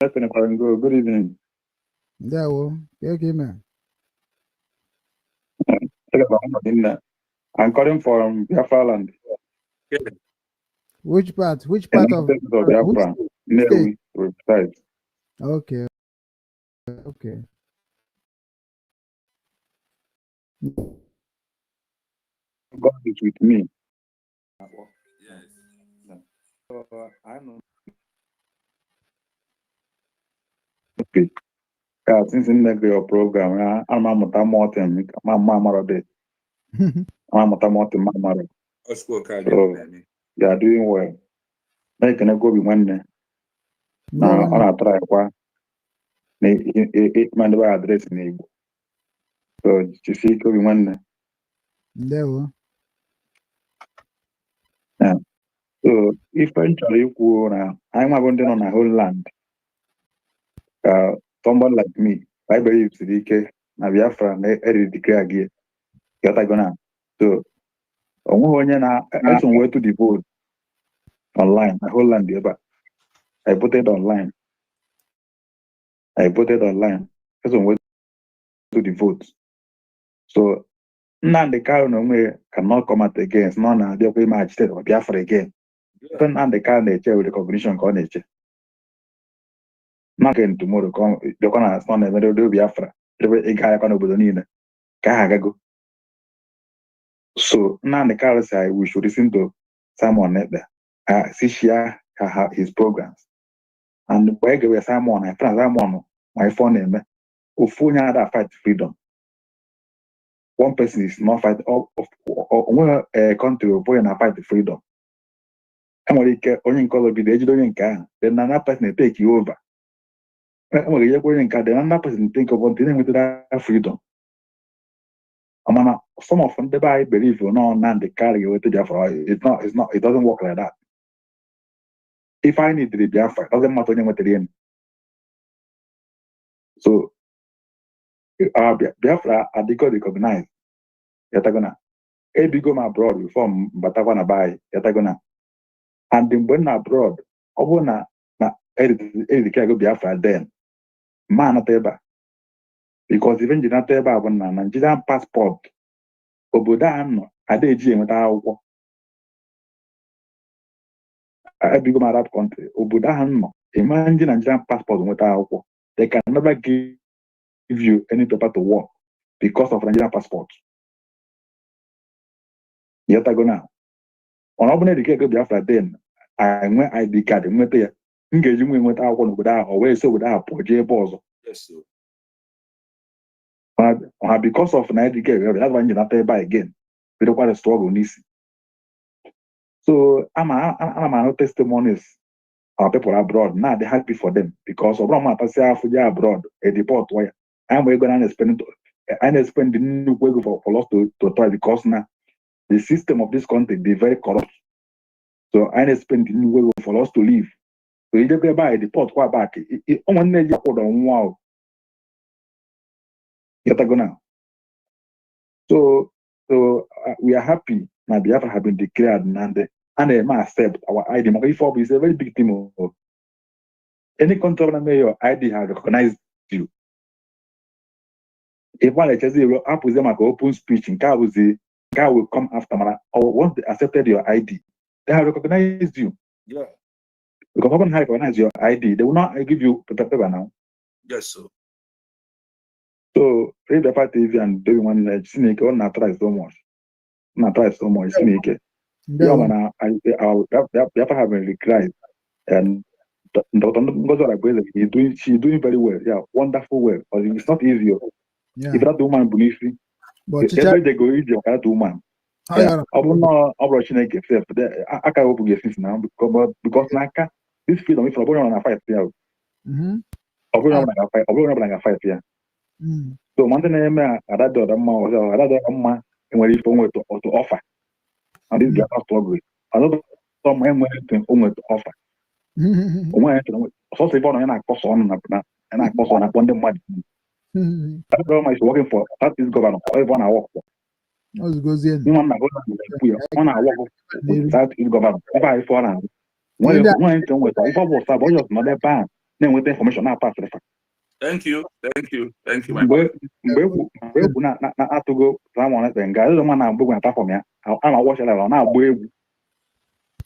Good evening. Yeah, well, okay, man. I'm calling from Biafra land. Which part? Which part of Biafra? state? State. Okay. Okay. God is with me. Yes. So I know. Okay. Since in your program, I'm a Mountain, Mountain. So you are doing well. Now can I go with one? Now on a try one. It man address me. So you see, go with one. There. Yeah. So if I tell you, I'm going on a whole land. Someone like me, I believe Sidike, Biafra, and declare again. Gonna. So, I some way to the vote online, a whole land, but I put it online. I some way to the vote. So, now the car no way cannot come out against none of the way my state or Biafra again. Then and the car nature with recognition con nature. Not again tomorrow come the corner as one and do Biafra. The way a guy can open go. So now the car say we should listen to Simon Nether. See share his programs. And where we Simon, I friend Simon, my phone name, Ufunya that fight freedom. One person is not fight of a country of and fight the freedom. I'm only call be the age then another person take you over. Then another person think about dealing with that freedom. Some of them I believe you know now they carry away to Biafra. It doesn't work like that. If I need the Biafra, it doesn't matter what the end. So Biafra are they recognized. Yatagona. Go abroad before Batavana buy Yatagona. And then when abroad, Obona na go Biafra then. Man ateba. Because even the Nateba when Nigerian passport, Obodan, Adeji with our go Arab country, Obodan, imagine Nigerian passport with our they can never give you any paper to work because of Nigerian passport. Yatagona. On open the go Biafra then, I went ID card and went there. Engaging with our one without always so without poor J balls. Yes, sir. Because of an ID card, that's why you're not there by again. We don't want to struggle this. So I'm testimonies our people abroad now they happy for them because of Roma abroad a deport where I'm going to spend the new way for us to try because now the system of this country be very corrupt. So I spend the new way for us to live. So you just buy the pot quite back. On wow. Now. So we are happy now Biafra have been declared and they must accept our ID. If is a very big thing. Any country may your ID has recognized you. If one says you up with them like open speech in car will come after man or once they accepted your ID, they have recognized you. Yeah. Because when they recognize your ID, they will not give you paper now. Yes, sir. So read the TV and do one snake or not try so much. Not try so much snake. Yeah, man, I have been required and she's doing very well. Yeah, wonderful well. But it's not easy. Yeah. If that woman believes me, every day go easy that woman. Yeah, Chineke self. I can't open your things now because Naka this freedom is for on a fight here. Fight here. So one thing I that the man when to offer. And this is struggle. Another some to offer. Also, if I'm not person and I person I want the money. That government is working for that is governor. Everyone I work for. What's goes in? You want to go on I work for that is governor. If I fall and when anything with if I was about just not that bad, then with the information I pass the fact. Thank you, my mgbe na-atụgo ramon nga ịzụ na agbụ na for me. I'm a watcher na agba egwu.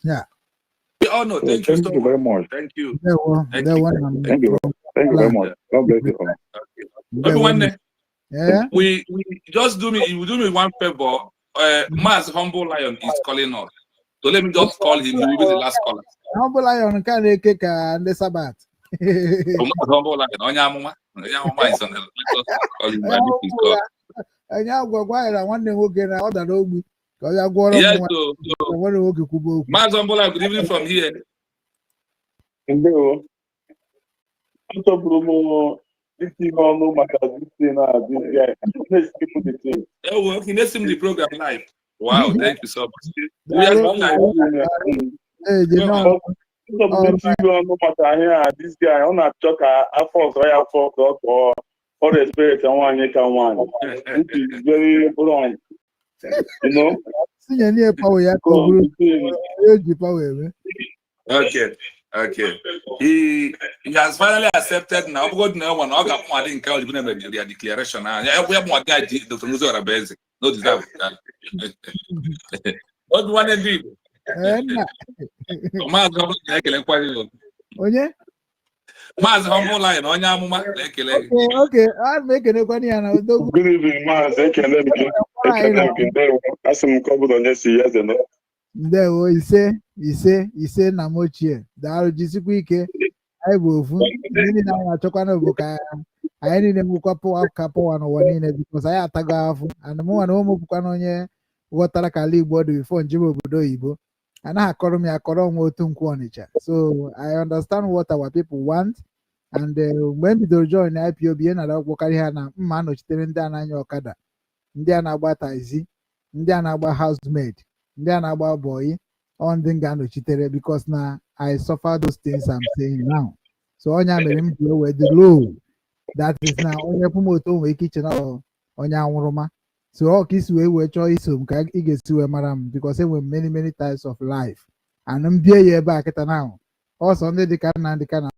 Yeah. We all know. Thank you very much. Thank you. Thank you very much. God bless you. Everyone, yeah. We just do me one favor. Maz Humble Lion is calling us. So let me just call him. He will be the last caller. Humble Lion can't take the Sabbath. Humble Lion. Onyamuma is on the. Let us call him by this call. And now go why one day we'll get out of the because I go yes, so Maz Humble Lion, good evening from here. Hello. This is all no matter this thing this guy. Let's keep the thing. Oh, okay, let's see the program live. Wow, thank you so much. We are live. Hey, you know. No matter here, this guy on a chuck a force or the spirit and one you can one. Which is very wrong. You know? Okay. He has finally accepted now. God no one. I got more than call the declaration. We have more guy. Dr. Nuzo Rabezi. No deserve. What one did? Maz Humble Lion. Okay. I'll make an equation. Good evening, Maz. Asim couple on this years and there ise na mochie daalụ jisikwa ike anyị bụ ofu ndị na achọkwana bụ ka anyị niile nwekwa pụwa n'ụwa niile bikos anyị atago afụ and mụnwa na ụmụpụkwa na onye ghọtara ka ala Igbo dị bifo njem obodo oyibo anaghị akọrọ m ya akọrọ nwa otu nkwụ Ọnịcha. So I understand what our people want and mgbe m bidoro join IPOB na agwọkarị ha na mma anọchitere ndị a na-anya ọkada, ndị a na-agba taxi, ndị a na-agba housemaid, ndị a na-agba boy on ndị ga-anọchitere because na I suffer those things I'm saying now. So onye mere m ji ewe the low that is na onye pụmoto nwee ike iche na onye anwụrụma. So ọ ka isi wee chọọ iso m ka ị ga-esi wee mara m because enwere many types of life and m bie ya ebe a kịta na ọsọ ndị dịka nna dịka na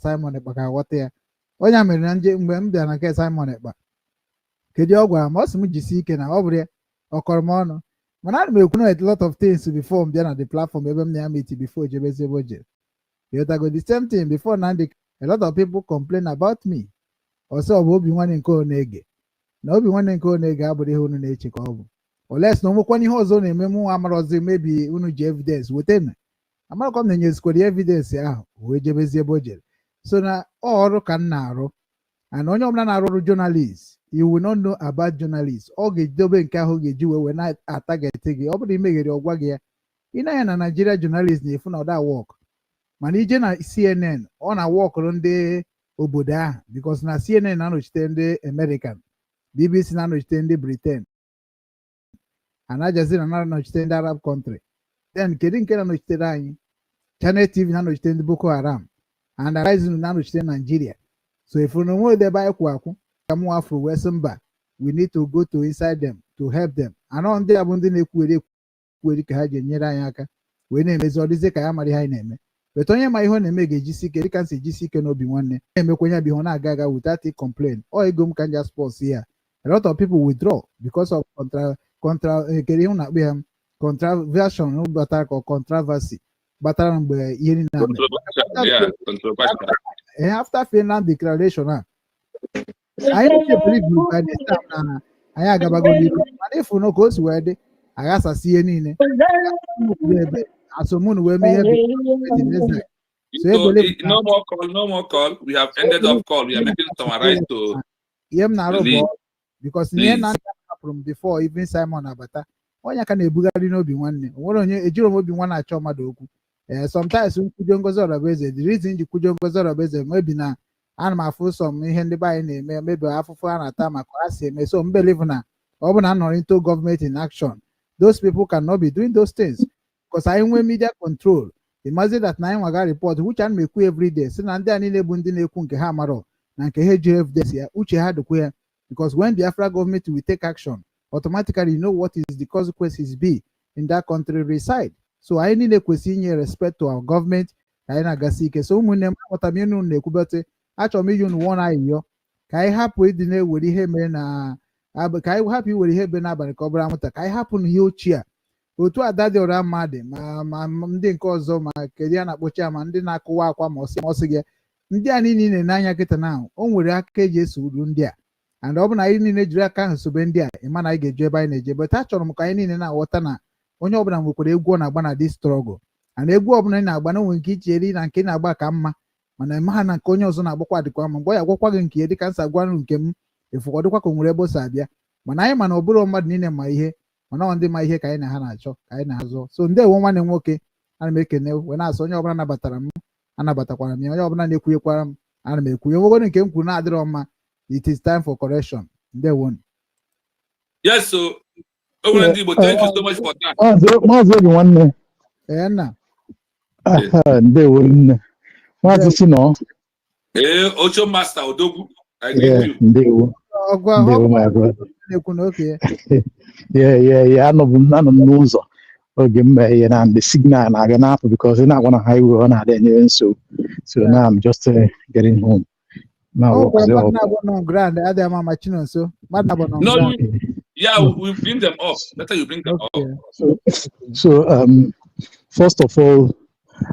Simon Ekpa ka aghọta ya. Onye mere na mgbe m bịara na nke Simon Ekpa kedu ọ gwara m ọ sị m jisi ike na ọ bụrụ ya ọ kọrọ m ọnụ mana ana m ekwu na a lot of things before m bịa na the platform ebe m na-amiti before jebezi ebe o jere. You go the same thing before Nandi. A lot of people complain about me. Also, Obi nwanne nke Onege. Na Obi nwanne nke Onege abụrụ ihe unu na-eche ka ọ bụ. Oles na omekwana ihe ọzọ na-eme mụ amarozi maybe unu ji evidence wetenu. Amarakwa m na-enyezikwa evidence ahụ wee jebezi ebe o jere. So na ọrụ ka m na-arụ. And onye ọbụla na-arụ ọrụ journalist, you will not know about journalists. Ọ ga-edobe nke ahụ ga-eji wee na-atagete gị. Ọ bụrụ imeghere ọgwa gị ya. Ị na-anya na Nigeria journalist na-efu na ọda work. Mana ije na CNN ọ na-awọkụrụ ndị obodo ahụ because na CNN na-anọchite ndị American, BBC na-anọchite ndị Britain, and Al Jazeera na-anọchite ndị Arab country. Then kedu nke na-anọchitere anyị? Channel TV na-anọchite ndị Boko Haram and Horizon na-anọchite Nigeria. So if na onwe ebe anyị kwụ akwụ ka mụ afro wee sị mba, we need to go to inside them to help them. Anọ ndị a bụ ndị na-ekwueri ka ha ji enyere anyị aka wee na-emezi ọdịzi ka ya mara ihe anyị na-eme. But onye ma ihe ọ na-eme ga-ejisi ike dịka nsi ejisi ike n'obi nwanne na-emekwa ya bụ ihe ọ na-aga aga without a complain. Ọ ego m ka nja sports ya. A lot of people withdraw because of kere ihe na-akpọ ya controversial batara ka controversy batara mgbe ihe niile after Finland declaration a anyị na-believe by this time na anyị agabago n'ihu mana ịfụ na ka o si wee dị aghasasị ihe niile ebe asomunu wee mee ihe no more call. We have ended of call. We are making some right to because ihe na from before even Simon abata onye ka na-ebugharị n'obi nwanne nwere onye ejiro m obi nwa na-achọ mmadụ okwu. Sometimes nkwujo Ngozi Orabaeze, the reason ji kwujo Ngozi Orabaeze maybe na ana m afụ some ihe ndị be anyị na-eme maybe afụfụ a na-ata maka ha si eme. So m believe na ọ bụ na nọrọ into government in action, those people cannot be doing those things because anyị nwee media control. imagine that na anyị report which an mekwu every day si na ndị a niile bụ ndị na-ekwu nke ha marọ na nke ha eji evidence ya uche ha dịkwa ya because when the Biafra government will take action automatically you know what is the consequences be in that country reside. So anyị niile kwesịrị inye respect to our government ka anyị na-agasi ike. So ụmụnne m aghọtara m inu na-ekwubete achọrọ m iji unu nwụọ ayịyọ ka anyị hapụ ịdị na-ewere ihe mere na ka anyị hapụ iwere ihe ebe n'abalị ka ọ bụrụ amụta ka anyị hapụ na ihe ochie a otu ada dị ọra mma dị ma ndị nke ọzọ ma kedu ya na-akpọchi ya ma ndị na-akụwa akwa ma ọsị gị ndị a niile na-anya nkịta na o nwere aka eji eso uru ndị a and ọ bụ na anyị niile jiri aka ahụ sobe ndị a ịma na anyị ga-eju ebe anyị na-eje but achọrọ m ka anyị niile na-aghọta na onye ọbụla nwekwara egwu ọ na-agba na dị strọgụl and egwu ọbụla ị na-agba na nwere nke iche eri na nke ị na-agba ka mma mana eme ha na nke onye ọzọ na-agbakwa dịkwa mma mgbe ọ ya agwakwa gị nke ya dịka nsa gwanụ nke m efukọ dịkwa ka o nwere ebe o si abịa mana anyị mana ọ bụrụ mmadụ niile ma ihe mana ọ ndị ma ihe ka anyị na ha na-achọ ka anyị na-azụ. So ndewo nwanne m nwoke ana m ekene wee na-asụ onye ọbụla nabatara m anabatakwara m ya onye ọbụla na-ekwunyekwara m ana m ekwunye nwegoro nke m kwuru na-adịrọ mma it is time for correction. Ndewo. Yes, so thank you so much for that. Maazị oge nwanne. Nna. Ndewo nne. Maazị Sino. Ocho Master Odogwu. I agree with you. Ndewo. Ndewo my brother. Yeah. Anọ m n'ụzọ oge m ihe na the signal na-aga n'apụ because ị na-agwa na highway ọ na-adị enyere nso. So now I'm just getting home. No, yeah, we bring them up. Better you bring them up. So first of all,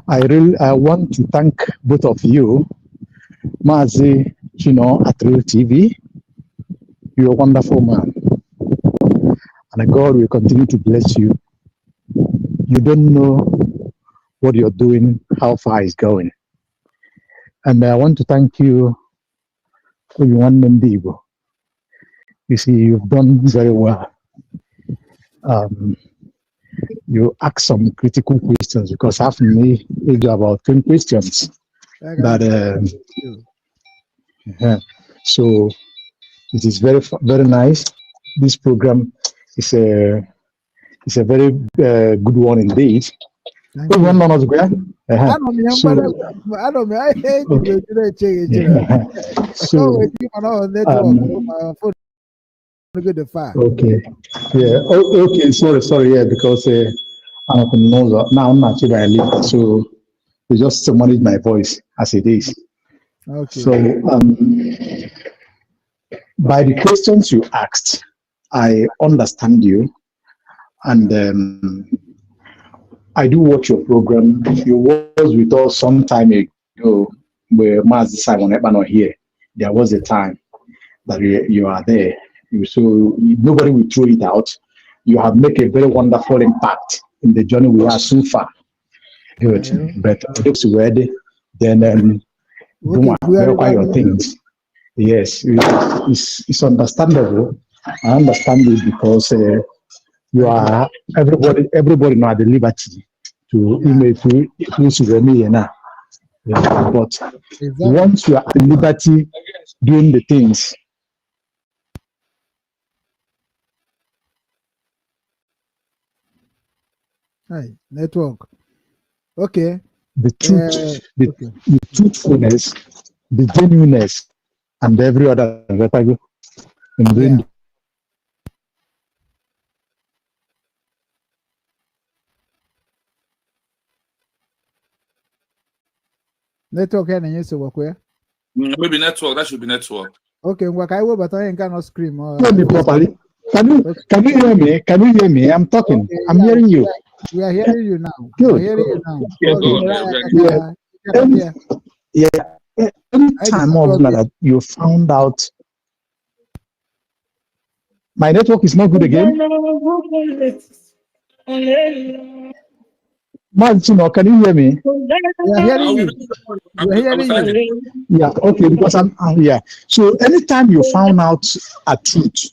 I want to thank both of you, Mazi Chino at Real TV. You're a wonderful man, and God will continue to bless you. You don't know what you're doing, how far it's going, and I want to thank you. You see, you've done very well. You ask some critical questions because after me, it's about 10 questions. So it is very nice. This program is a very good one indeed. I don't know. Okay. Yeah. Okay. Sorry. Yeah, because I'm now I'm not sure I live, so you just manage my voice as it is. Okay. So by the questions you asked, I understand you, and I do watch your program. You was with us some time ago where Mazi Simon Ebano here. There was a time that you are there. So nobody will throw it out. You have made a very wonderful impact in the journey we are so far. Good. But looks ready, then verify your things. Yes, it's understandable. I understand it because you are everybody now at the liberty to email to me now. But once you are at the liberty doing the things. Hi, network. Okay. The truth, the truthfulness, the genuineness, and every other network and yes, maybe network. That should be network. Okay, what I will, but I cannot scream. Hear me properly. Can you hear me? Can you hear me? I'm talking. Okay, I'm hearing you. We are hearing you now. Good. We are hearing you now. Anytime of that you found out my network is not good again. Martino, can you hear me? We are hearing you. We are hearing you. Yeah, okay, because I'm here. So anytime you found out a truth,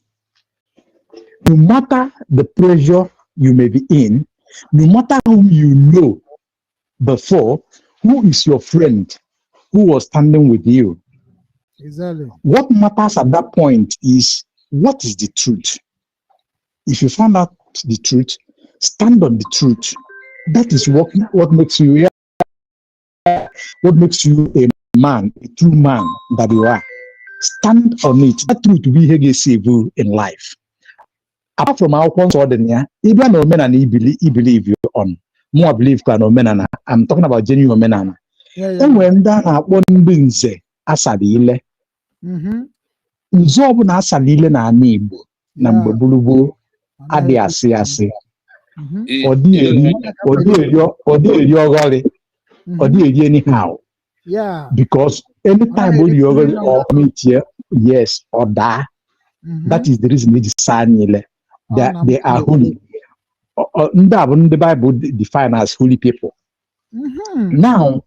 no matter the pressure you may be in, no matter whom you know before, who is your friend, who was standing with you. Exactly. What matters at that point is what is the truth. If you found out the truth, stand on the truth. That is what makes you what makes you a man, a true man that you are. Stand on it. That truth will be save you in life. Apart from our consort, even no men and believe you on. More believe no men. I'm talking about genuine men. And when that one brings asadile. Nzobu na asadile na Igbo na mgbe gbulugburu adị asị asị. Ọ dị eri ọghọrị. Ọ dị eri anyhow. Yeah. Because anytime when you already commit here, yes, or that, that is the reason they decide that they are holy. The Bible define as holy people. Now,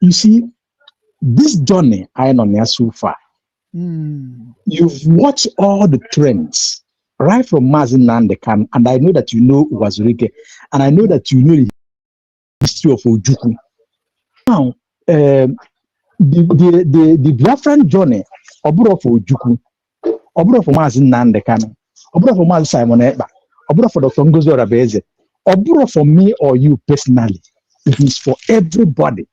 you see, this journey I know so far. You've watched all the trends right from Mazin Nandekan, and I know that you know Wazurike, and I know that you know the history of Ojukwu. Now, the Biafran journey, Oburo for Ojukwu, Oburo for Mazin Nandekan, Oburo for Mazin Simon Ekpa, Oburo for Dr. Ngozi Orabeze, Oburo for me or you personally. It is for everybody.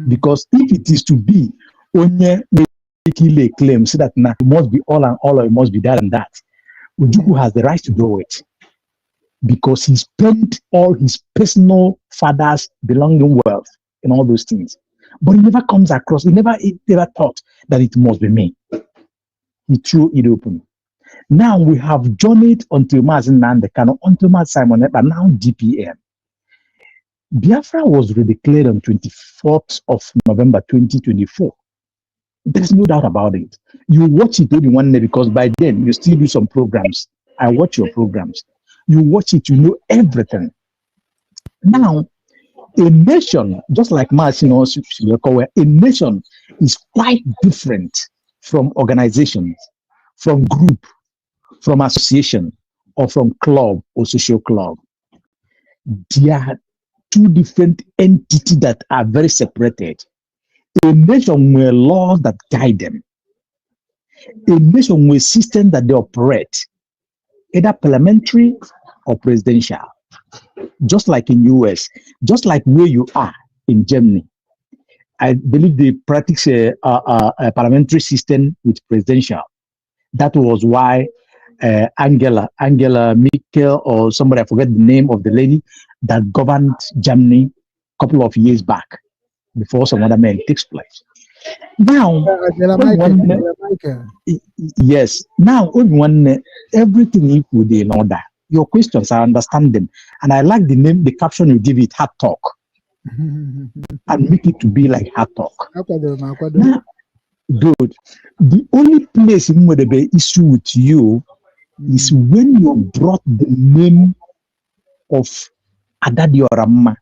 Because if it is to be onye make claim, say that now it must be all and all, or it must be that and that, Ojukwu has the right to do it. Because he spent all his personal father's belonging wealth in all those things. But he never comes across, he never thought that it must be me. He threw it open. Now we have journeyed until Mazin Nandekano, until Mazin Simon Ekpa, now DPM. Biafra was redeclared on 24th of November 2024. There's no doubt about it. You watch it maybe one day because by then you still do some programs. I watch your programs. You watch it, you know everything. Now, a nation, just like Martin also, a nation is quite different from organizations, from group, from association, or from club or social club. They are two different entities that are very separated. A nation with laws that guide them. A nation with systems that they operate, either parliamentary or presidential. Just like in US, just like where you are in Germany. I believe they practice a parliamentary system with presidential. That was why Angela Merkel or somebody, I forget the name of the lady that governed Germany a couple of years back before some other man takes place. Now, yes, now everything equal in order. Your questions, I understand them. And I like the name, the caption you give it, Hard Talk. And make it to be like Hard Talk. Now, dude, the only place in where there be issue with you is when you brought the name of Adadi Orama.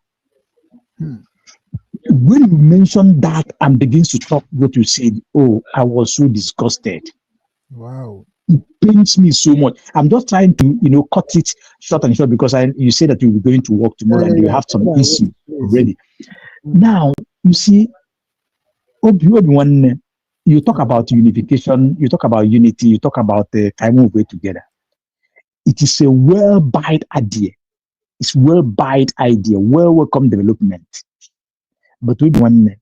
When you mention that and begins to talk what you said, oh, I was so disgusted. Wow. It pains me so much. I'm just trying to, cut it short and short because you say that you'll be going to work tomorrow and you have some issue already. Now, you see, Obi-Wan, you talk about unification, you talk about unity, you talk about the time of way together. It is a well-built idea. It's well-built idea, well-welcome development. But Obi-Wan,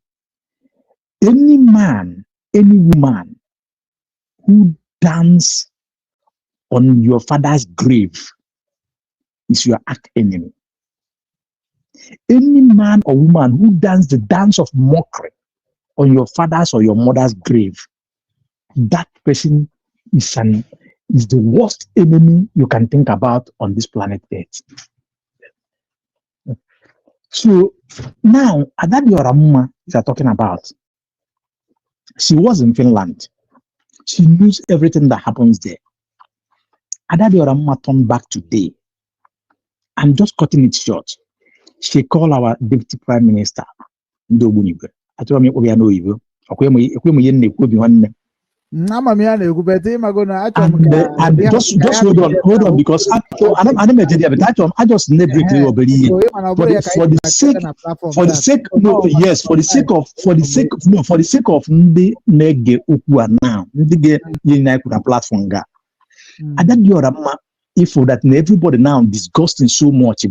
any man, any woman who dance on your father's grave is your arch enemy. Any man or woman who dance the dance of mockery on your father's or your mother's grave, that person is the worst enemy you can think about on this planet Earth. So now, Adadi Oramuma you are talking about, she was in Finland. She knows everything that happens there. Adadi Oramuma turned back today. I'm just cutting it short. She called our deputy prime minister, Ndobunibe. I told me we are no evil. And just hold on, because I just never for the sake of the nege ukwa now, the platform ga. And that you're if that everybody now disgusting so much,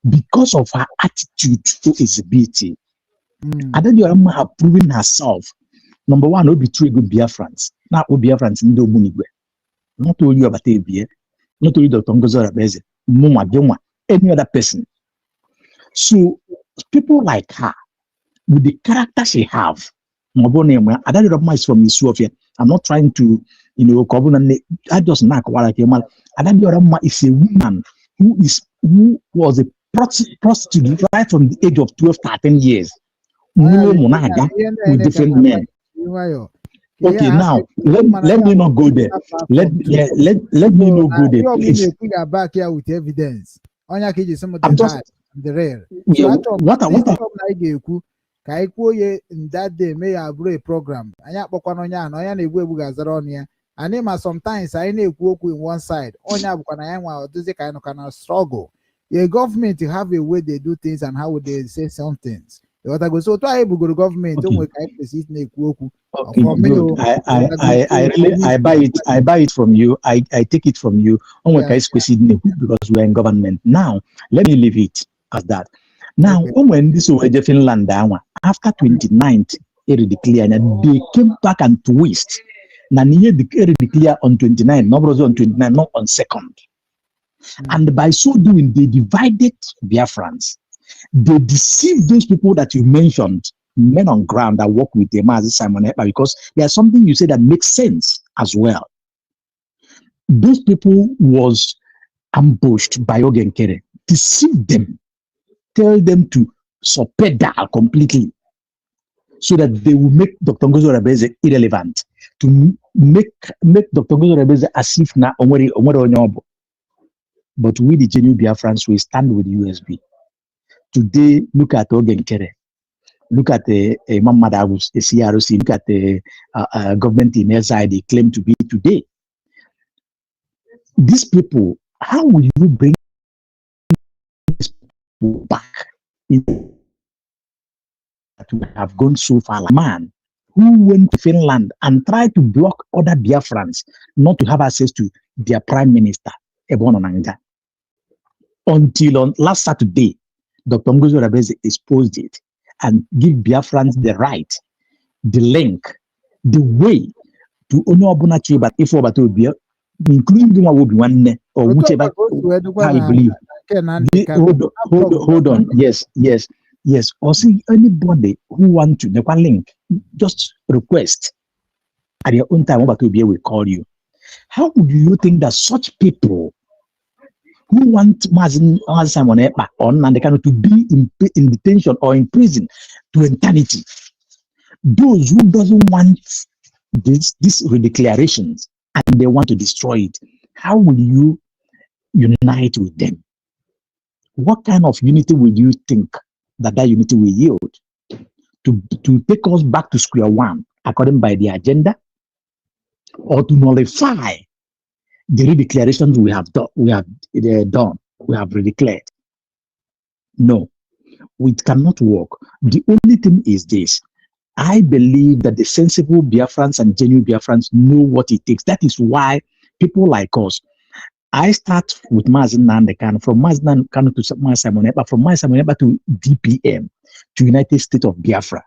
because of her attitude to exhibiting. Adediorama have proven herself. Number one, will be true good Biafrans. Now, Biafrans in the Munigwe. Not only about ABA, not only Dr. Ngozo Rabeze, Muma Dema, any other person. So, people like her, with the character she have, Adediorama is from Isofia. I'm not trying to, I just knock what I came out. Adediorama is a woman who was a prostitute right from the age of 12, 13 years. With different men. Okay, now let me not go there. Let me not go there, please. Back here with evidence. I'm just the rare. Yeah, what in that day may have a program. And sometimes I need work in one side. Onya struggle. The government have a way they do things and how they say some things. What I go so to able go to government don't work Okay, good. I buy it from you. I take it from you. Because we're in government. Now let me leave it as that. Now when this was Finland after 29th declare they came back and twist. Now declare on 29, not on 29, not on 2nd. And by so doing, they divided Biafrans. They deceived those people that you mentioned, men on ground that work with them as Simon Ekpa, because there's something you say that makes sense as well. Those people was ambushed by Ogenkere, deceived them, tell them to subpedal completely so that they will make Dr. Ngozo Rabeze irrelevant, to make Dr. Ngozo Rabeze as if na Omori Onyobo. But we, the genuine Biafrans, we stand with USB. Today, look at Ogenkere. Look at the Mamadavus, the CROC. Look at the government in SI they claim to be today. These people, how will you bring these people back? To have gone so far, like man who went to Finland and tried to block other Biafrans not to have access to their prime minister, Ebon Onanga. Until on last Saturday, Dr. Ngozo Rabeze exposed it and give Biafrans the right, the link, the way to Ono Abunachi, but if over to be, including the one will be one or whichever I believe. Hold on. Yes. Or see anybody who want to make a link, just request at your own time. Obatuobia will call you. How would you think that such people who want Simon Ekpa on and they cannot to be in detention or in prison to eternity, those who doesn't want these redeclarations and they want to destroy it, how will you unite with them? What kind of unity will you think that unity will yield to take us back to square one according by the agenda, or to nullify the redeclarations we have done, we have redeclared? No, it cannot work. The only thing is this: I believe that the sensible Biafrans and genuine Biafrans know what it takes. That is why people like us, I start with Mazen Nandekan, from Mazen Nandekan to Simon Ekpa, from Simon Ekpa to DPM, to United States of Biafra.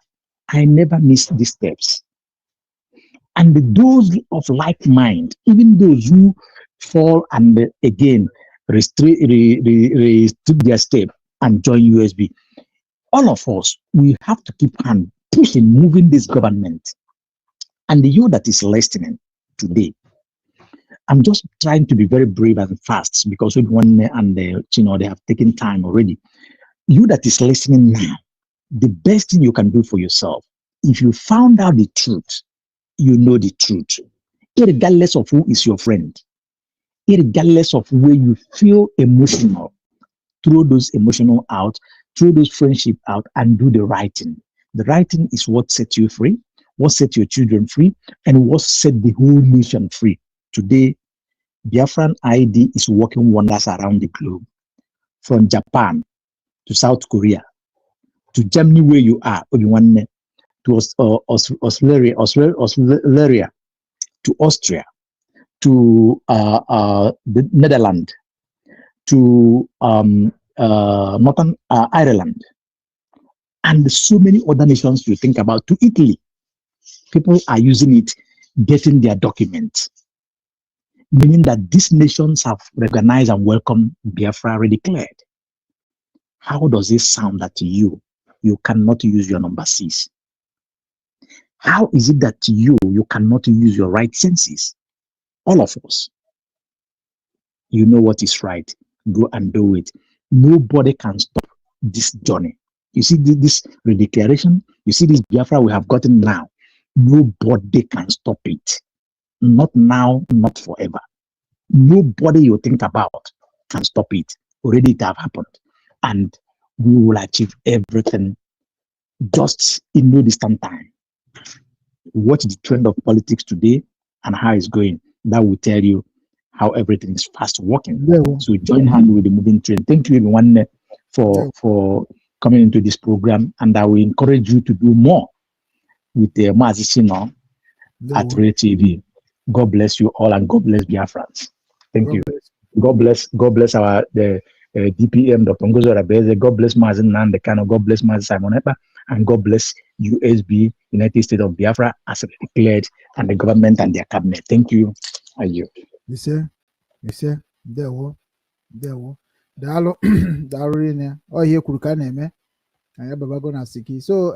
I never miss these steps. And those of like mind, even those who fall and again restrict their step and join USB, all of us, we have to keep on pushing, moving this government. And you that is listening today, I'm just trying to be very brave and fast because with one and they have taken time already. You that is listening now, the best thing you can do for yourself, if you found out the truth, you know the truth, regardless of who is your friend, regardless of where you feel emotional, throw those emotional out, throw those friendship out, and do the right thing. The right thing is what sets you free, what sets your children free, and what set the whole nation free. Today, Biafran ID is working wonders around the globe, from Japan to South Korea to Germany, where you are, to Australia, to Austria, to the Netherlands, to Northern Ireland, and so many other nations you think about, to Italy. People are using it, getting their documents, meaning that these nations have recognized and welcomed Biafra Redclared. How does it sound that to you cannot use your number 6? How is it that to you cannot use your right senses? All of us, you know what is right. Go and do it. Nobody can stop this journey. You see this redeclaration, you see this Biafra we have gotten now. Nobody can stop it. Not now, not forever. Nobody you think about can stop it. Already it have happened. And we will achieve everything just in no distant time. Watch the trend of politics today and how it's going. That will tell you how everything is fast working. So join hand with the moving train. Thank you everyone for coming into this program, and I will encourage you to do more with the Mazicino at Ray TV. God bless you all, and God bless Biafrans. Thank you. God bless our DPM, Dr. Ngozo Rabeze. God bless Mazin Nandekano. God bless Mazin Simon Epa. And God bless USB, United States of Biafra, as declared, and the government and their cabinet. Thank you. You say, there were. Darling, oh, here could can name. I have a gonna siki. So,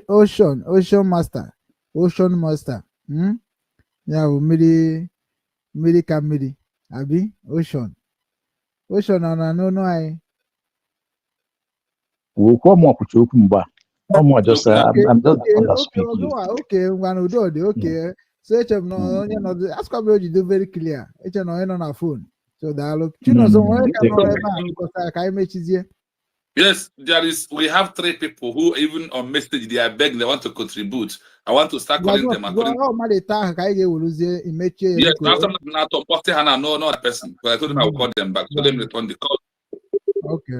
Ocean Master. Yeah, midi kamidi. Abi, Ocean, no, I. We'll come more just I'm just okay, one do okay. So no, you know, ask about you do very clear. It's no on our phone. So dialogue. You know, so because I make it. Yes, we have 3 people who even on message they are begging they want to contribute. I want to start calling them and calling. Yes, after not to post Hannah, no that person. But I told them I will call them back. So them return the call. Okay.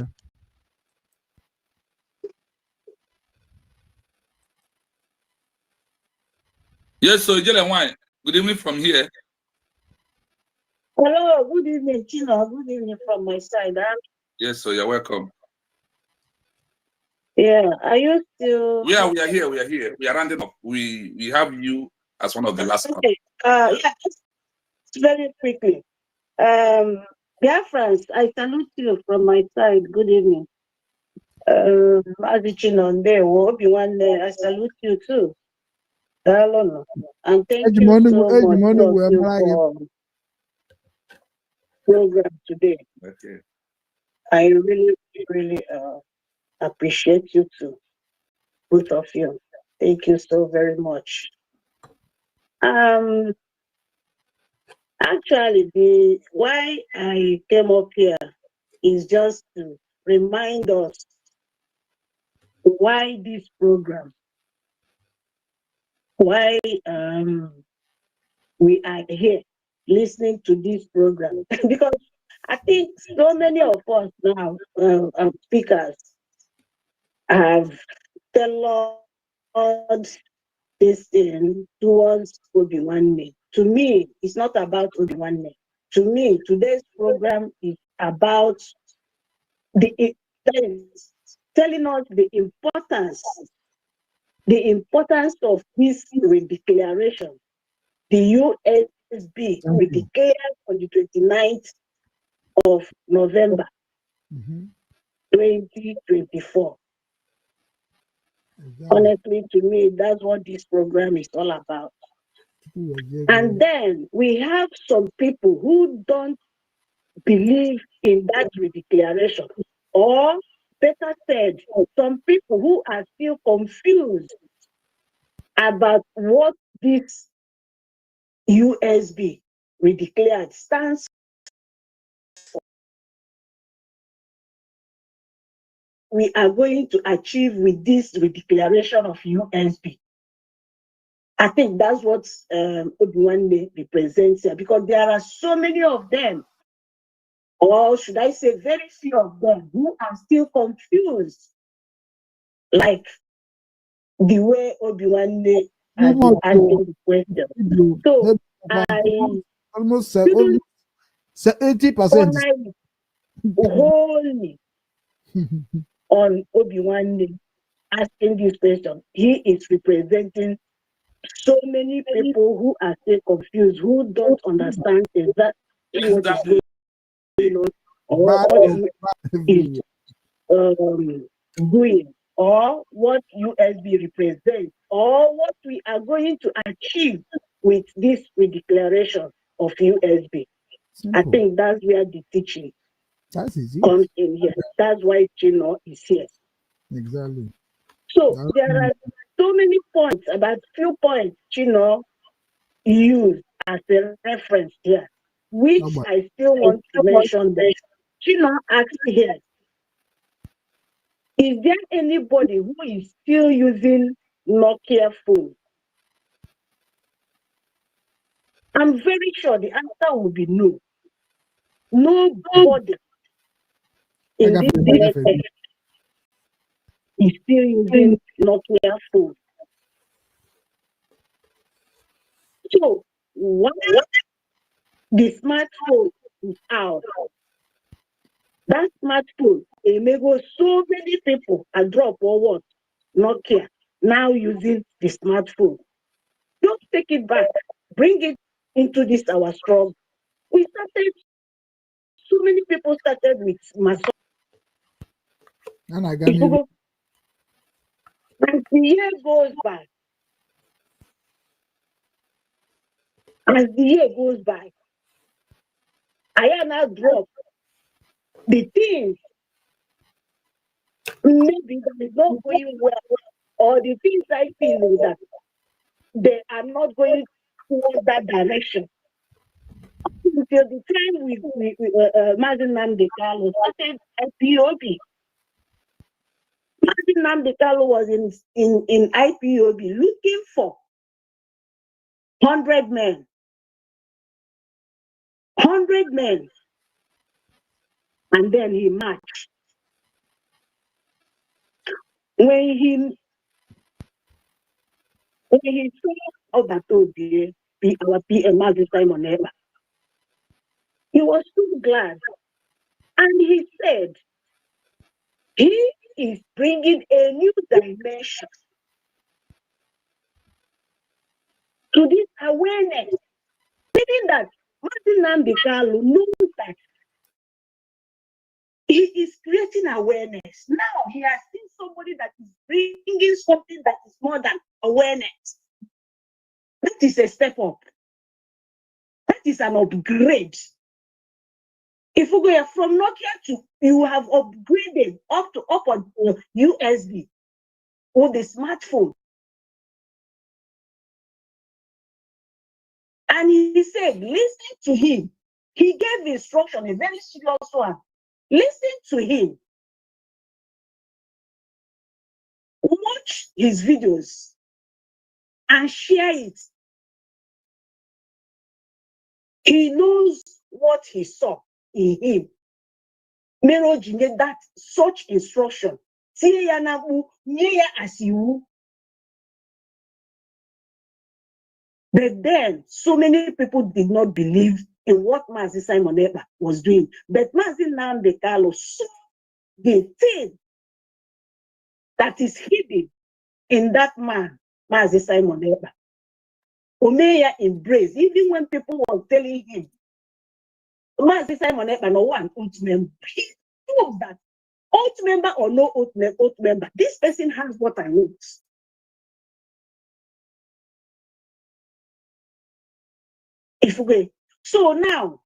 Yes, so Jelen, why? Good evening from here. Hello, good evening, Chino. Good evening from my side. Yes, so you're welcome. Yeah, are you still? We are here. We are rounding up. We have you as one of the last. Okay. Yeah, just very quickly. Biafrans, I salute you from my side. Good evening. Chino, there, I salute you too. And thank you so much for program today. Okay. I really appreciate you too, both of you. Thank you so very much. Actually, why I came up here is just to remind us why this program, why we are here listening to this program. Because I think so many of us now, speakers, have tell us this thing towards Obi-Wan. To me, it's not about Obi-Wan. To me, today's program is about telling us the importance of this redeclaration. The USB redeclared on the 29th of November 2024. Honestly, to me, that's what this program is all about. And then we have some people who don't believe in that redeclaration, or better said, some people who are still confused about what this USB redeclared stands for. We are going to achieve with this redeclaration of USB. I think that's what Obi-Wan represents here, because there are so many of them, or should I say very few of them, who are still confused, like the way Obi-Wan has been asking the question. So almost 80%. Wholly on Obi-Wan asking this question. He is representing so many people who are still confused, who don't understand exactly what is going on, or what is doing, or what USB represents, or what we are going to achieve with this redeclaration of USB. I think that's where the teaching comes in here. That's why Chino is here. Exactly. So there are so many points, about few points Chino used as a reference here, which I still want to mention that Chino asked here, is there anybody who is still using Nokia phone? I'm very sure the answer will be no. Nobody in this network is still using Nokia phone. So once the smartphone is out, that smartphone enables so many people a drop or what? Nokia now using the smartphone. Don't take it back. Bring it into this our struggle. We started, so many people started with Maso. And I got As the year goes by, I am now drop the things maybe that is not going well, or the things I feel that they are not going towards that direction. Until the time we Mazin Namde Carlo started IPOB. Mazin Namde Carlo was in IPOB looking for 100 men. 100 men. And then he marched. When he saw Obatobi be our PM Mazin Simon Eba, he was so glad. And he said, he is bringing a new dimension to this awareness. Meaning that Martin Nambikalu knows that he is creating awareness. Now he has seen somebody that is bringing something that is more than awareness. That is a step up. That is an upgrade. If we go from Nokia to, you have upgraded up on USB or the smartphone. And he said, listen to him. He gave instruction, a very serious one. Listen to him. Watch his videos and share it. He knows what he saw in him. Meroji gave that such instruction. But then, so many people did not believe in what Mazi Simon Eba was doing. But Mazi Nnamdi Kanu saw the thing that is hidden in that man, Mazi Simon Eba. Omeya embraced, even when people were telling him, Mazi Simon Eba no one oath member. He knows that oath member or no oath member, this person has what I want. So now,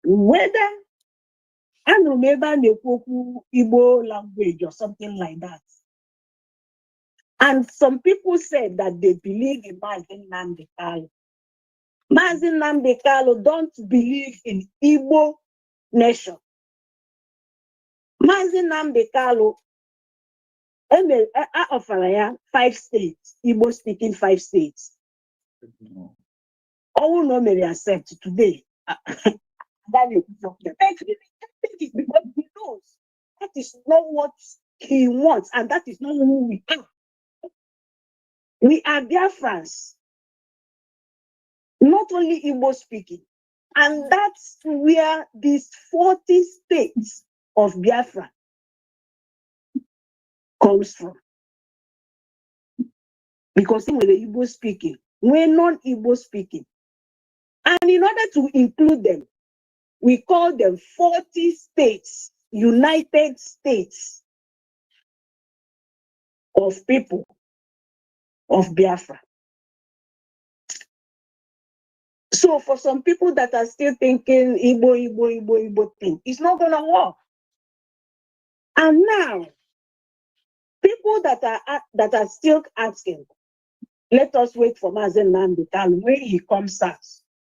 whether I remember the Igbo language or something like that, and some people said that they believe in Mazi Nnamdi Kanu. Mazi Nnamdi Kanu don't believe in Igbo nation. Mazi Nnamdi Kanu offer 5 states, Igbo speaking 5 states. All no may accept today. That is because he knows that is not what he wants, and that is not who we are. We are Biafrans, not only Igbo speaking, and that's where these 40 states of Biafra comes from. Because we're the Igbo speaking, we're non-Igbo speaking. And in order to include them, we call them 40 states, United States of people of Biafra. So for some people that are still thinking Igbo thing, it's not gonna work. And now, people that are still asking, let us wait for Mazen Nnamdi. When he comes out,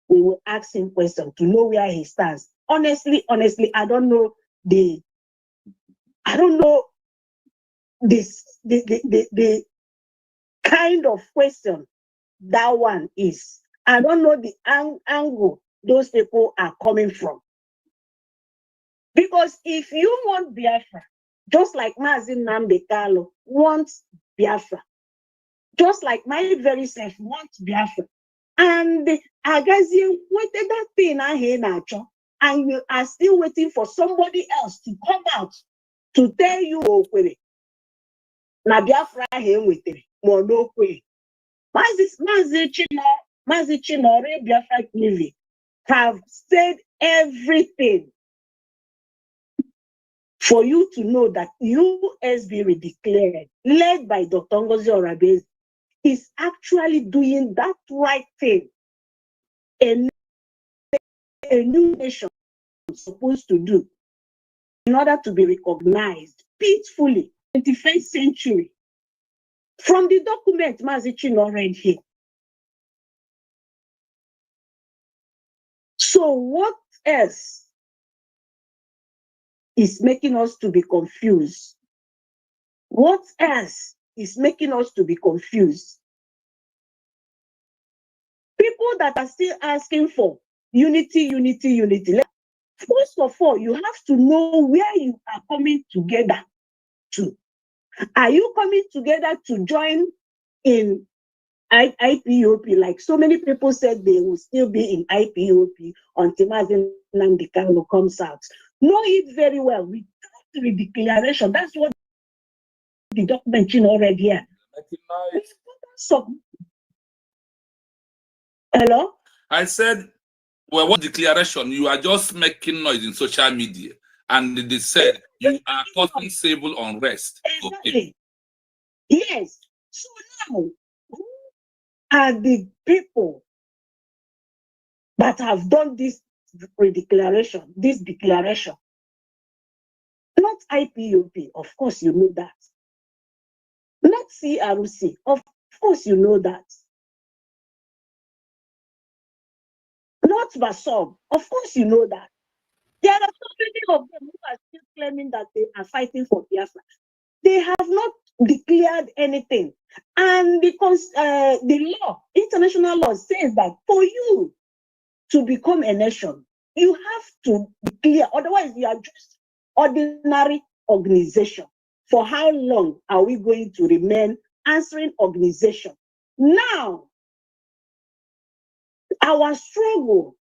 we will ask him questions to know where he stands. Honestly, I don't know the kind of question that one is. I don't know the angle those people are coming from. Because if you want Biafra, just like Mazen Nnamdi wants Biafra, just like my very self wants Biafra, and Agazi waited that thing and you are still waiting for somebody else to come out to tell you, na Biafra more no way. Mazi Chinore Biafra TV have said everything for you to know that USB redeclared, led by Dr. Ngozi Orabe, is actually doing that right thing. A new nation is supposed to do in order to be recognized peacefully, 21st century. From the document Mazi Chinore read here. So what else is making us to be confused? What else is making us to be confused? People that are still asking for unity. First of all, you have to know where you are coming together to. Are you coming together to join in IPOP? Like so many people said they will still be in IPOP until Mazen Nnamdi Kanu comes out. Know it very well. We got the declaration. That's what the document already here. So, hello? I said, well, what declaration? You are just making noise in social media. And they said you are causing civil unrest. Exactly. Okay. Yes. So now, who are the people that have done this declaration? Not IPOP, of course you know that. Not CRC, of course you know that. Not BASOB, of course you know that. There are so many of them who are still claiming that they are fighting for Biafra. They have not declared anything. And because the law, international law says that for you to become a nation, you have to declare, otherwise you are just ordinary organization. For how long are we going to remain answering organization? Now, our struggle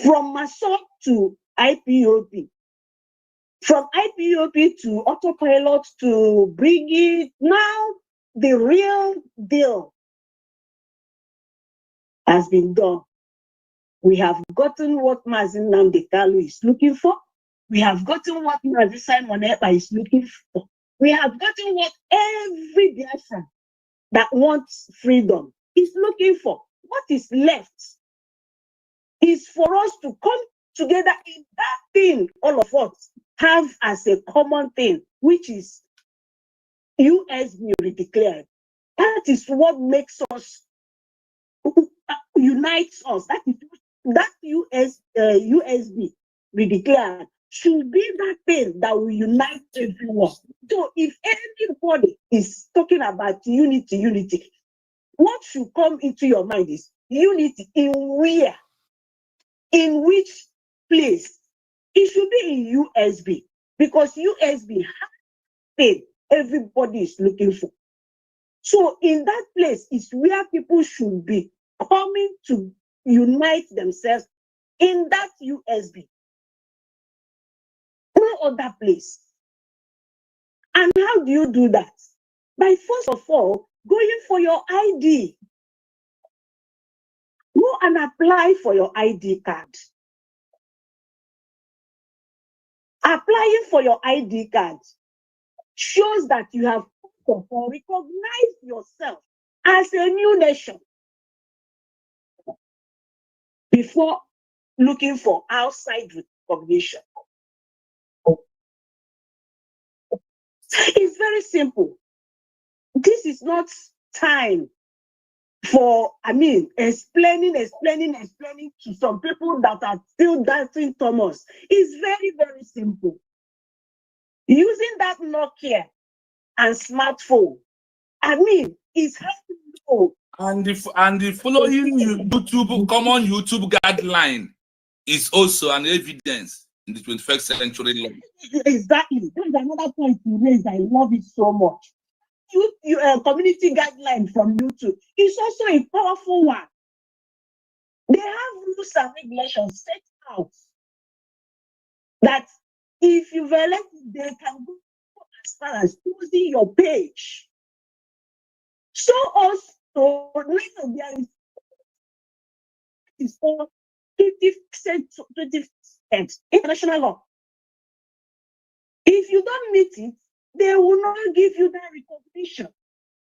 from MASOP to IPOP, from IPOP to autopilot to bring it, now the real deal has been done. We have gotten what Mazen Nnamdi Kanu is looking for. We have gotten what Mazi Simon Ekpa is looking for. We have gotten what every Biafran that wants freedom is looking for. What is left is for us to come together in that thing all of us have as a common thing, which is USB declared. That is what makes us, unites us. That USB declared should be that thing that will unite everyone. So if anybody is talking about unity, what should come into your mind is unity in where? In which place? It should be in USB, because USB has thing everybody is looking for. So in that place is where people should be coming to unite themselves in that USB. No other place. And how do you do that? By first of all, going for your ID. Go and apply for your ID card. Applying for your ID card shows that you have first of all recognized yourself as a new nation before looking for outside recognition. It's very simple. This is not time for, explaining to some people that are still dancing Thomas. It's very, very simple. Using that Nokia and smartphone, it's hard to know. And the following YouTube, common YouTube guideline is also an evidence in the 21st century law. Exactly. That's another point you raised. I love it so much. Community guideline from YouTube is also a powerful one. They have rules and regulations set out that if you violate it, they can go as far as closing your page. So also, there is 20% international law. If you don't meet it, they will not give you that recognition.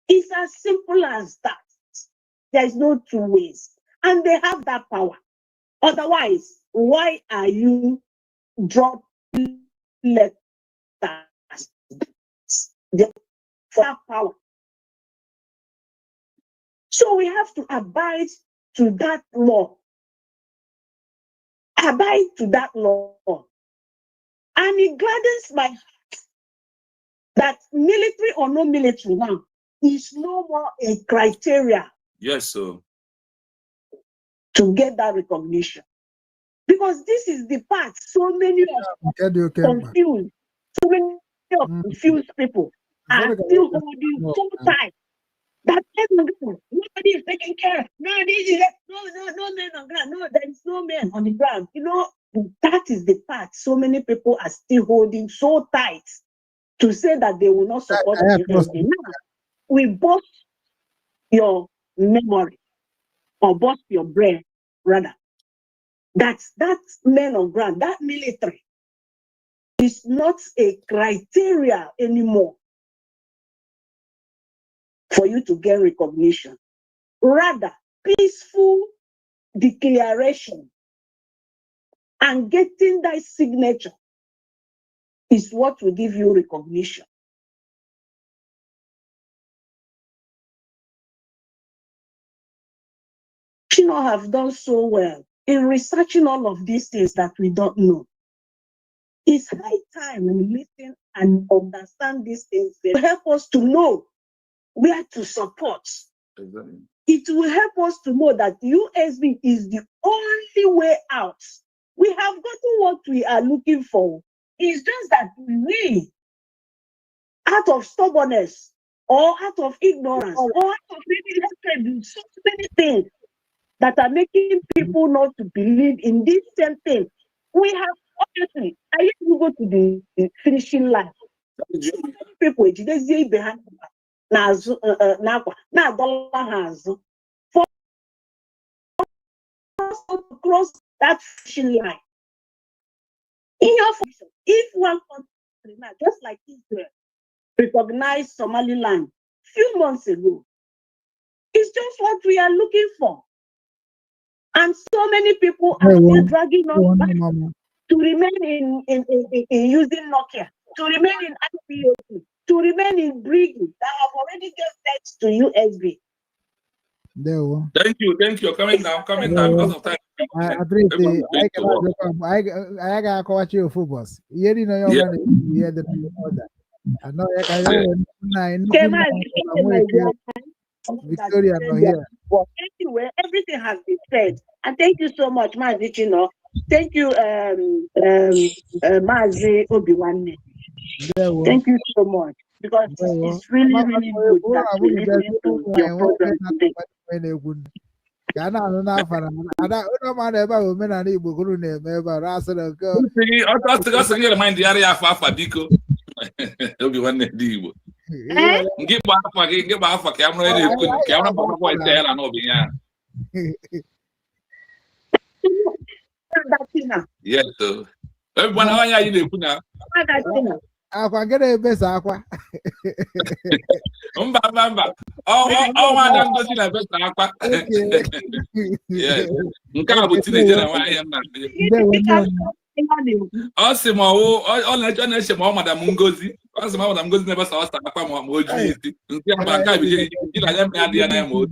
It's as simple as that. There's no two ways. And they have that power. Otherwise, why are you dropping letters? For that power. So we have to abide to that law. Abide to that law. And it gladdens my heart that military or no military now is no more a criteria. Yes, sir. To get that recognition. Because this is the part so many of confused, so many of confused people are still holding so tight that nobody is taking care. No, man on ground. No, there is no man on the ground. That is the part so many people are still holding so tight to say that they will not support the USD. Now, we bust your memory or bust your brain, rather. That men on ground, that military is not a criteria anymore for you to get recognition. Rather, peaceful declaration and getting that signature is what will give you recognition. Chino have done so well in researching all of these things that we don't know. It's high time we listen and understand these things to help us to know where to support. Exactly. It will help us to know that USB is the only way out. We have gotten what we are looking for. It's just that we, out of stubbornness, or out of ignorance, or out of maybe hatred, so many things that are making people not to believe in this same thing. We have, obviously, I used to go to the finishing line. So many people, they behind for cross that finishing line. In your function, if one country now, just like Israel, recognized Somaliland few months ago, it's just what we are looking for. And so many people are still dragging us back to remain in using Nokia, to remain in IPOC, to remain in Brigham that have already given death to USB. Thank you. Coming down because of time. I got to watch your football. You know you're going to hear the order. I know Victoria not here. Well, anyway, everything has been said. And thank you so much, Mazi. Thank you, Mazi Obiwane. Thank you so much. Because it's really, really good that we listen to your program today. Obi nwanne dị Igbo. Nke gba afọ ka amụrụ na-ekwu ka amụrụ gbakwa ite ya na n'obi ya. Yes, so everyone onye anyị na-ekwu na akwa gịnị ebesa akwa. Mba. Ọnwa ada Ngozi na-ebesa akwa. Yes. Nke a bụ teenager na nwaanyị nna. Ọ sị ma ọ na-eche ma ọ Madam Ngozi. Ọ sị ma Madam Ngozi na-ebesa ọsa akwa ma o ju isi. Nke a nke a bụ iji na ya adị ya na ya ma o.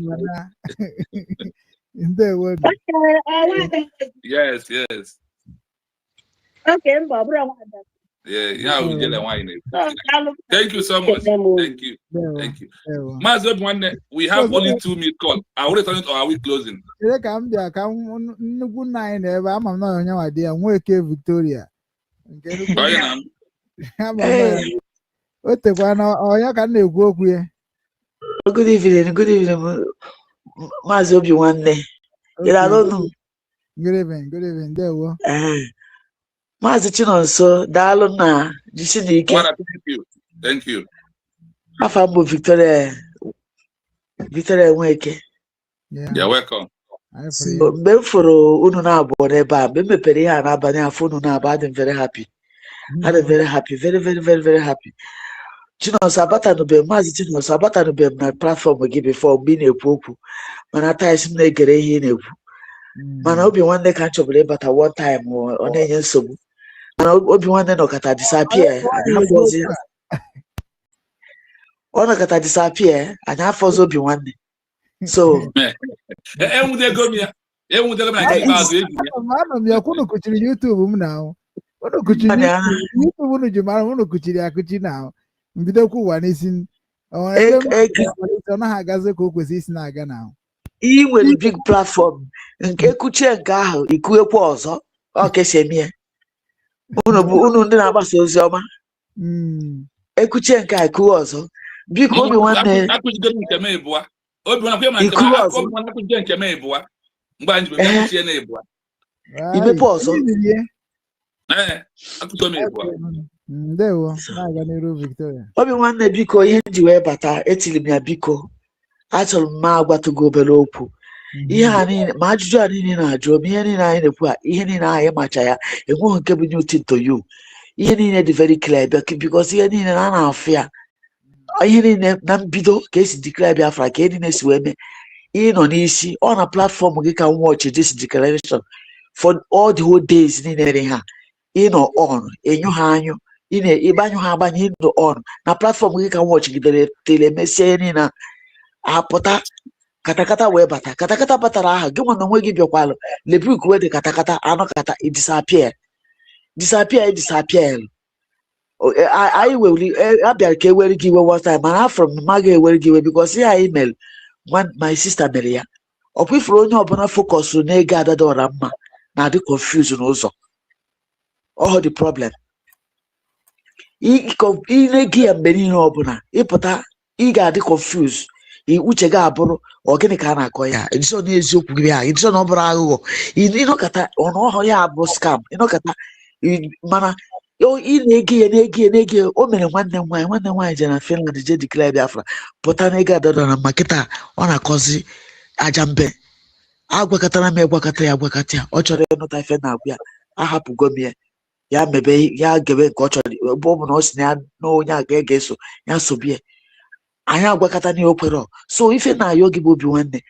Ndewo. Yes. Okay, Barbara. Yeah, we get wine. Thank you so much. Thank you. Mazi Obiwanne, we have only 2 minute call. Are we returning or are we closing? Ka m bịa ka nnukwu nna anyị na-ebe ama m na onye nwa dị ya Nweke Victoria. O tekwa na onye ka m na-ekwu okwu ya. Good evening, Mazi Obiwanne. Good evening, ndewo. Maazị Chinonso, daalụ na jisi n'ike. Thank you. Afọ mbụ Victoria Nweke. You're welcome. Mgbe m fụrụ unu na-abụọ n'ebe a, mgbe m mepere ihe a n'abalị afọ unu na-abụ, adị m very happy. Very happy. Maazị Chinonso, abatanube m na platform gị before mgbe ị na-ekwu okwu, mana taa isi m na-egere ihe ị na-ekwu. Mana Obiwanne ka m chọbụrụ ịbata one time ọ na-enye nsogbu. Mana Obiwanne nọkata disappear, ọ nọkata disappear, anyị afọzọ Obiwanne. So enwudego m na nke azụ eji ya. Ama m ya kwunu kuchiri YouTube m na unu kuchiri YouTube unu ji mara unu kuchiri akụchi na mbidokwu ụwa n'isi ọ naghị agazi ka o kwesị isi na-aga na ị nwere big platform nke kuchie nke ahụ ikuekwa ọzọ ọ kesi eme ya. Unu ndị na-agbasa ozi ọma ekuchie nke a ikuwe ọzọ biko Obiwanne imepe ọzọ Obiwanne biko ihe ji wee bata etiri m ya biko achọrọ m ma agwatụgo obere okwu ihe a niile ma ajụjụ a niile na-ajụ m ihe niile anyị na-ekwu a ihe niile anyị macha ya enweghị nke bụ new thing to you ihe niile dị very clear because ihe niile na na-afụ ya ihe niile na mbido ka esi declare Biafra ka niile si wee mee ịnọ n'isi ọ na platform gị ka watch this declaration for all the whole days niile mere ha ịnọ on enyo ha anyụ ịbanyụ ha agbanye ịnọ on na platform gị ka watch gidere telemesie ihe niile apụta katakata wee bata katakata batara aha gị nwa na onwe gị bịakwalụ lebrik wee dị katakata anọkata disappear anyị wewuli abịara ka ewere gị iwe one time mana afọ m ma ga-ewere gị iwe because ihe anyị mere my sister mere ya ọkwa ifuru onye ọbụla focus n'ego adada ọra mma na-adị confuse n'ụzọ ọ the problem ị ya mgbe niile ọbụla ịpụta ị ga-adị confuse uche gị abụrụ ọ gịnị ka a na-akọ ya edison n'eziokwu gị ya edison ọ bụrụ aghụghọ ịnọkọta ọnụọhụ ya bụ scam ịnọkọta mana ị na-ege ya o mere nwanne m nwaanyị je na Finland je declare Biafra pụta na ego adada na makịta ọ na-akọzi aja mbe agwakọtara m egwakọta ya ọ chọrọ ịnụta ife na-agwụ ya ahapụgo m ya mebe ya gebe nke ọ chọrọ ebe ọ bụ na ọ si na onye a ga-eso ya sobie anyị agwakọta n'ihe o kwere so ife na-ayọ gị bụ Obiwanne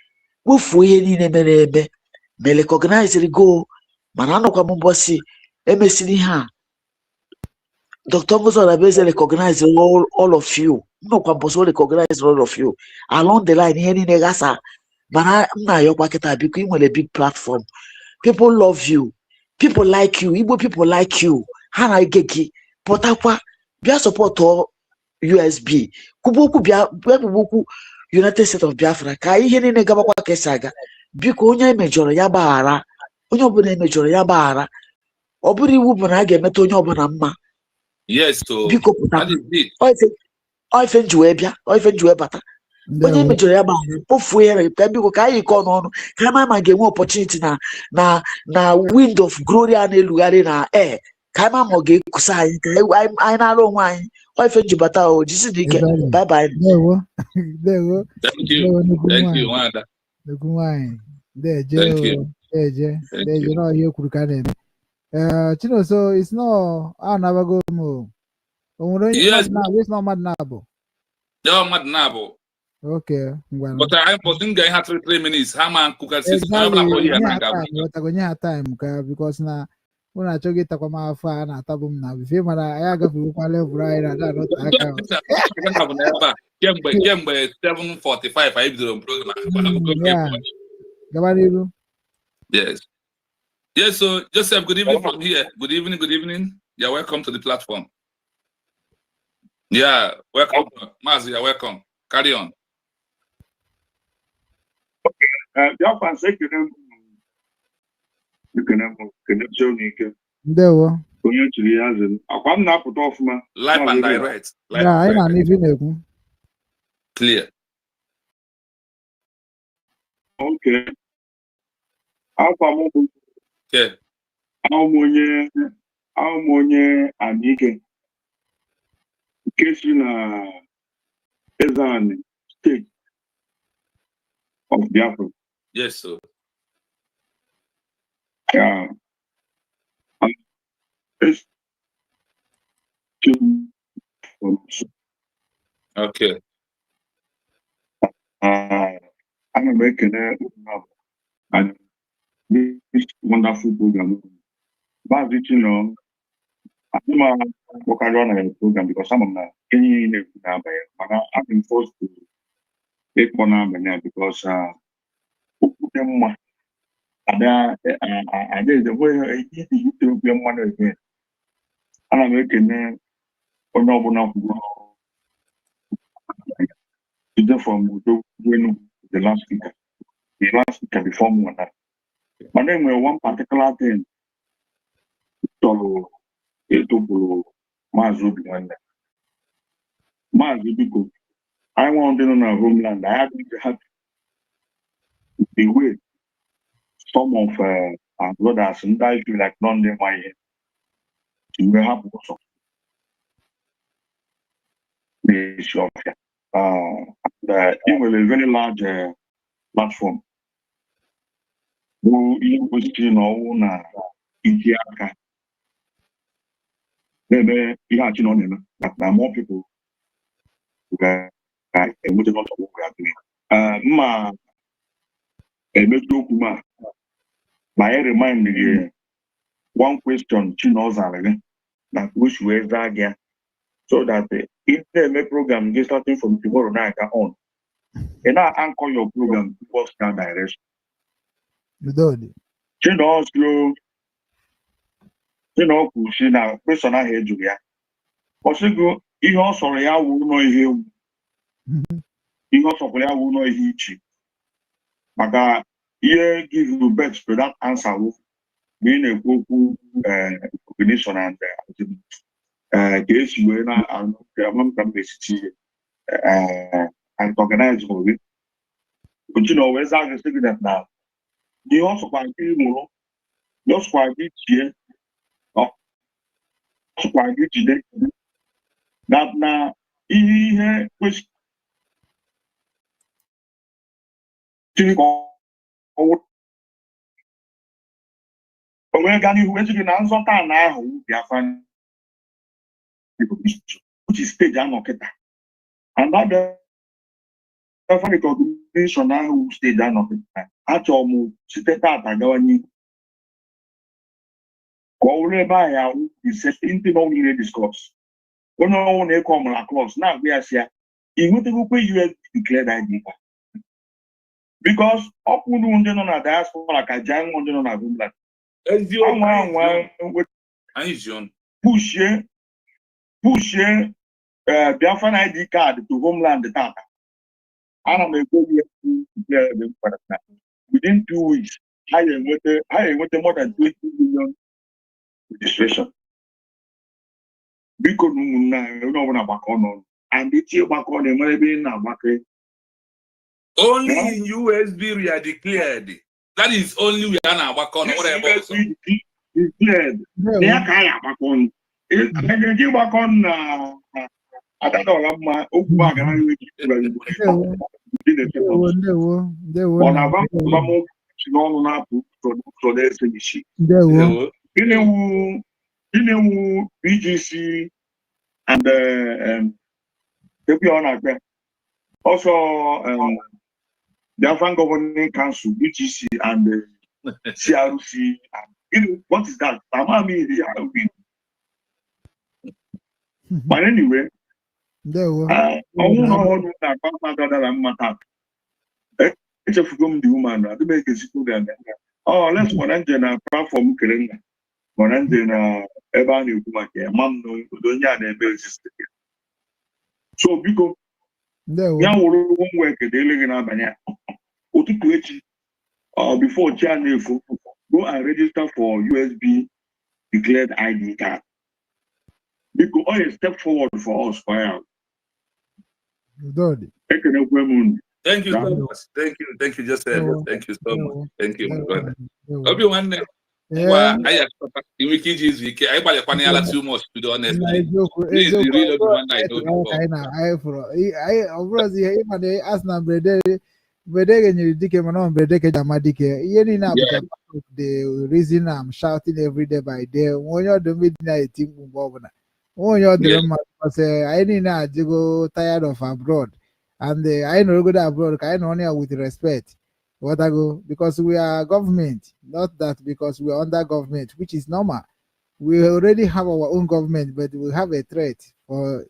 kpofuo ihe niile mere eme ma recognize go mana anọkwa m mbọsị emesiri ihe a Dr. Ngozi Onabeze recognize all of you nnọkwa mbọsị recognize all of you along the line ihe niile gasa mana m na-ayọkwa kịta biko ị nwere big platform people love you people like you Igbo people like you ha na-ege gị pụtakwa bịa support USB kwubokwu bịa kwubokwu United States of Biafra ka ihe niile gabakwa ka esi aga biko onye emejọrọ ya gbaghara onye ọbụla emejọrọ ya gbaghara ọ bụrụ iwu bụ na a ga-emeta onye ọbụla mma biko pụta ife nji wee bata onye emejọrọ ya gbaghara kpofuo ya ka biko ka anyị kọọ n'ọnụ ka ama ma ga-enwe opportunity na wind of glory a na-elugharị na air ka ama ma ọ ga-ekusa anyị ka anyị na-arụ onwe anyị Oi fe jibata o jisi dike. Bye bye. There we go. Thank you, Wanda. Look wine. There, Thank you. Joe. There, Thank you. you know, you could can Chino, so it's no, I'll never go more. Yes. It's not mad nabo. You're mad now. Okay, well. But I'm putting guy had 3 minutes. How man cook at 6 Exactly. Time because now when I took it to come out far and I tell them now, if you I got to level right and not Kem 7:45. I do program. Yeah. Gabariru. Yes. Yes, so Joseph, good evening from here. Good evening, good evening. You're welcome to the platform. Yeah, welcome. Mazi, you're welcome. Carry on. Biafra say you can show me. There were. Onye chiri ya zin. Akwa m na-apụta ọfụma. Live and direct. Yeah, I don't even Clear. Okay. Akwa m bụ. Okay. Onye Anike. Nke si na Ezani State of Biafra. Yes, sir. Yeah. Okay. I'm making and this wonderful program. But you know, I'm working on a program because some of them can I've been forced to take one number now because I did the way to be one again. And I'm making from the last speaker. The last speaker before me on that. But then one particular thing to Mazubi and Mazubi, I want to know homeland. I happen to have the way some of our brothers and I feel like London, my to have also the shop. Even a very large platform. Who you know, Itiaka. Maybe you have to know that there are more people who are able to know what we are doing. My remind me one question that which way that so that if the program gets starting from tomorrow night on, and I anchor your program towards that direction. Pushing now, question I heard you. Possible, he also will know him. He also will know he. But here give you best to that answer. Being a Goku combination and case you and and organize for it. But you know, where's that that now? You also quite more, just quite here, or quite today. That now, he was when Gani who is in answer now, Biafra, which is stage and that Biafra recognition now stage and actually, state at Agawani. By is only discourse. When no one come across now, we are here. In what you declared idea. Because up on the diaspora like a giant on a homeland. Push Biafran ID card to homeland the Tata. And I'm a go within 2 weeks. I am with more than 20 million registration. Because you know back on and the chill back on the maybe now back. Only in USB we are declared. That is only we are now back on. Whatever. Declared. They are back on. If I can give back on adadọla mma okwu a gara iwe gị ọ na-agba mkpụba m si n'ọnụ na-apụ ụzọ na-ese isi inewu BGC and ọ na-akpẹ also the Afghan Governing Council, BGC and CRC. What is that? But anyway, it's a from the woman. I make a student. Oh, let's one engine a platform. One engine Ebony woman. Mom, no, don't ya never exist. So, because ya wuru work dealing in Albania. Before January, go and register for USB declared ID card. Because all a step forward for us. Thank you so much. Thank you, just thank you so much. Thank you, my brother. Everyone, I too much, to be honest. Please, you really don't I the reason I'm shouting every day by day. When you're the midnight team, because I didn't go tired of abroad, and I know go abroad. I know only with respect. What I go because we are government, not that because we are under government, which is normal. We already have our own government, but we have a threat for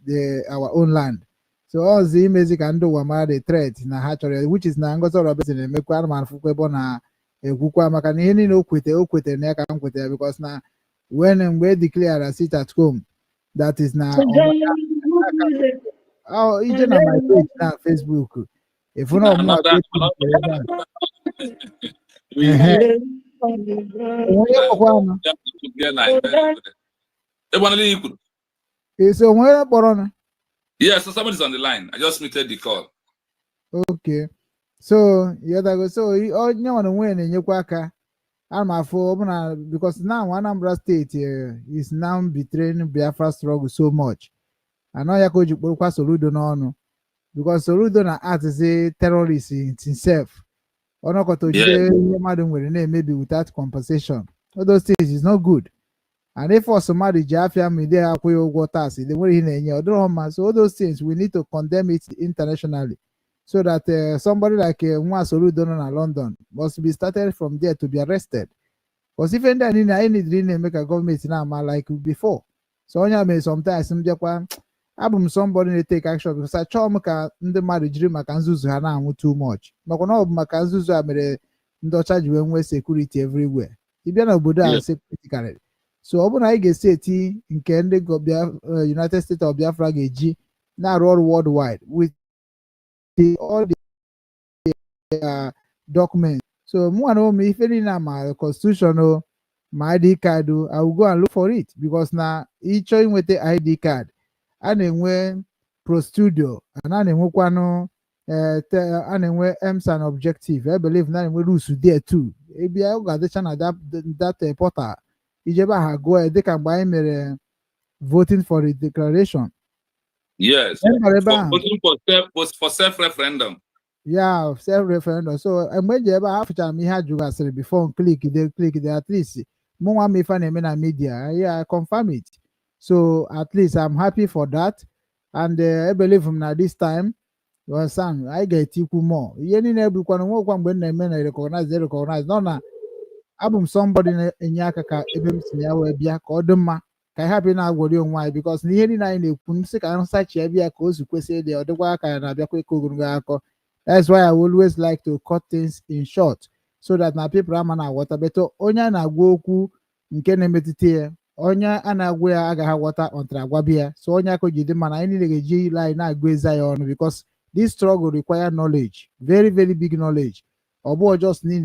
our own land. So all the music and do the threat na hatchery, which is na ngozo robes in the mekwa man fukwe na ekukwa maka na ihe niile okwete na ka nkwete because na when we declare a sit at home, that is now oh even on my page now Facebook. If you know more yes, so somebody's on the line. I just muted the call. Okay. So yeah, that goes so you want to win in your quaka. I'm a for because now Anambra State is now betraying Biafra struggle so much. I know you could Soludo no because Soludo na art is a terrorist in himself. Or not maybe without compensation. All those things is not good. And if for somebody Jafia media waters, they were in any so all those things we need to condemn it internationally. So that somebody like Soludo in London must be started from there to be arrested. Because even then I need to make a government now like before. So sometimes I'm somebody to take action because I try the marriage dream I can too much. But no charge when security everywhere. If you're not security. So ọbụna anyị ga-esi nke ndị United States of Biafra ga-eji na-arụ worldwide with all the documents. So mụ na ome ife niile ma constitution ma ID card I will go and look for it because na ịchọ inweta ID card a na-enwe prostudio a na-enwekwanụ a na-enwe aims and objective I believe na enwe rules there too ebe ọ ga-adịcha na that portal Ijeba go they can buy me voting for the declaration. Yes, voting for self-referendum. Yeah, self-referendum. So I'm when you ever have to me had you say before click there at least more me fan in media. Yeah, I confirm it. So at least I'm happy for that. And I believe from now this time your son I get you more. Yeni nebu kwa when they recognize no na abum somebody in Yakaka Ebim Sinya Bia Koduma. I happy now why because nearly 9 sick and such a cause you say the other work and Abiako. That's why I always like to cut things in short so that my people are water better. Onya na goku nkene metite onya anagwe agaha water on Tragwabia. So onya ko jidima na any leg line na on because this struggle require knowledge, very, very big knowledge. Or just need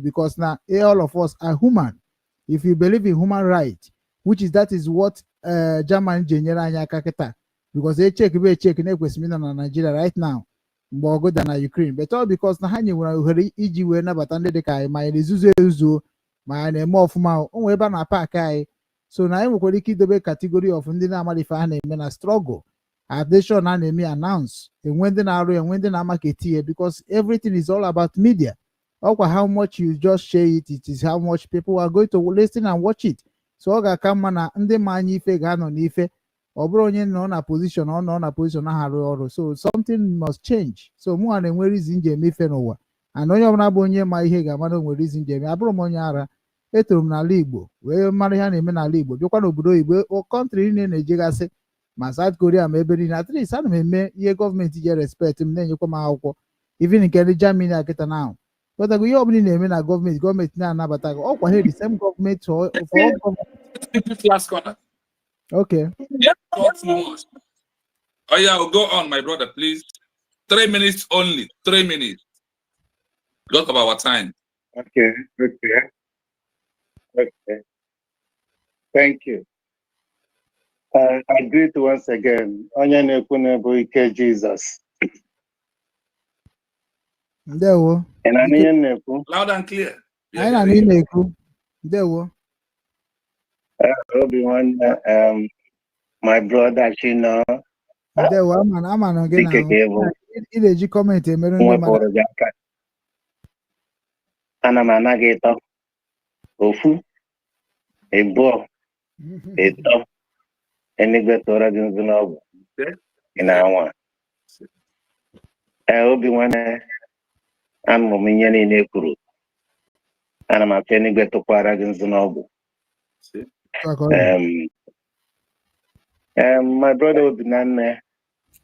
because now all of us are human. If you believe in human rights, that is what German general Kaketa, because they check Nigeria right now, more than Ukraine. But all because Nahani will EG were never under the guy, my Zuzu, my name of my own Webana Pakai. So now we could keep the category of Ndina Marifane men a struggle. addition na na-eme announce enwe ndị na-arụ enwe ndị na-amaketi ya because everything is all about media. Ọkwa how much you just share it, it is how much people are going to listen and watch it. So ọ ga-aka mma na ndị ma anya ife ga-anọ n'ife, ọ bụrụ onye nọ na position ọ nọ na position aharụ ọrụ. So something must change. So mụ na-enwe reason ji eme ife n'ụwa, and onye ọbụla bụ onye ma ihe ga-ama na onwe reason ji eme. Abụrụ m onye ara, etoro m n'ala Igbo wee mara ihe a na-eme n'ala Igbo, bịakwa n'obodo oyibo kọntrị niile na-ejegasị ma South Korea ma ebe niile. At least ana m eme ihe gọọmenti ji respect m, na-enyekwa m akwụkwọ even nke ndị Germany akịta na ahụ. Kọtago ihe ọbụla na-eme na gọọmenti na-anabata gị, ọkwa he the same government for all government. Last corner. Okay. Yeah, talk too much. Oh yeah, go on, my brother, please. 3 minutes only. 3 minutes. Because of our time. Okay. Thank you. I greet once again. Onye na-ekwu na-ebu ike Jesus. Ndewo. Loud and clear. Anyị na anyị na-ekwu. Ndewo. Obi-Wan, my brother Chino. Ndewo, ama na gị na ị na-eji kọmentị emerụ ndị mmadụ. Ana m anaghị ịtọ. Ofu. Ịbụọ. Ịtọ. Enigwe tụọrọ gị nzu n'ọgwụ. Ị na-anwa. Obi-Wan, anụrụ m ihe niile kwuru. Ana m apịa enigwe tụkwara gị nzu n'ọgwụ. My brother Obinanne,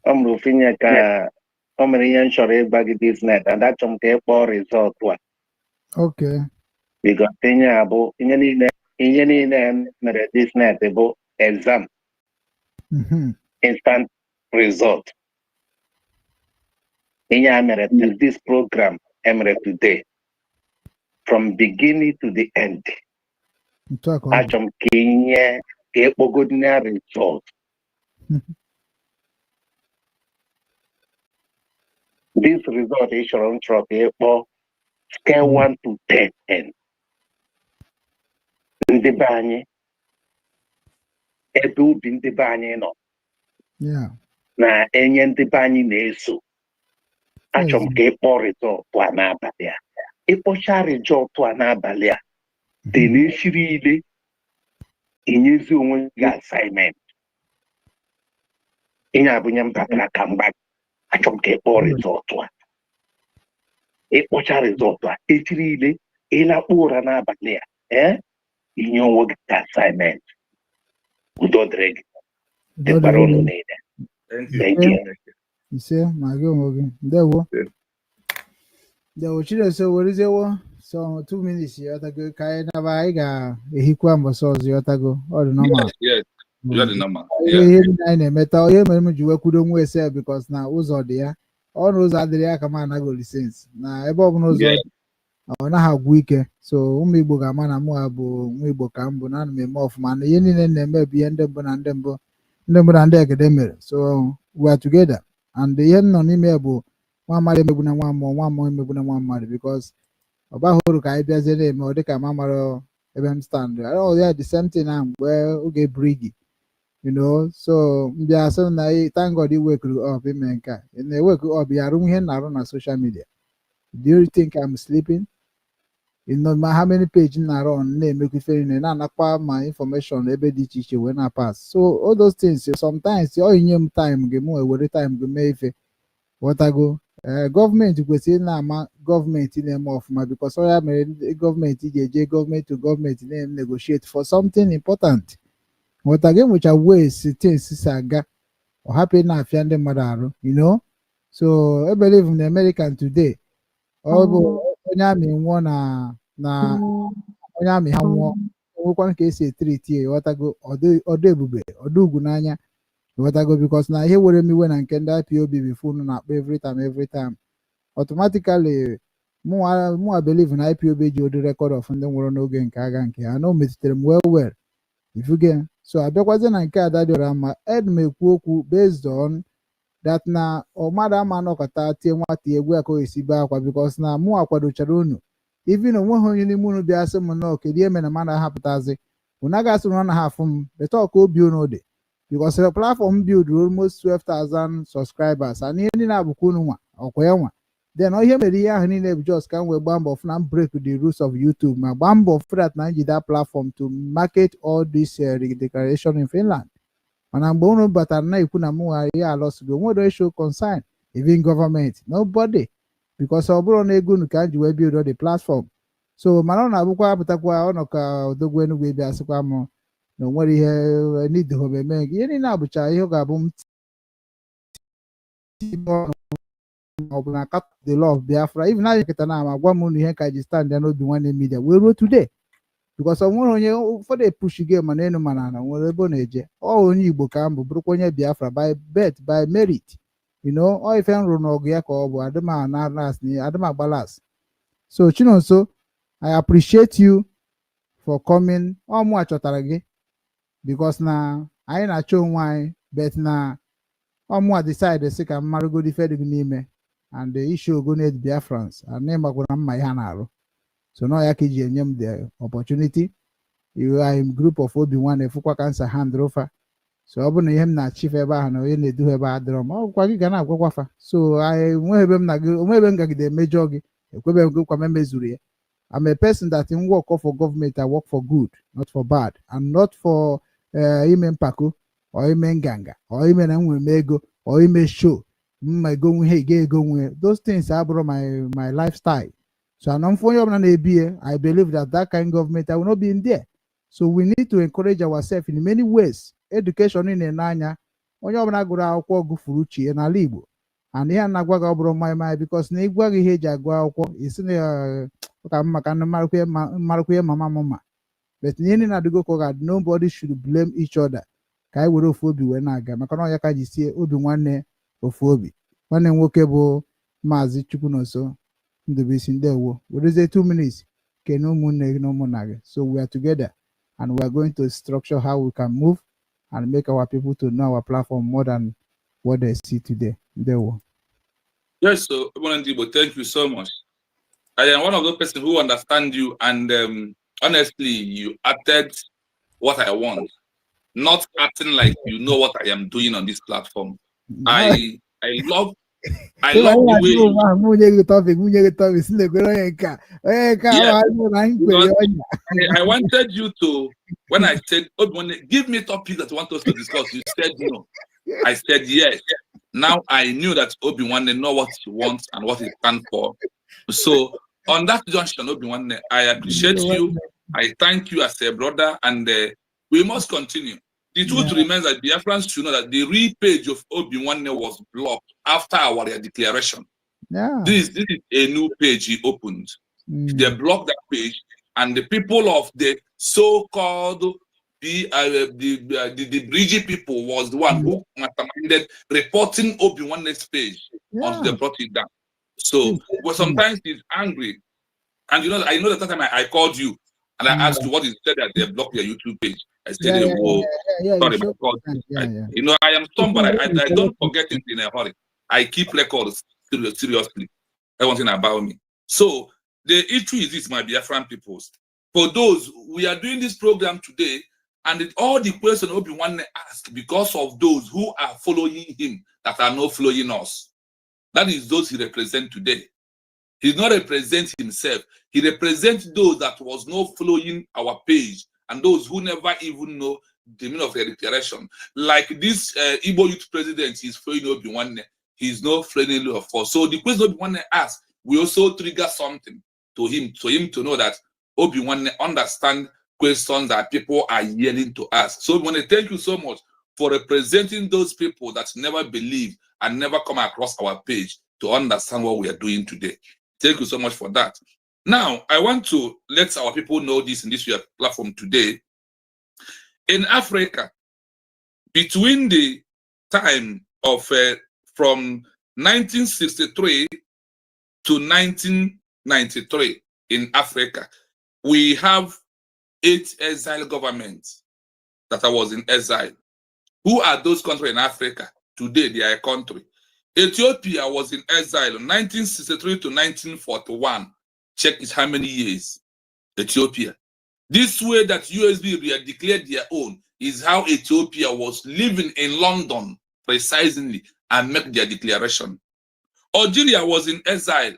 Ofinye ka o mere ihe m chọrọ ịgba gị this night, and achọrọ m ka ị kpọọ result a. Okay. Because ihe abụ ihe niile mere this night bụ exam. Instant result. Ihe a mere this program emere today from beginning to the end. Achọrọ m ka ihe ka ekpogodina result. This result is shown from scale 1 to 10. Ndị be anyị ebe ubi ndị be anyị nọ na enye ndị be anyị na-eso. Achọrọ m ka ịkpọ result a n'abalị a. Ịkpọcha result a n'abalị a dị n'eshiri ile inyezi onwe gị assignment. Ihe abụnye mbatara ka mgba. Achọrọ m ka ịkpọ result a. Ịkpọcha result a echiri ile ịlakpụ ụra n'abalị a. Inye onwe gị assignment. Udo dịrị gị. Dịkwara unu niile. Thank you. Ise ma gị onwe gị. Ndewo. Ndewo Chineso werezewo so 2 minutes yotago ka anyị naba anyị ga-ehikwa mbọsị ọzọ yotago. Ọ dị normal. Yes. You are the number. Ihe anyị na-emeta onye mere m ji wekwudo nwa ese because na ụzọ dị ya. Ọ na ụzọ adịrị ya ka m anaghị lisensi na ebe ọbụla ụzọ ọ naghị agwụ ike. So ụmụ Igbo ga-ama na mụ bụ nwa Igbo ka m bụ na ana m eme ọfụma na ihe niile na-eme bụ ihe ndị mbụ na ndị egede mere. So we are together and ihe m nọ n'ime bụ nwa mmadụ emegbu na nwa mmụọ emegbu na nwa mmadụ because ọ baghị uru ka anyị bịazie na-eme ọ dịka ma mara ebe m stand. Ya the same thing na mgbe oge brigi so mbịa sị na thank God wake up ime nke a na-ewake up ya arụ ihe na-arụ na social media. Do you think I'm sleeping? How many page na-arụ on na-emekwa ife niile na-anakwa ma information ebe dị iche iche wee na-pass. So all those things sometimes ọ inye m time gị mụ ewere time gị mee ife ghọtago. Gọọmenti kwesịrị na-ama gọọmenti na-eme ọfụma because ọ ya mere gọọmenti ji eje gọọmenti to gọọmenti na-negotiate for something important. Ghọtago enwecha ways things si aga ọ hapụ na-afịa ndị mmadụ arụ so I believe in American today ọ bụ onye amị nwụọ na onye amị ha nwụọ nwekwana ka esi etriti ghọtago ọdụ ebube ọdụ ugwu n'anya ghọtago because na ihe were m iwe na nke ndị IPOB bifo unu na-akpọ every time automatically mụnwa believe na IPOB ji ụdị record of ndị nwụrụ n'oge nke agha nke ha na o metutere m well ifuge. So abịakwazi na nke ada dịọra mma ed m ekwu okwu based on that na mmadụ ama anọkọta tie nwata egwu ya ka o esi bee akwa because na mụ akwadochara unu even onweghị onye n'ime unu bịa sị m nọ kedu ihe mere na mmadụ ahapụtazi unu agaghị asị na ọ na ha afụ m beta ọka obi unu dị because the platform build almost 12,000 subscribers and any na bukunu or then all you may just can we bambo of break the rules of YouTube. My bambo for that platform to market all this declaration in Finland. And I'm born but I'm not lost go what do show concern even government nobody because oboron can you build all the platform. So Malona Bukwa Putakwa Onoka Dogwenu Baby Asquamo. No what he need to have a meg. Yeni Nabucha Yoga Boom the law of Biafra. Even now you can one moon here can stand there not be one in media. We wrote today. Because someone for the push game and any man and all only Bukambo, Brukonia Biafra by bet, by merit. You know, or if I'm Ronogiako or Adama and last Adama Balas. So, so I appreciate you for coming or more chotarage because now I ain't a show why, but now or more decide the second Marigo defending name and the issue go need Biafrans and name I my hanaro. So now I can the opportunity. You are in group of Obi-Wan if you cancer hand over. So open him na chief ever and you do about drum. Oh, quite gonna go wafa. So I won't have the major equipment. I'm a person that in work for government, I work for good, not for bad, and not for Imen Paku or Imen Ganga or Imen Mego or Imen Show. My going hey gay going those things are my lifestyle. So I'm for you I believe that kind of government I will not be in there. So we need to encourage ourselves in many ways. Education in Nanya, onye ọbụla gụrụ akwụkwọ gụfuru uche n'ala Igbo. And ihe na-agwa gị ọbụrụ mmanya because na ịgwa gị ihe eji agụ akwụkwọ isi na ụka maka na mmarakwa mama mama. But ihe na-adịgo ka ọ ga nobody should blame each other. Ka anyị were ofu obi wee na-aga maka na ọya ka ji sie obi nwanne ofu obi. Nwanne nwoke bụ Maazị Chukwunonso Ndubisi Ndewo. Werezie 2 minutes kene ụmụnne gị na ụmụnna gị. So we are together. And we are going to structure how we can move and make our people to know our platform more than what they see today. Yes, so thank you so much. I am one of those persons who understand you, and honestly, you acted what I want, not acting like you know what I am doing on this platform. I love the way I wanted you to, when I said, give me topics that you want us to discuss, you said no. I said yes. Now I knew that Obi-Wan know what he wants and what he stands for. So on that junction, Obi-Wan, I appreciate you. I thank you as a brother, and we must continue. The truth remains that Biafrans should know that the real page of Obi-Wan was blocked after our declaration. This is a new page he opened. They blocked that page, and the people of the so-called the Bridgie people was the one who masterminded reporting Obi-Wan's page until they brought it down. So but sometimes he's angry. And you know, I know that time I called you and I asked you what is said that they blocked your YouTube page. I said, sorry, my God. You know, I am somebody, I don't forget it in a hurry. I keep records seriously. Everything about me. So the issue is this, my Biafran peoples. For those, we are doing this program today, and all the questions Obi-Wan ask because of those who are following him that are not following us. That is those he represents today. He does not represent himself. He represents those that was not following our page and those who never even know the meaning of the declaration. Like this Igbo youth president is following Obi-Wan. He's not following of us. So the question Obi-Wan asks, we also trigger something to him to know that Obi-Wan understand questions that people are yelling to ask. So we want to thank you so much for representing those people that never believe and never come across our page to understand what we are doing today. Thank you so much for that. Now, I want to let our people know this in this platform today. In Africa, between the time of from 1963 to 1993 in Africa, we have 8 exile governments that was in exile. Who are those countries in Africa? Today, they are a country. Ethiopia was in exile 1963 to 1941. Check it how many years. Ethiopia. This way that USB declared their own is how Ethiopia was living in London precisely and make their declaration. Algeria was in exile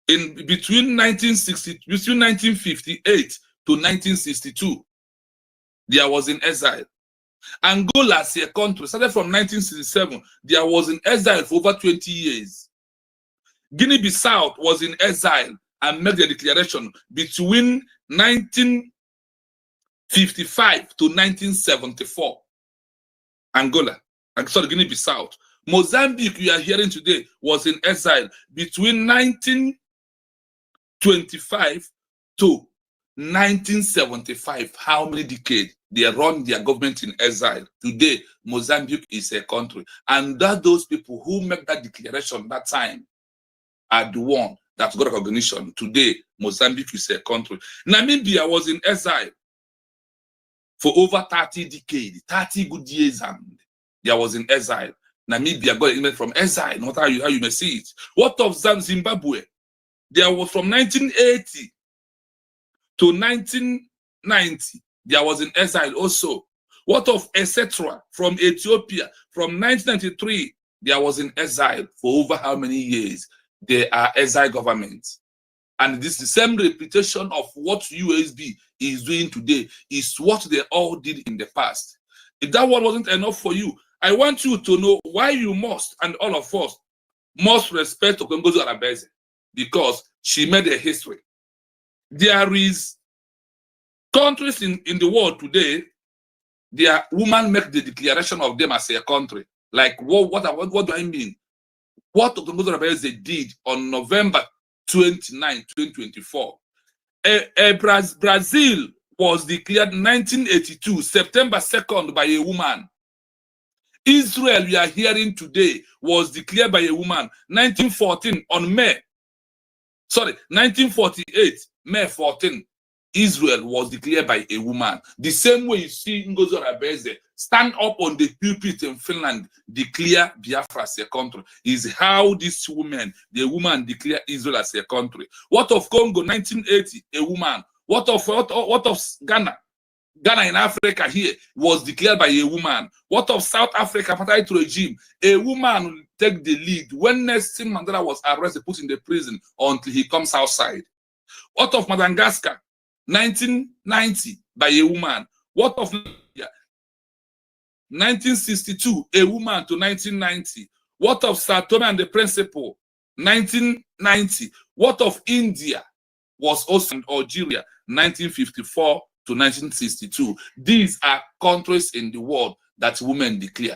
in between 1958 to 1962. There was in exile. Angola, as a country, started from 1967. There was in exile for over 20 years. Guinea-Bissau was in exile and made the declaration between 1955 to 1974. Angola, sorry, Guinea-Bissau. Mozambique, we are hearing today, was in exile between 1925 to 1975. How many decades? They run their government in exile. Today, Mozambique is a country. And that those people who make that declaration that time are the one that got recognition. Today, Mozambique is a country. Namibia was in exile for over 30 decades, 30 good years, and there was in exile. Namibia got even from exile, not how you may see it. What of Zimbabwe? There was from 1980 to 1990, there was in exile also. What of etc. from Ethiopia? From 1993, there was in exile for over how many years? They are exile governments. And this is the same reputation of what USB is doing today is what they all did in the past. If that one wasn't enough for you, I want you to know why you must, and all of us, must respect Okongozi Arabeze, because she made a history. There is countries in the world today, their women make the declaration of them as a country. Like, what do I mean? What Okongozi Arabeze did on November 29, 2024. Brazil was declared 1982, September 2nd, by a woman. Israel, we are hearing today, was declared by a woman 1914 on 1948, May 14. Israel was declared by a woman. The same way you see Ngozi Arabeze stand up on the pulpit in Finland, declare Biafra as a country, is how this woman, the woman, declare Israel as a country. What of Congo, 1980, a woman? What of Ghana? Ghana in Africa here was declared by a woman. What of South Africa, apartheid regime? A woman will take the lead. When Nelson Mandela was arrested, put in the prison until he comes outside. What of Madagascar? 1990, by a woman. What of 1962, a woman to 1990. What of Sao Tome and the Principe? 1990. What of India? Was also in Algeria, 1954 to 1962. These are countries in the world that women declare.